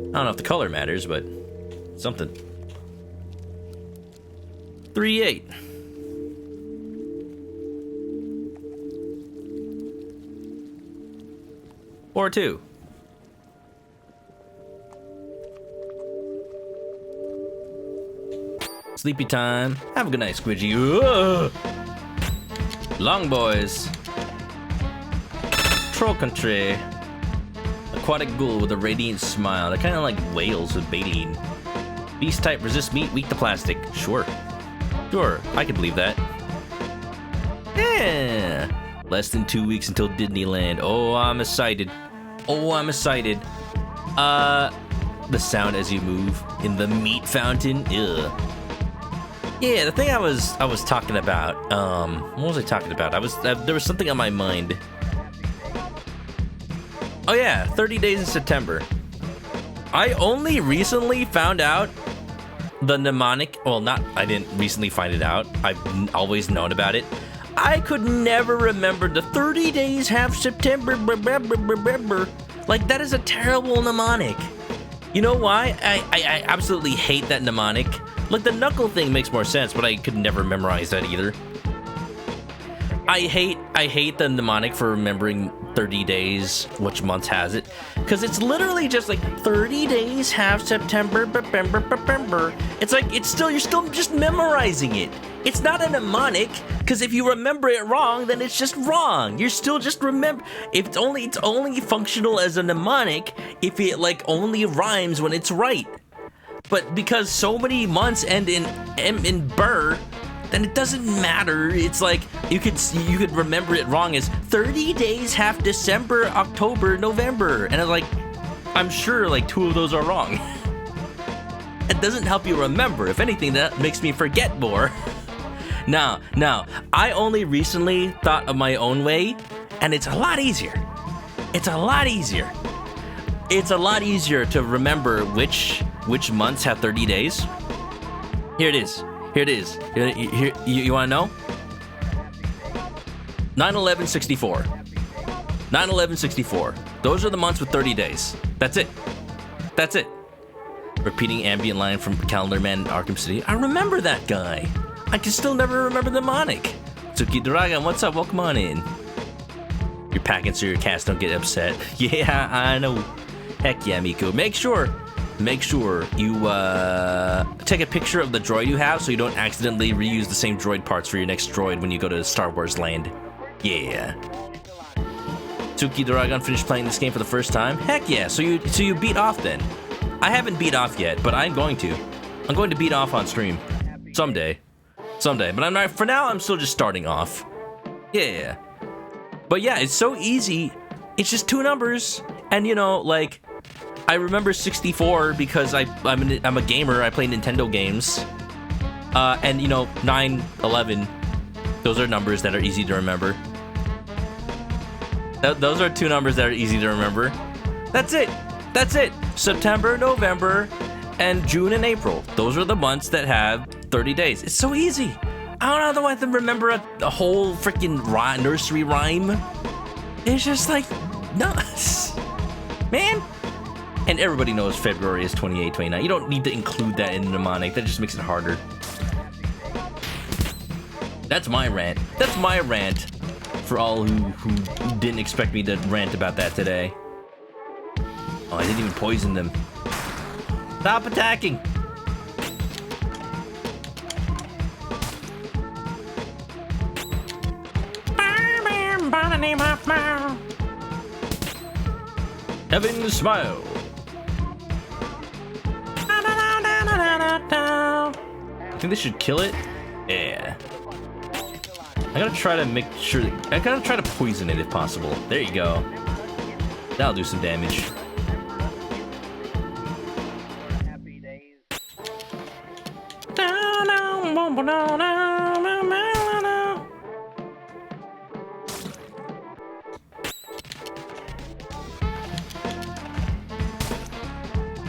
I don't know if the color matters, but something. 3, 8. Or 2. Sleepy time. Have a good night, Squidgy. Ugh. Long boys. Troll country. Aquatic ghoul with a radiant smile. They're kind of like whales with baleen. Beast type, resist meat, weak to plastic. Sure. Sure, I can believe that. Yeah. Less than 2 weeks until Disneyland. Oh, I'm excited. Oh, I'm excited. The sound as you move in the meat fountain. Ugh. Yeah, the thing I was talking about. What was I talking about? There was something on my mind. Oh yeah, 30 days in September. I only recently found out the mnemonic. Well, I didn't recently find it out. I've always known about it. I could never remember the 30 days have September. Like, that is a terrible mnemonic. You know why? I absolutely hate that mnemonic. Like, the knuckle thing makes more sense, but I could never memorize that either. I hate the mnemonic for remembering 30 days, which months has it. Because it's literally just like 30 days have September. It's like, you're still just memorizing it. It's not a mnemonic, because if you remember it wrong, then it's just wrong. You're still just remember. If it's only functional as a mnemonic if it like only rhymes when it's right. But because so many months end in burr, then it doesn't matter. It's like you could remember it wrong as 30 days have December, October, November, and I'm sure like 2 of those are wrong. It doesn't help you remember. If anything, that makes me forget more. Now, I only recently thought of my own way, and it's a lot easier. It's a lot easier. It's a lot easier to remember which months have 30 days. Here it is. Here, you want to know? 9/11/64. 9/11/64. Those are the months with 30 days. That's it. Repeating ambient line from Calendar Man in Arkham City. I remember that guy. I can still never remember the mnemonic. Tsuki Dragon, what's up? Welcome on in. You're packing so your cats don't get upset. Yeah, I know. Heck yeah, Miku. Make sure you take a picture of the droid you have so you don't accidentally reuse the same droid parts for your next droid when you go to Star Wars Land. Yeah. Tsuki Dragon finished playing this game for the first time? Heck yeah, so you beat off then. I haven't beat off yet, but I'm going to. I'm going to beat off on stream. Someday. But I'm not, for now I'm still just starting off. Yeah. But yeah, it's so easy. It's just 2 numbers. And you know, like, I remember 64 because I'm a gamer. I play Nintendo games. And you know, 9, 11, those are numbers that are easy to remember. Those are 2 numbers that are easy to remember. That's it. That's it. September, November, and June and April. Those are the months that have 30 days. It's so easy. I don't know how to remember a whole freaking nursery rhyme. It's just like nuts, man. And everybody knows February is 28, 29. You don't need to include that in the mnemonic. That just makes it harder. That's my rant. That's my rant for all who didn't expect me to rant about that today. Oh, I didn't even poison them. Stop attacking. Heaven smile. I think they should kill it. Yeah. I gotta try to make sure. I gotta try to poison it if possible. There you go. That'll do some damage.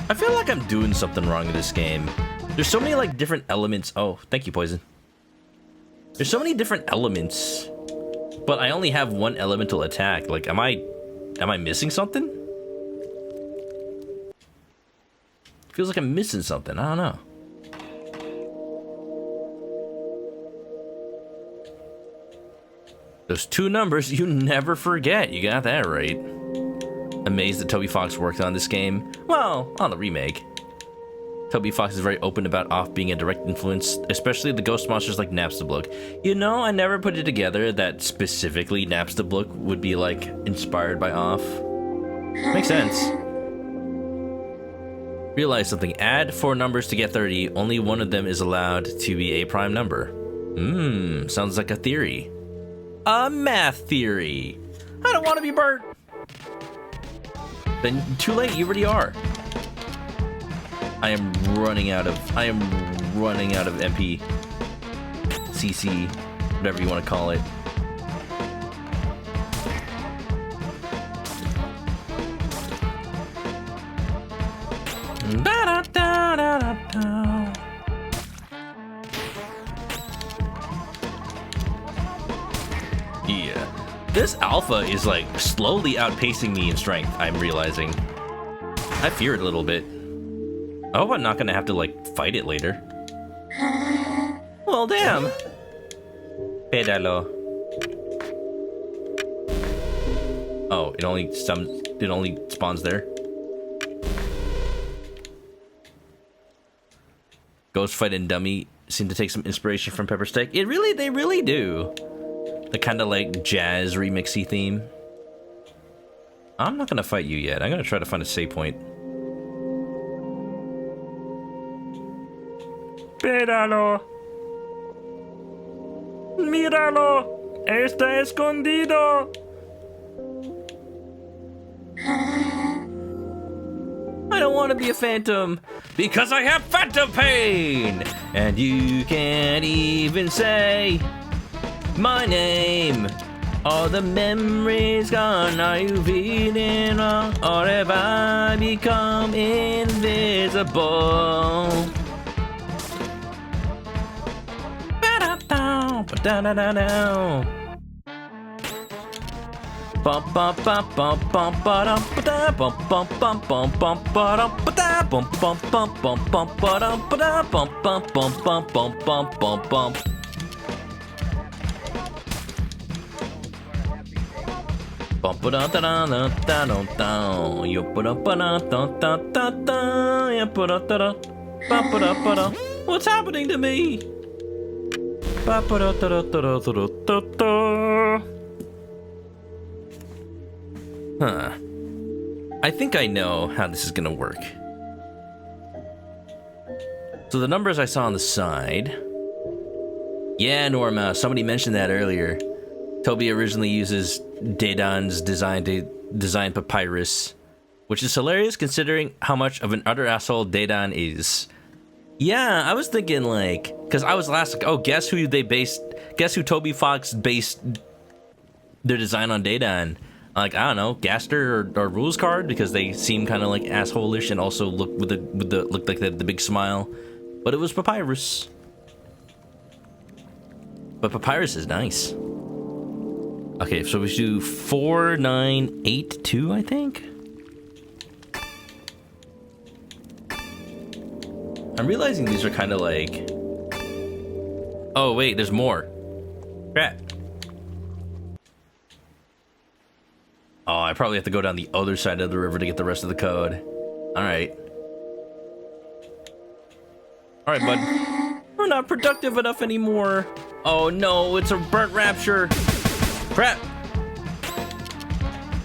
I feel like I'm doing something wrong in this game. There's so many like different elements. Oh, thank you, Poison. There's so many different elements, but I only have one elemental attack. Like, am I missing something? Feels like I'm missing something. I don't know. Those 2 numbers you never forget. You got that right. Amazed that Toby Fox worked on this game. Well, on the remake. Toby Fox is very open about Off being a direct influence, especially the ghost monsters like Napstablook. You know, I never put it together that specifically Napstablook would be like inspired by Off. Makes sense. Realize something. Add 4 numbers to get 30. Only one of them is allowed to be a prime number. Sounds like a theory. A math theory. I don't want to be Bert. Then too late, you already are. I am running out of MP, CC, whatever you want to call it. Yeah. This alpha is like slowly outpacing me in strength, I'm realizing. I fear it a little bit. I hope I'm not gonna have to like fight it later. Well, damn. Pedalo. Oh, it only spawns there. Ghost Fight and Dummy seem to take some inspiration from Pepper Steak. They really do. The kind of like jazz remixy theme. I'm not gonna fight you yet. I'm gonna try to find a save point. Péralo. Míralo. Está escondido. I don't want to be a phantom because I have phantom pain, and you can't even say my name. All the memories gone. Are you feeling wrong, or have I become invisible? Ba-da-da-da. Bum bum bum bum bum ba-dum ba-da bum bum bum bum bum ba-dum ba-da bum bum bum bum bum ba-dum ba-da bum bum bum bum bum bum bum bum. Bum ba-da-da-da-da-da-da. You ba-da-ba-da-da-da-da-da. You ba-da-da-da. Ba-ba-da-ba-da. What's happening to me? Ba-ba-da-da-da-da-da-da-da. Huh. I think I know how this is gonna work. So the numbers I saw on the side. Yeah, Norma, somebody mentioned that earlier. Toby originally uses Daedon's design to design Papyrus which is hilarious considering how much of an utter asshole Daydan is. Yeah, I was thinking like, because I was last like, oh, guess who Toby Fox based their design on Daydan? Like, I don't know, Gaster or Rules Card, because they seem kind of like asshole-ish and also look looked like the big smile. But it was Papyrus. But Papyrus is nice. Okay, so we should do 4982, I think. I'm realizing these are kind of like. Oh wait, there's more. Crap. Oh, I probably have to go down the other side of the river to get the rest of the code. Alright. Alright, bud. We're not productive enough anymore. Oh no, it's a burnt rapture. Crap.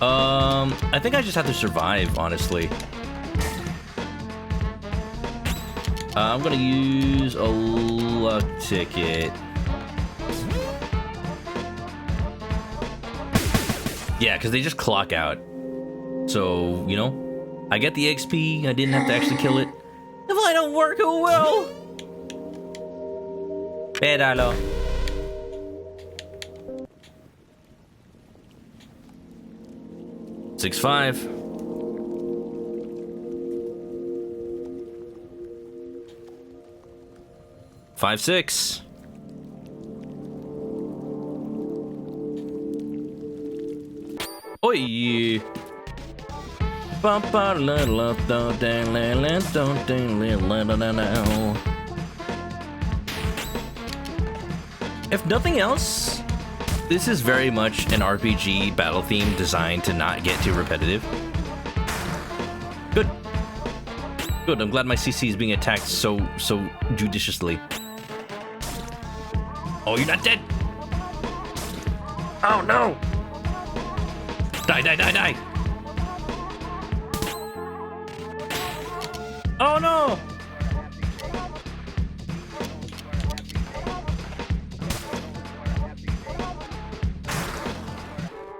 I think I just have to survive, honestly. I'm gonna use a luck ticket. Yeah, because they just clock out. So, you know, I get the XP. I didn't have to actually kill it. If I don't work, who will? Pédalo. Six, 5. Five, 6. Oi! If nothing else, this is very much an RPG battle theme designed to not get too repetitive. Good. Good, I'm glad my CC is being attacked so judiciously. Oh, you're not dead! Oh no! Die, die, die, die! Oh no!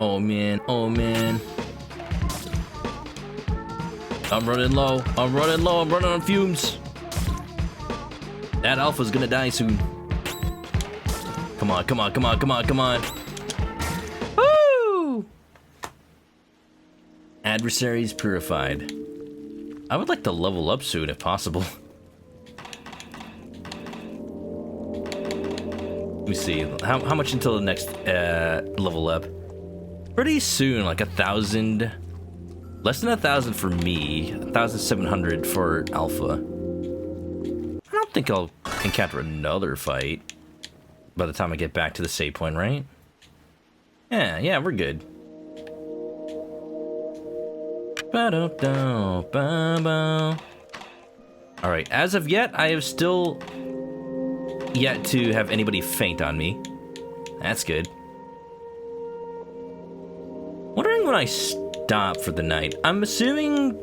Oh man, oh man. I'm running low, I'm running low, I'm running on fumes. That alpha's gonna die soon. Come on, come on, come on, come on, come on. Woo! Adversaries purified. I would like to level up soon if possible. Let me see. How much until the next level up? Pretty soon, like 1,000. Less than 1,000 for me. 1,700 for Alpha. I don't think I'll encounter another fight by the time I get back to the save point, right? Yeah, we're good. Alright, as of yet, I have still yet to have anybody faint on me. That's good. Wondering when I stop for the night. I'm assuming...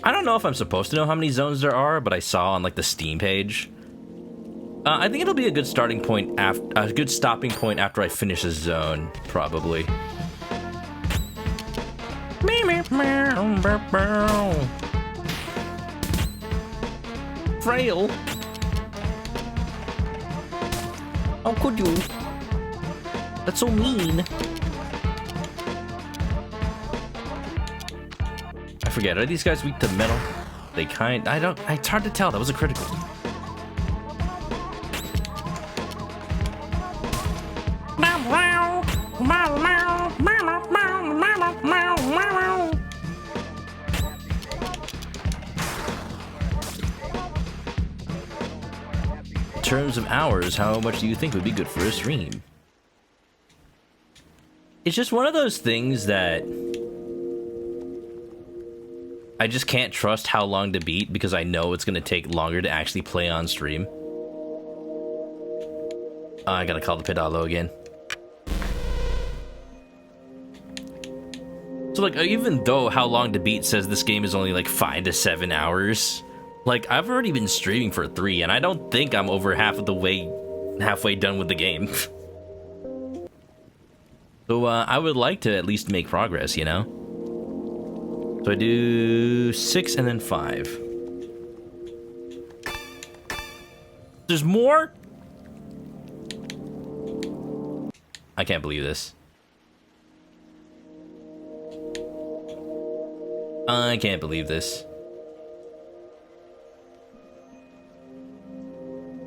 I don't know if I'm supposed to know how many zones there are, but I saw on like the Steam page. I think it'll be a good starting point a good stopping point after I finish a zone, probably. Frail. How could you? That's so mean. I forget, are these guys weak to metal? They it's hard to tell, that was a critical. In terms of hours, how much do you think would be good for a stream? It's just one of those things that I just can't trust how long to beat because I know it's going to take longer to actually play on stream. I gotta call the pedalo again. So like, even though how long to beat says this game is only like 5 to 7 hours, like I've already been streaming for 3 and I don't think I'm over halfway done with the game. So I would like to at least make progress, you know? So I do 6 and then 5. There's more? I can't believe this. I can't believe this.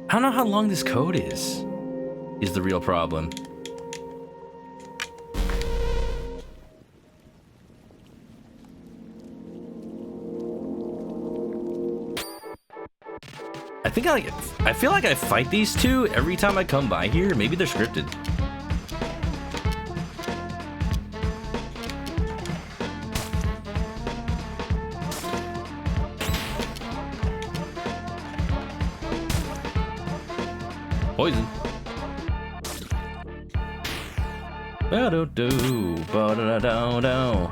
I don't know how long this code is the real problem. I feel like I fight these two every time I come by here. Maybe they're scripted. Poison. Ba-do-do, ba-da-da-do-do.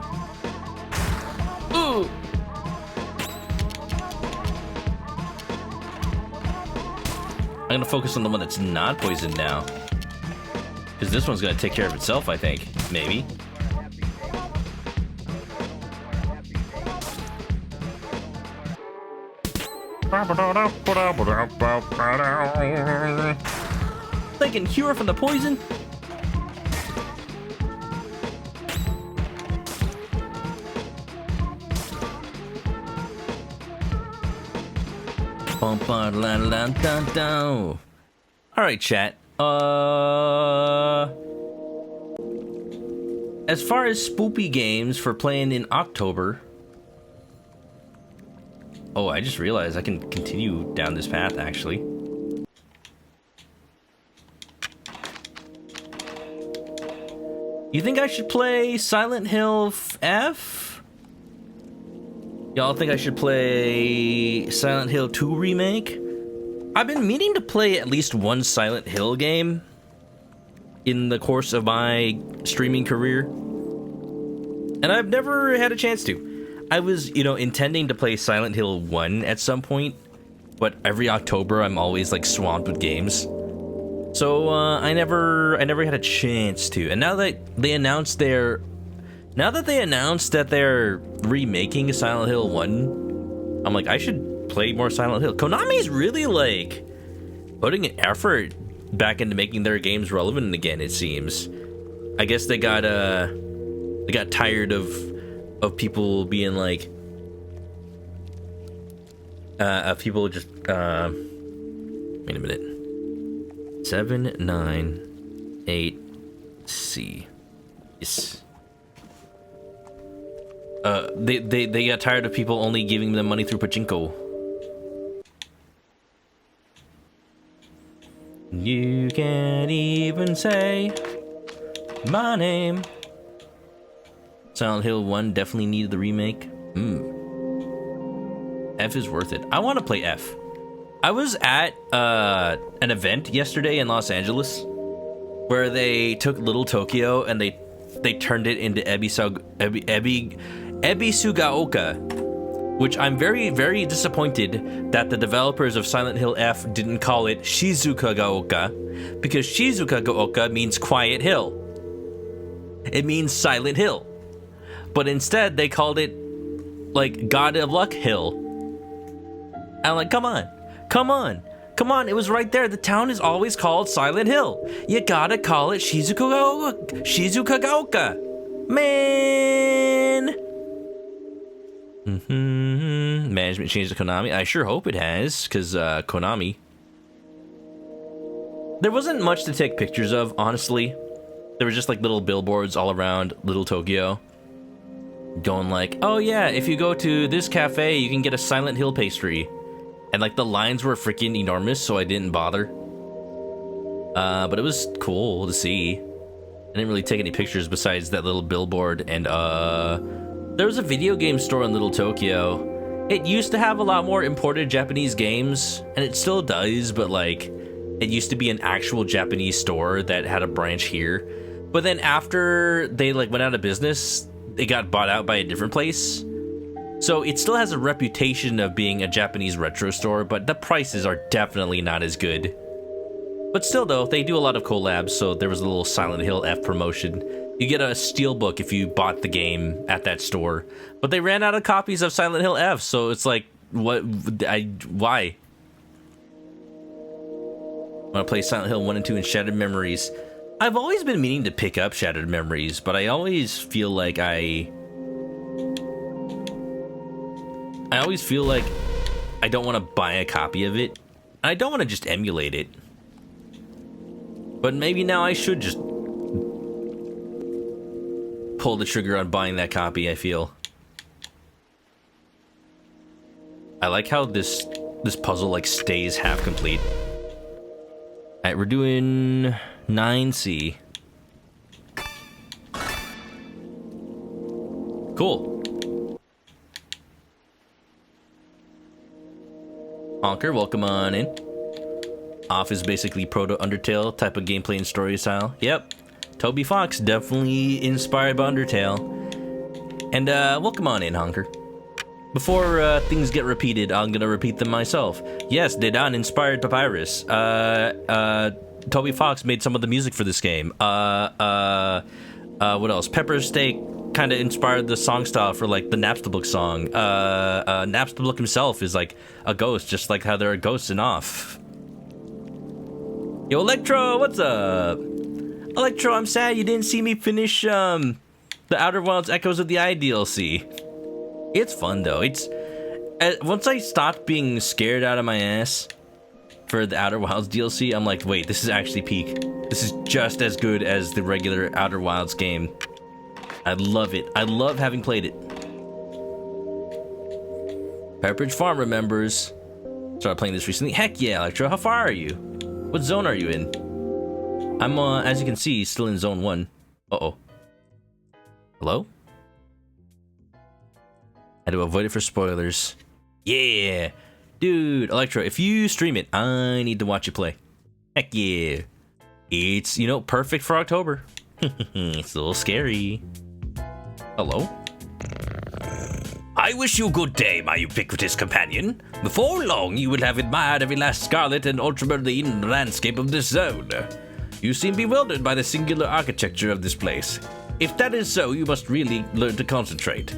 Ooh! I'm gonna focus on the one that's not poisoned now. Because this one's gonna take care of itself, I think. Maybe. They can cure from the poison? Alright, chat. As far as spoopy games for playing in October. Oh, I just realized I can continue down this path, actually. You think I should play Silent Hill F? Y'all think I should play Silent Hill 2 Remake? I've been meaning to play at least one Silent Hill game in the course of my streaming career, and I've never had a chance to. I was, intending to play Silent Hill 1 at some point, but every October I'm always like swamped with games. So I never had a chance to. And now that they announced that they're remaking Silent Hill 1, I'm like, I should play more Silent Hill. Konami's really like putting an effort back into making their games relevant again, it seems. I guess they got tired of people being like of people just wait a minute. 798C. Yes. They got tired of people only giving them money through pachinko. You can't even say my name. Silent Hill 1 definitely needed the remake. F is worth it. I want to play F. I was at an event yesterday in Los Angeles where they took Little Tokyo and they turned it into Ebisugaoka, which I'm very, very disappointed that the developers of Silent Hill F didn't call it Shizukagaoka, because Shizukagaoka means Quiet Hill. It means Silent Hill. But instead, they called it, like, God of Luck Hill. I'm like, come on, it was right there. The town is always called Silent Hill. You gotta call it Shizukagaoka. Man! Management changed to Konami. I sure hope it has, because Konami. There wasn't much to take pictures of, honestly. There was just like little billboards all around Little Tokyo. Going like, oh yeah, if you go to this cafe, you can get a Silent Hill pastry. And like the lines were freaking enormous, so I didn't bother. But it was cool to see. I didn't really take any pictures besides that little billboard. And there was a video game store in Little Tokyo. It used to have a lot more imported Japanese games, and it still does, but like it used to be an actual Japanese store that had a branch here. But then after they like went out of business, it got bought out by a different place. So it still has a reputation of being a Japanese retro store, but the prices are definitely not as good. But still though, they do a lot of collabs, so there was a little Silent Hill F promotion. You get a steelbook if you bought the game at that store. But they ran out of copies of Silent Hill F, so it's like, why? I want to play Silent Hill 1 and 2 and Shattered Memories. I've always been meaning to pick up Shattered Memories, but I always feel like I don't want to buy a copy of it. I don't want to just emulate it. But maybe now I should just pull the trigger on buying that copy, I feel. I like how this puzzle like stays half complete. Alright, we're doing 9C. Cool. Honker, welcome on in. Off is basically proto Undertale type of gameplay and story style. Yep. Toby Fox, definitely inspired by Undertale. And welcome on in, Honker. Before things get repeated, I'm gonna repeat them myself. Yes, Dedan inspired Papyrus. Toby Fox made some of the music for this game. What else? Pepper Steak kind of inspired the song style for like the Napstablook song. Napstablook himself is like a ghost, just like how there are ghosts in Off. Yo, Electro, what's up? Electro, I'm sad you didn't see me finish the Outer Wilds Echoes of the Eye DLC. It's fun though. It's once I stopped being scared out of my ass for the Outer Wilds DLC, I'm like, wait, this is actually peak. This is just as good as the regular Outer Wilds game. I love it. I love having played it. Pepperidge Farm remembers. Started playing this recently. Heck yeah, Electro. How far are you? What zone are you in? I'm, as you can see, still in zone 1. Uh-oh. Hello? Had to avoid it for spoilers. Yeah! Dude, Electro, if you stream it, I need to watch you play. Heck yeah. It's, you know, perfect for October. It's a little scary. Hello? I wish you good day, my ubiquitous companion. Before long, you will have admired every last scarlet and ultramarine landscape of this zone. You seem bewildered by the singular architecture of this place. If that is so, you must really learn to concentrate,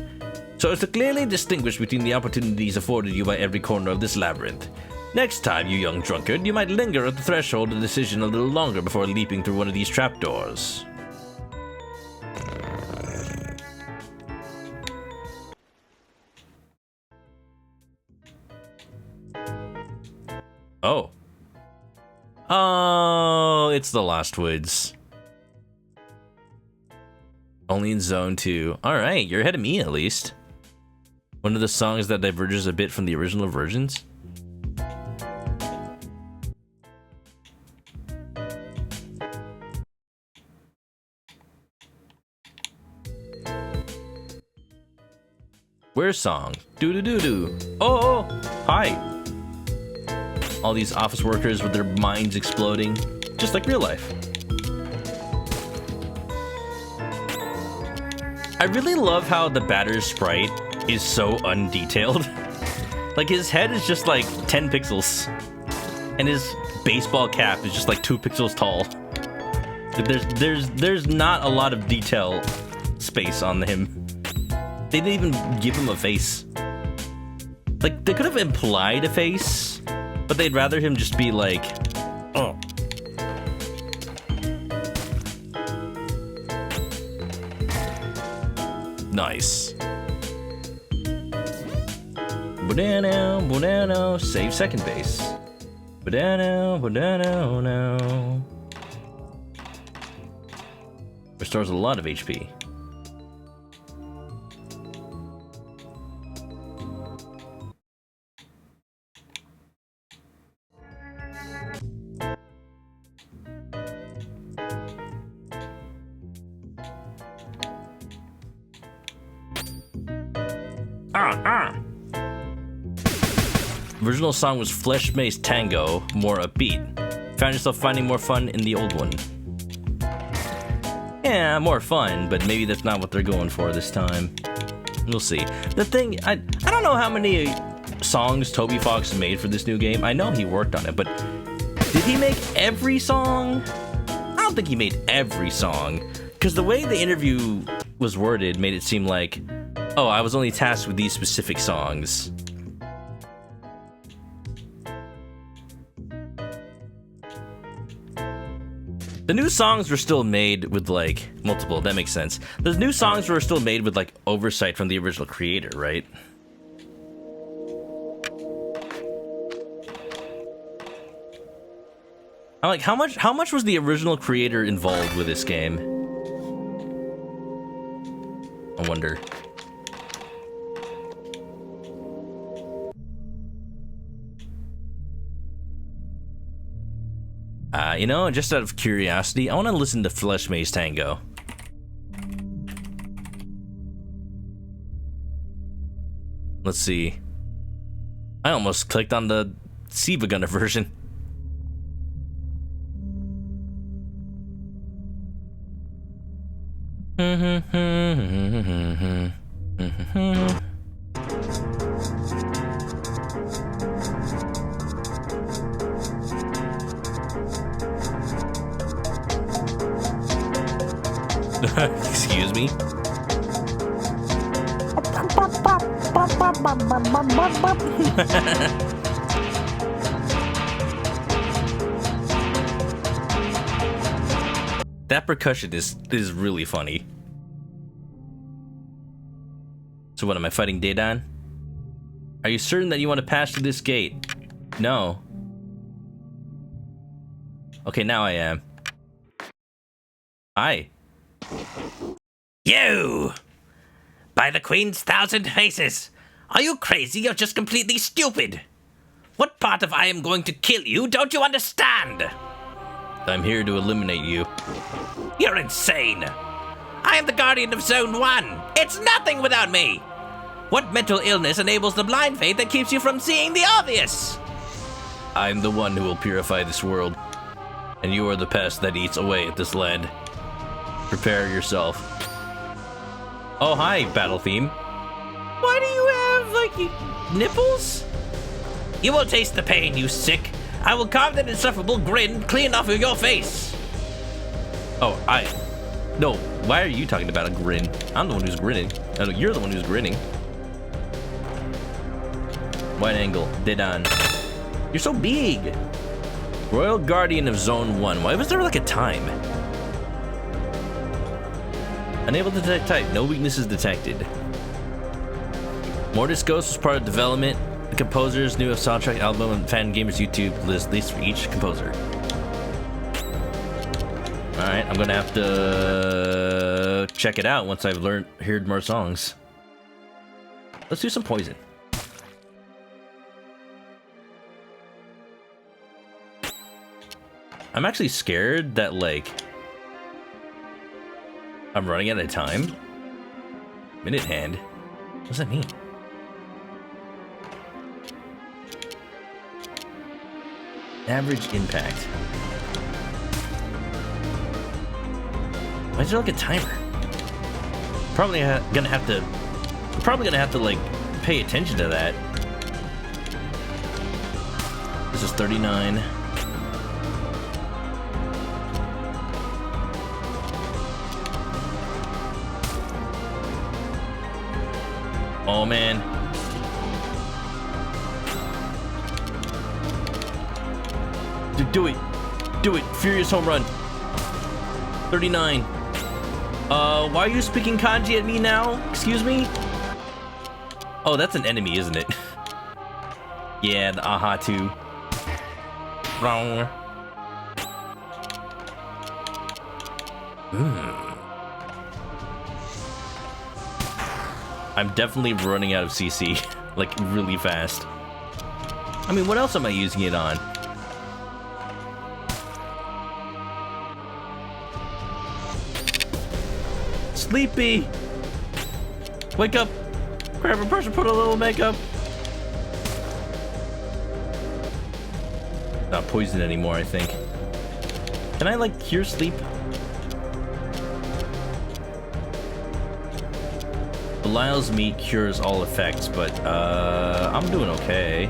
so as to clearly distinguish between the opportunities afforded you by every corner of this labyrinth. Next time, you young drunkard, you might linger at the threshold of decision a little longer before leaping through one of these trapdoors. Oh. Oh, it's the Lost Woods. Only in Zone 2. Alright, you're ahead of me at least. One of the songs that diverges a bit from the original versions. Where's song? Doo-doo-doo-doo. Oh, hi. All these office workers with their minds exploding, just like real life. I really love how the batter's sprite is so undetailed. Like his head is just like 10 pixels, and his baseball cap is just like 2 pixels tall. There's not a lot of detail space on him. They didn't even give him a face. Like they could have implied a face, but they'd rather him just be like, oh. Nice. Banana, banana, save second base. Banana, banana, no. Restores a lot of HP. Original song was Flesh Mace Tango, more upbeat. Found yourself finding more fun in the old one. Yeah, more fun, but maybe that's not what they're going for this time. We'll see. The thing, I don't know how many songs Toby Fox made for this new game. I know he worked on it, but did he make every song? I don't think he made every song. Because the way the interview was worded made it seem like, oh, I was only tasked with these specific songs. The new songs were still made with, like, multiple, that makes sense. The new songs were still made with, like, oversight from the original creator, right? I'm like, how much was the original creator involved with this game? I wonder. You know, just out of curiosity, I want to listen to Flesh Maze Tango. Let's see. I almost clicked on the Siva Gunner version. Excuse me? That percussion is really funny. So what, am I fighting Dedan? Are you certain that you want to pass through this gate? No. Okay, now I am. Hi. You! By the Queen's 1,000 faces! Are you crazy or just completely stupid? What part of I am going to kill you don't you understand? I'm here to eliminate you. You're insane! I am the Guardian of Zone 1! It's nothing without me! What mental illness enables the blind faith that keeps you from seeing the obvious? I'm the one who will purify this world, and you are the pest that eats away at this land. Prepare yourself. Oh, hi, Battle Theme. Why do you have, like, nipples? You will taste the pain, you sick. I will carve that insufferable grin clean off of your face. Oh, No, why are you talking about a grin? I'm the one who's grinning. No, you're the one who's grinning. Wide angle, Dedan. You're so big. Royal Guardian of Zone 1. Why was there like a time? Unable to detect type. No weaknesses detected. Mortis Ghost was part of development. The composer's new soundtrack album and Fan Gamers YouTube list for each composer. Alright, I'm gonna have to check it out once I've heard more songs. Let's do some Poison. I'm actually scared that, like, I'm running out of time. Minute hand. What does that mean? Average impact. Why is there like a timer? Probably gonna have to like pay attention to that. This is 39. Oh man. Dude, do it. Do it. Furious home run. 39. Why are you speaking kanji at me now? Excuse me? Oh, that's an enemy, isn't it? Yeah, the aha too. Wrong. I'm definitely running out of CC, like really fast. I mean, what else am I using it on? Sleepy! Wake up! Grab a person, put a little makeup. Not poison anymore, I think. Can I like cure sleep? Belial's meat cures all effects, but I'm doing okay.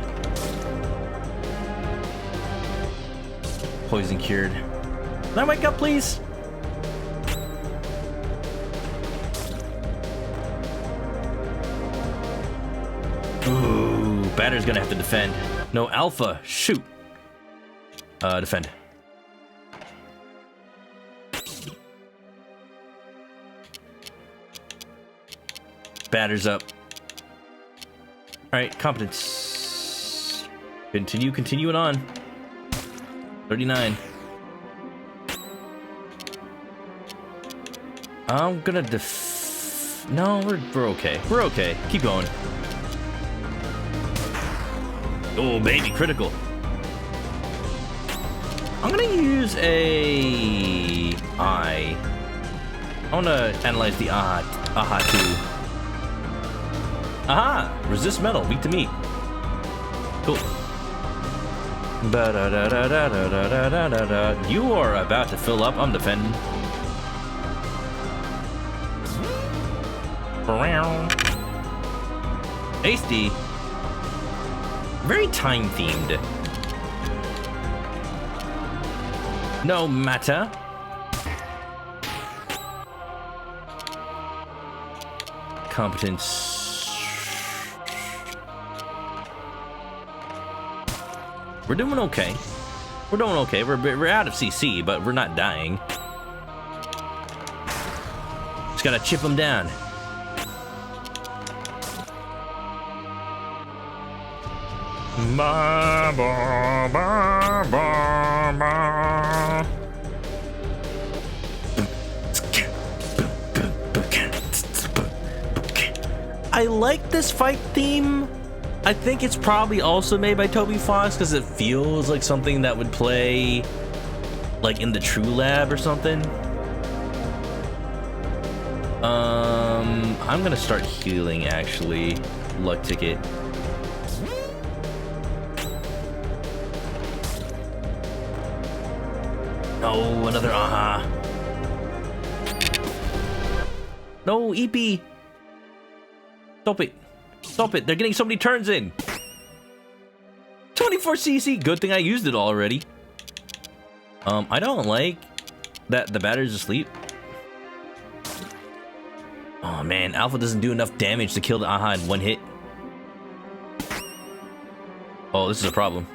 Poison cured. Can I wake up, please? Ooh, batter's gonna have to defend. No, Alpha, shoot. Defend. Batter's up. Alright, competence. Continuing on. 39. I'm gonna no, we're okay. We're okay. Keep going. Oh, baby, critical. I'm gonna use a I wanna analyze the aha too. Aha! Resist metal, weak to meat. Cool. You are about to fill up. I'm defending. Tasty. Very time themed. No matter. Competence. We're doing okay. We're doing okay. We're out of CC, but we're not dying. Just gotta chip them down. Ba, ba, ba, ba, ba. I like this fight theme. I think it's probably also made by Toby Fox because it feels like something that would play like in the True Lab or something. I'm gonna start healing actually. Luck ticket. No, another aha. No, EP. Stop it. Stop it. They're getting so many turns in. 24 CC. Good thing I used it already. I don't like that the batter's asleep. Oh man, Alpha doesn't do enough damage to kill the aha in one hit. Oh, this is a problem.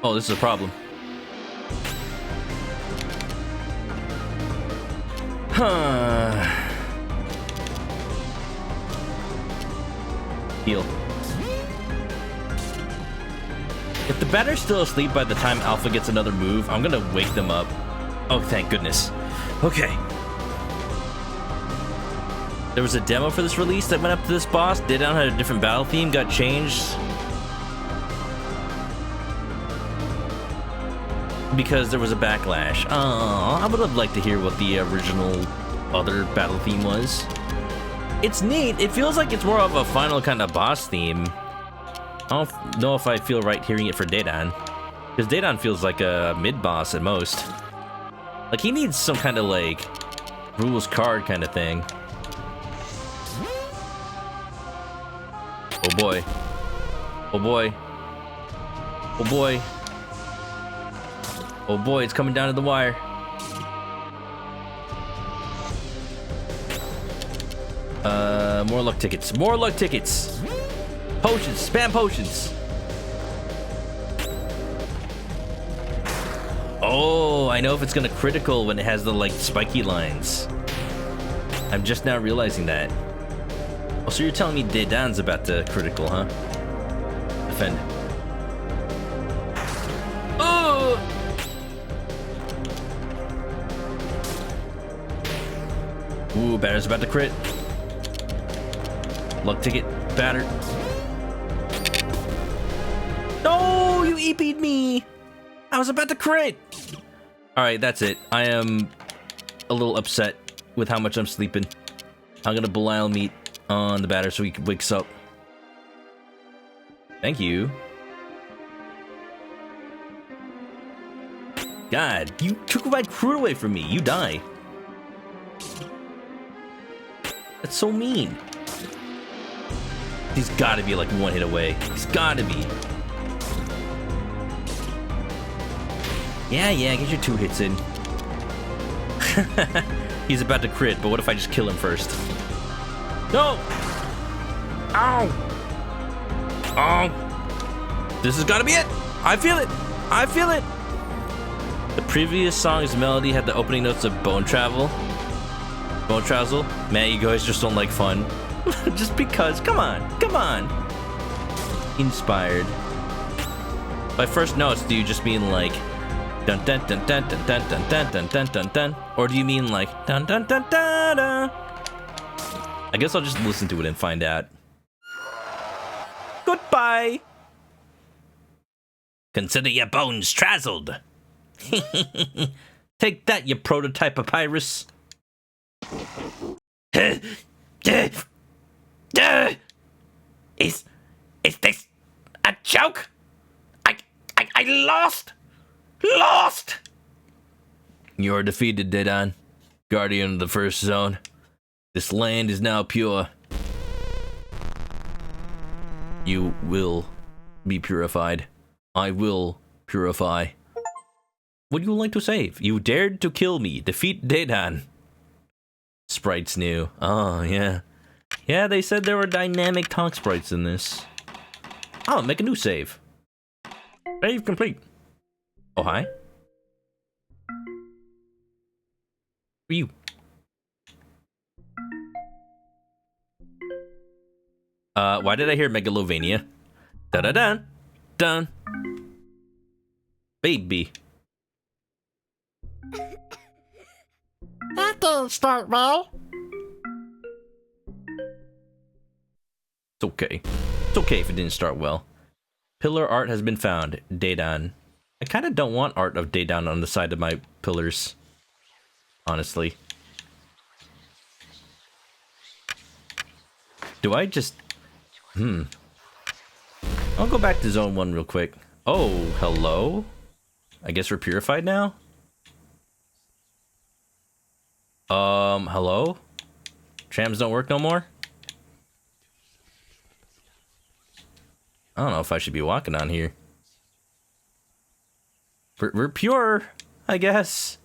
Oh, this is a problem. Huh. Heal. If the batter's still asleep by the time Alpha gets another move, I'm gonna wake them up. Oh, thank goodness. Okay. There was a demo for this release that went up to this boss. Dedan had a different battle theme, got changed. Because there was a backlash. I would have liked to hear what the original other battle theme was. It's neat. It feels like it's more of a final kind of boss theme. I don't know if I feel right hearing it for Dedan. Because Dedan feels like a mid-boss at most. Like he needs some kind of like rules card kind of thing. Oh boy. Oh boy. Oh boy. Oh boy, it's coming down to the wire. More luck tickets. More luck tickets. Potions. Spam potions. Oh, I know if it's gonna critical when it has the like spiky lines. I'm just now realizing that. Oh, so you're telling me Dedan's about to critical, huh? Defend. Oh! Ooh, batter's about to crit. Luck ticket, batter. No, you EP'd me. I was about to crit. All right, that's it. I am a little upset with how much I'm sleeping. I'm gonna Belial meat on the batter so he wakes up. Thank you. God, you took my crew away from me. You die. That's so mean. He's gotta be like one hit away. He's gotta be. Yeah, get your 2 hits in. He's about to crit, but what if I just kill him first? No! Ow! Oh, this has got to be it. I feel it. I feel it. The previous song's melody had the opening notes of Bone Travel. Bone Travel? Man, you guys just don't like fun. Just because. Come on. Come on. Inspired. By first notes, do you just mean like dun dun dun dun dun dun dun dun dun dun dun dun? Or do you mean like dun dun dun dun dun? I guess I'll just listen to it and find out. Goodbye. Consider your bones trazzled. Take that, you prototype papyrus. Is this a joke? I lost! Lost! You are defeated, Dedan, guardian of the first zone. This land is now pure. You will be purified. I will purify. What do you like to save? You dared to kill me. Defeat Dedan. Sprites new. Oh, yeah. Yeah, they said there were dynamic talk sprites in this. Oh, make a new save. Save complete. Oh, hi. Who are you? Why did I hear Megalovania? Da-da-dun. Dun. Baby. That didn't start well. It's okay. It's okay if it didn't start well. Pillar art has been found. Dedan. I kind of don't want art of Dedan on the side of my pillars. Honestly. Do I just... I'll go back to zone 1 real quick. Oh, hello? I guess we're purified now? Hello? Trams don't work no more? I don't know if I should be walking on here. We're pure, I guess.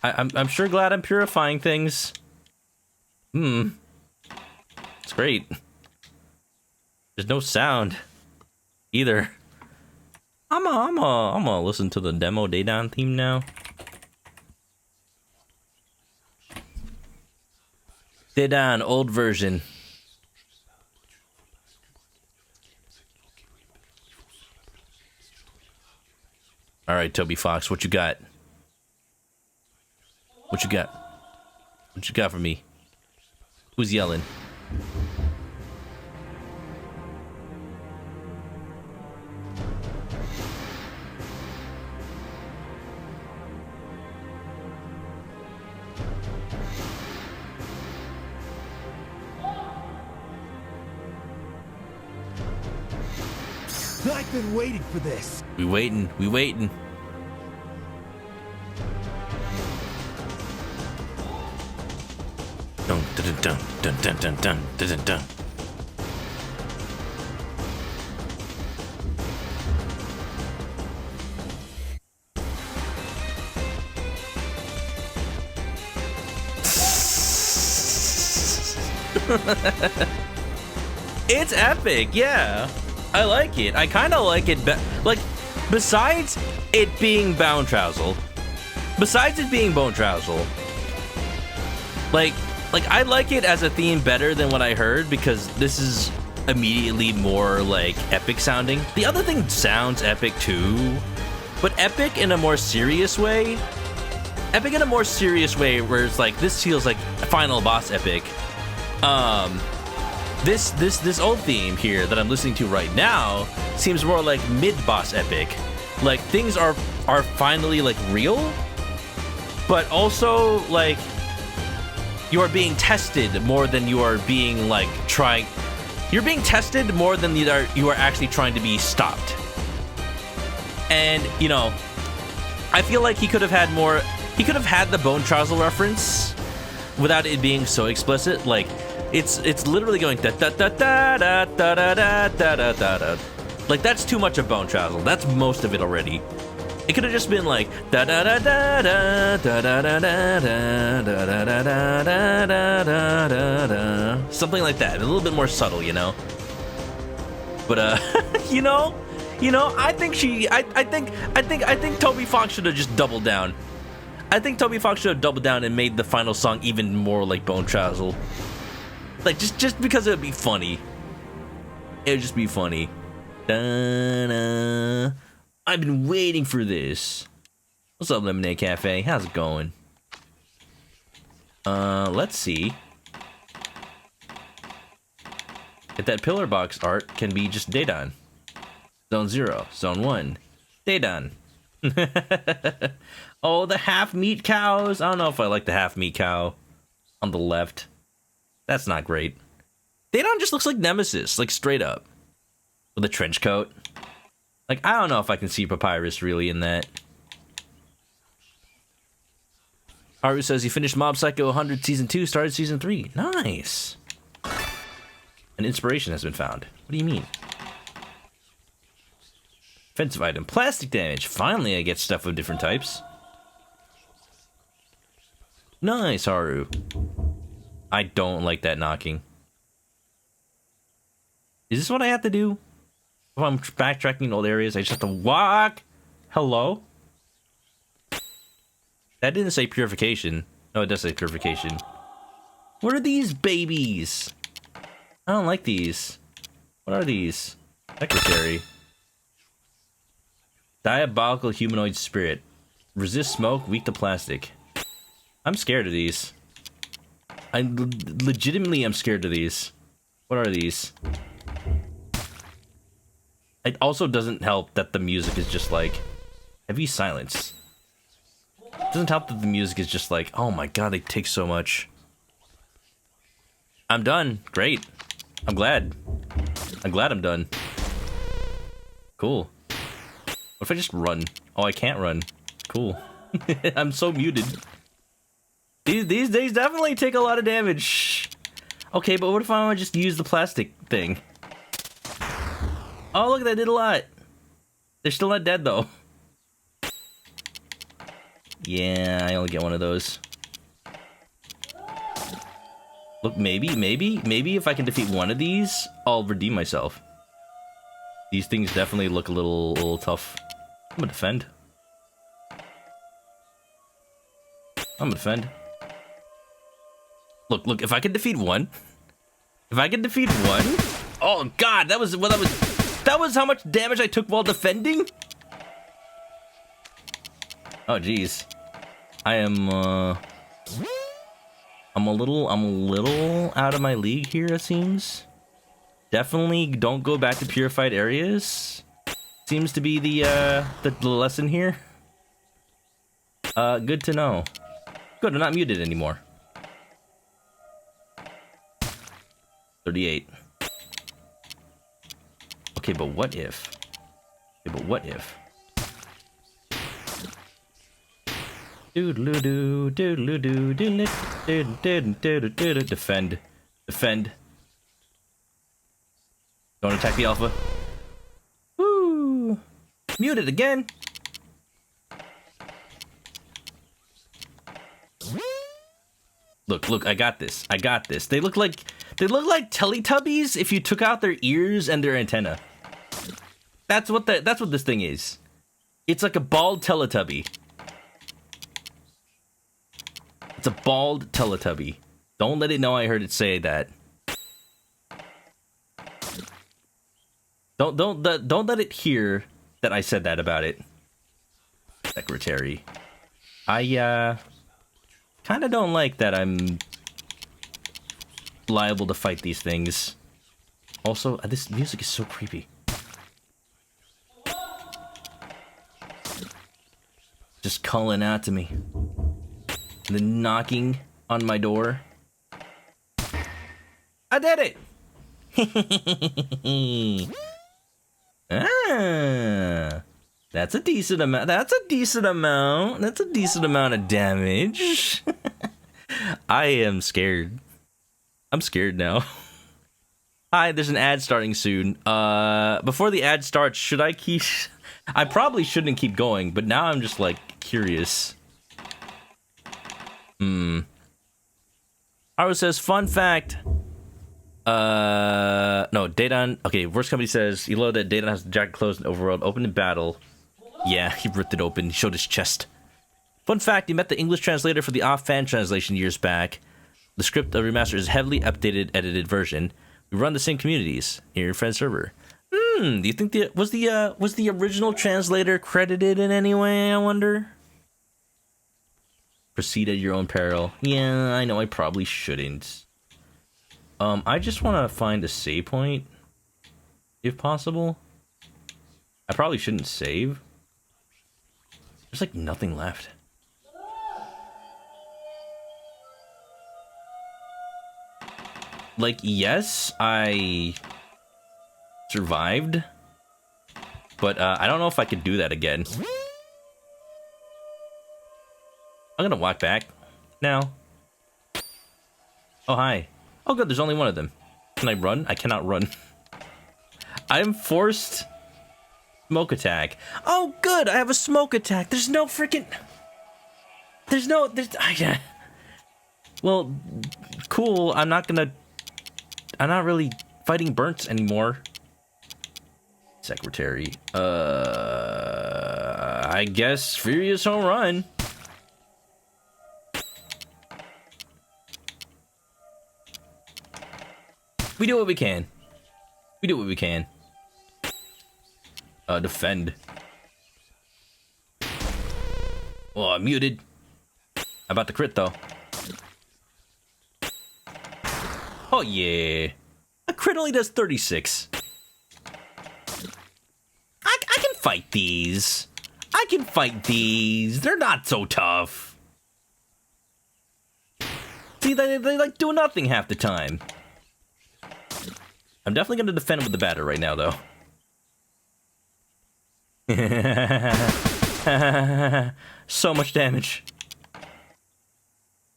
I'm sure glad I'm purifying things. It's great. There's no sound either. I'm gonna listen to the demo Dedan theme now. Dedan, old version. All right, Toby Fox, what you got? What you got? What you got for me? Who's yelling? I've been waiting for this. We waiting. Dun dun dun dun dun dun dun dun dun. It's epic, yeah. I like it. I kind of like it. Like, besides it being Bone Travel, like I like it as a theme better than what I heard because this is immediately more like epic sounding. The other thing sounds epic too, but epic in a more serious way. Epic in a more serious way, where it's like this feels like a final boss epic. This old theme here that I'm listening to right now seems more like mid-boss epic. Like things are finally like real, but also like you are being tested more than you are being like trying. You're being tested more than you are actually trying to be stopped. And you know, I feel like he could have had more. He could have had the Bone Travel reference without it being so explicit. Like it's literally going da da da da da da da da da da da. Like that's too much of Bone Travel. That's most of it already. It could have just been like da da da da da da da da da da da da da da da da da, something like that. A little bit more subtle, you know. But you know, I think Toby Fox should have just doubled down. I think Toby Fox should have doubled down and made the final song even more like Bone Trazzle. Like just because it would be funny. It would just be funny. Da-da. I've been waiting for this. What's up, Lemonade Cafe? How's it going? Let's see if that pillar box art can be just Daedon. Zone 0, Zone 1, Daedon. Oh, the half meat cows. I don't know if I like the half meat cow on the left. That's not great. Daedon just looks like Nemesis, like straight up. With a trench coat. Like, I don't know if I can see Papyrus really in that. Haru says he finished Mob Psycho 100 Season 2, started Season 3. Nice. An inspiration has been found. What do you mean? Offensive item. Plastic damage. Finally, I get stuff of different types. Nice, Haru. I don't like that knocking. Is this what I have to do? If I'm backtracking in old areas, I just have to walk. Hello? That didn't say purification. No, it does say purification. What are these babies? I don't like these. What are these? Secretary. Diabolical humanoid spirit. Resist smoke, weak to plastic. I'm scared of these. I legitimately am scared of these. What are these? It also doesn't help that the music is just like heavy silence. It doesn't help that the music is just like, oh my god, they take so much. I'm done. Great. I'm glad. I'm glad I'm done. Cool. What if I just run? Oh, I can't run. Cool. I'm so muted. These days definitely take a lot of damage. Okay, but what if I want to just use the plastic thing? Oh, look, that did a lot. They're still not dead, though. Yeah, I only get one of those. Look, maybe if I can defeat one of these, I'll redeem myself. These things definitely look a little tough. I'm gonna defend. I'm gonna defend. Look, if I can defeat one. If I can defeat one. Oh, God, that was how much damage I took while defending? Oh, jeez. I'm a little out of my league here, it seems. Definitely don't go back to purified areas. Seems to be the lesson here. Good to know. Good, I'm not muted anymore. 38. Okay, but what if? Defend. Don't attack the alpha. Woo! Muted again. Look, I got this. They look like Teletubbies if you took out their ears and their antenna. That's what this thing is. It's like a bald Teletubby. It's a bald Teletubby. Don't let it know I heard it say that. Don't let it hear that I said that about it. Secretary. I kind of don't like that I'm liable to fight these things. Also, this music is so creepy. Just calling out to me. And then knocking on my door. I did it! Ah, that's a decent amount. That's a decent amount of damage. I am scared. I'm scared now. Hi, there's an ad starting soon. Before the ad starts, should I keep... I probably shouldn't keep going, but now I'm just, like, curious. Haru says, fun fact. No, Daedon. Okay, Worst Company says, you know that Daedon has the jacket closed in Overworld, open in battle. Yeah, he ripped it open, showed his chest. Fun fact, he met the English translator for the off-fan translation years back. The script of Remaster is heavily updated, edited version. We run the same communities in your friend's server. Do you think was the original translator credited in any way, I wonder? Proceed at your own peril. Yeah, I know I probably shouldn't. I just want to find a save point, if possible. I probably shouldn't save. There's like nothing left. Like, yes, I survived, but I don't know if I could do that again. I'm gonna walk back now. Oh, hi. Oh, good, there's only one of them. Can I run? I cannot run. I'm forced smoke attack. Oh, good, I have a smoke attack. There's no freaking... Well, cool, I'm not really fighting burnt anymore. Secretary. I guess Furious Home Run. We do what we can. We do what we can. Defend. Oh, I'm muted. About to crit, though. Oh, yeah. A crit only does 36. I can fight these. I can fight these. They're not so tough. See, they like do nothing half the time. I'm definitely going to defend with the batter right now, though. So much damage.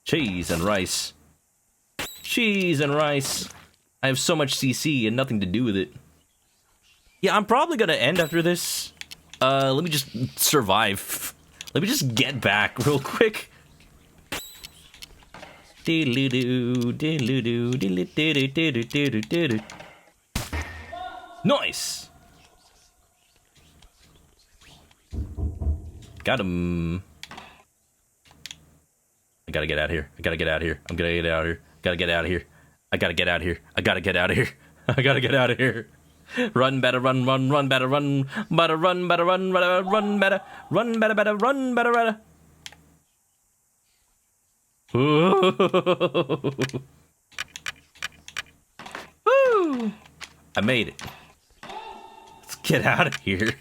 Cheese and rice. Cheese and rice. I have so much CC and nothing to do with it. Yeah, I'm probably going to end after this. Let me just survive. Let me just get back real quick. Nice! Got him. I gotta get out of here. I gotta get out of here. I'm gonna get out of here. Gotta get out of here. I gotta get out of here. I gotta get out of here. I gotta get out of here. Run, better run, run, better run, better run, better run, better run, better run, better, run, better. Woo! I made it. Let's get out of here.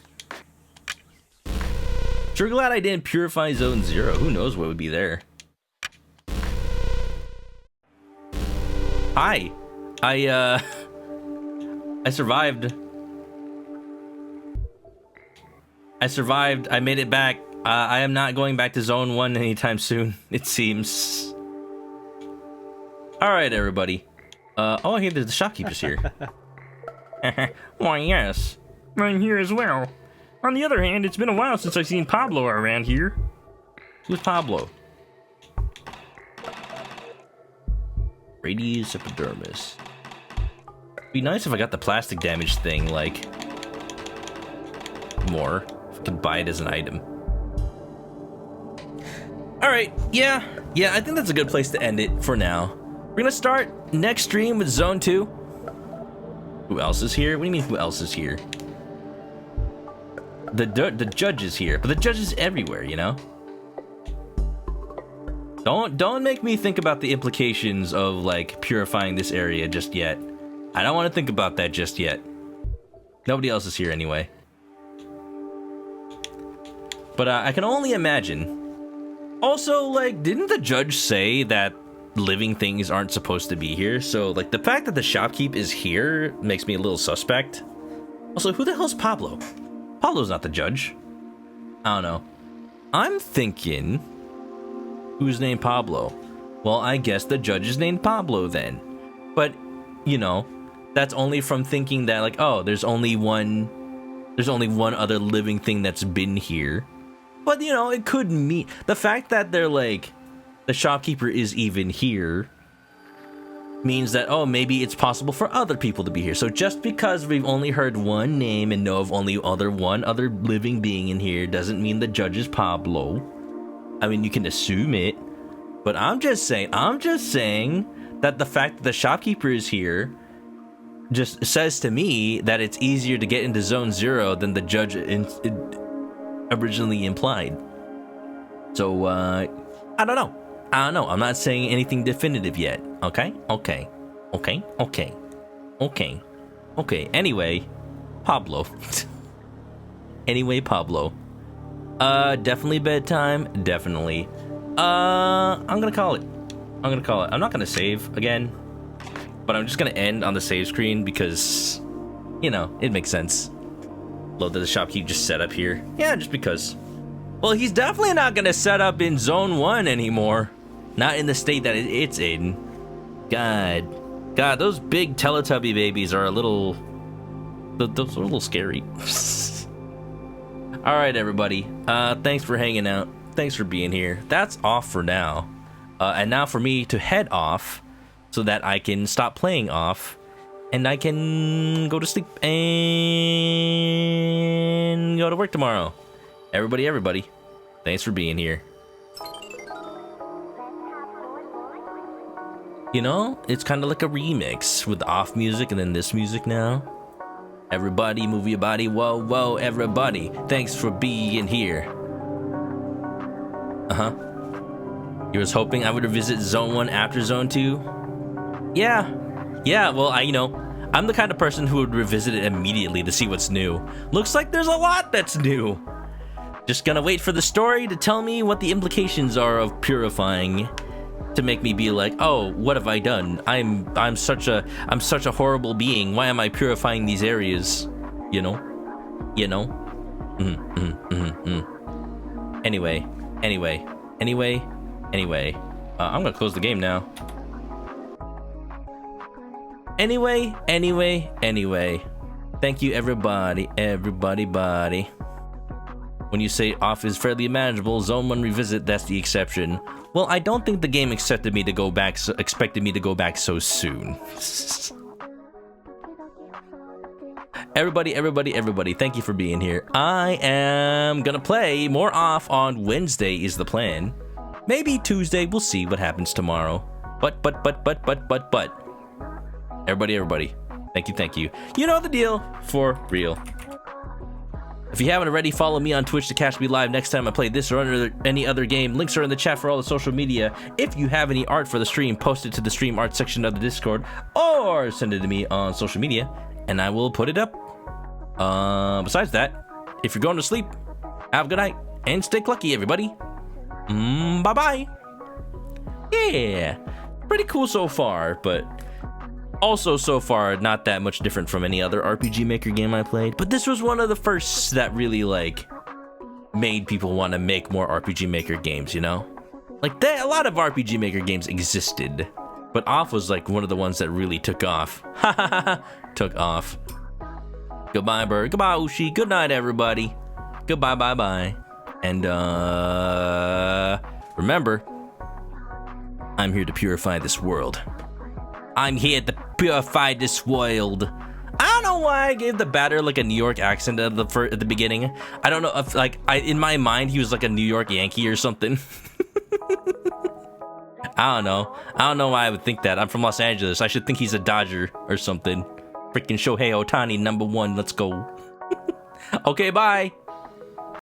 Sure glad I didn't purify Zone 0. Who knows what would be there. Hi. I survived. I survived. I made it back. I am not going back to Zone 1 anytime soon, it seems. Alright, everybody. Oh, hey, the shopkeeper's here. Why, yes. I'm here as well. On the other hand, it's been a while since I've seen Pablo around here. Who's Pablo? Radius epidermis. Be nice if I got the plastic damage thing, like, more. If I could buy it as an item. Alright, yeah, I think that's a good place to end it for now. We're gonna start next stream with Zone 2. Who else is here? What do you mean, who else is here? The judge is here, but the judge is everywhere, you know? Don't make me think about the implications of, like, purifying this area just yet. I don't want to think about that just yet. Nobody else is here anyway. But I can only imagine. Also, like, didn't the judge say that living things aren't supposed to be here? So, like, the fact that the shopkeep is here makes me a little suspect. Also, who the hell's Pablo? Pablo's not the judge. I don't know. I'm thinking... Who's named Pablo? Well, I guess the judge is named Pablo then. But, you know, that's only from thinking that, like, oh, there's only one there's only one other living thing that's been here. But, you know, it could mean... The fact that they're like... The shopkeeper is even here means that, oh, maybe it's possible for other people to be here. So just because we've only heard one name and know of only one other living being in here doesn't mean the judge is Pablo. I mean, you can assume it. But I'm just saying that the fact that the shopkeeper is here just says to me that it's easier to get into Zone 0 than the judge originally implied. So, I don't know. I'm not saying anything definitive yet. Okay? Okay. Anyway, Pablo. Definitely bedtime. Definitely. I'm gonna call it. I'm not gonna save again, but I'm just gonna end on the save screen because, you know, it makes sense. Load that the shopkeep just set up here. Yeah, just because. Well, he's definitely not gonna set up in Zone 1 anymore. Not in the state that it's in. God, those big Teletubby babies are a little... Those are a little scary. Alright, everybody. Thanks for hanging out. Thanks for being here. That's off for now. And now for me to head off so that I can stop playing off and I can go to sleep and go to work tomorrow. Everybody, thanks for being here. You know, it's kind of like a remix with the off music and then this music now. Everybody, move your body. Whoa, everybody. Thanks for being here. You was hoping I would revisit Zone 1 after Zone 2? Yeah, well, I'm the kind of person who would revisit it immediately to see what's new. Looks like there's a lot that's new. Just gonna wait for the story to tell me what the implications are of purifying. To make me be like, oh, what have I done? I'm such a horrible being. Why am I purifying these areas? You know. Anyway. I'm gonna close the game now. Anyway. Thank you, everybody. When you say off is fairly manageable, Zone 1 revisit, that's the exception. Well, I don't think the game expected me to go back so soon. Everybody, thank you for being here. I am gonna play more off on Wednesday is the plan. Maybe Tuesday, we'll see what happens tomorrow. But. Everybody, thank you. You know the deal, for real. If you haven't already, follow me on Twitch to catch me live next time I play this or any other game. Links are in the chat for all the social media. If you have any art for the stream, post it to the stream art section of the Discord or send it to me on social media and I will put it up. Besides that, if you're going to sleep, have a good night and stay clucky, everybody. Bye-bye. Yeah, pretty cool so far, but also so far not that much different from any other RPG Maker game I played. But this was one of the firsts that really made people want to make more RPG Maker games, you know? A lot of RPG Maker games existed, but Off was one of the ones that really took off. Took off. Goodbye, Bird. Goodbye, Ushi. Good night, everybody. Goodbye, bye. And remember, I'm here to purify this world. I'm here to purify this world. I don't know why I gave the batter a New York accent at the beginning. I don't know if in my mind he was a New York Yankee or something. I don't know why I would think that. I'm from Los Angeles. I should think he's a Dodger or something. Freaking Shohei Ohtani, #1. Let's go. Okay, bye.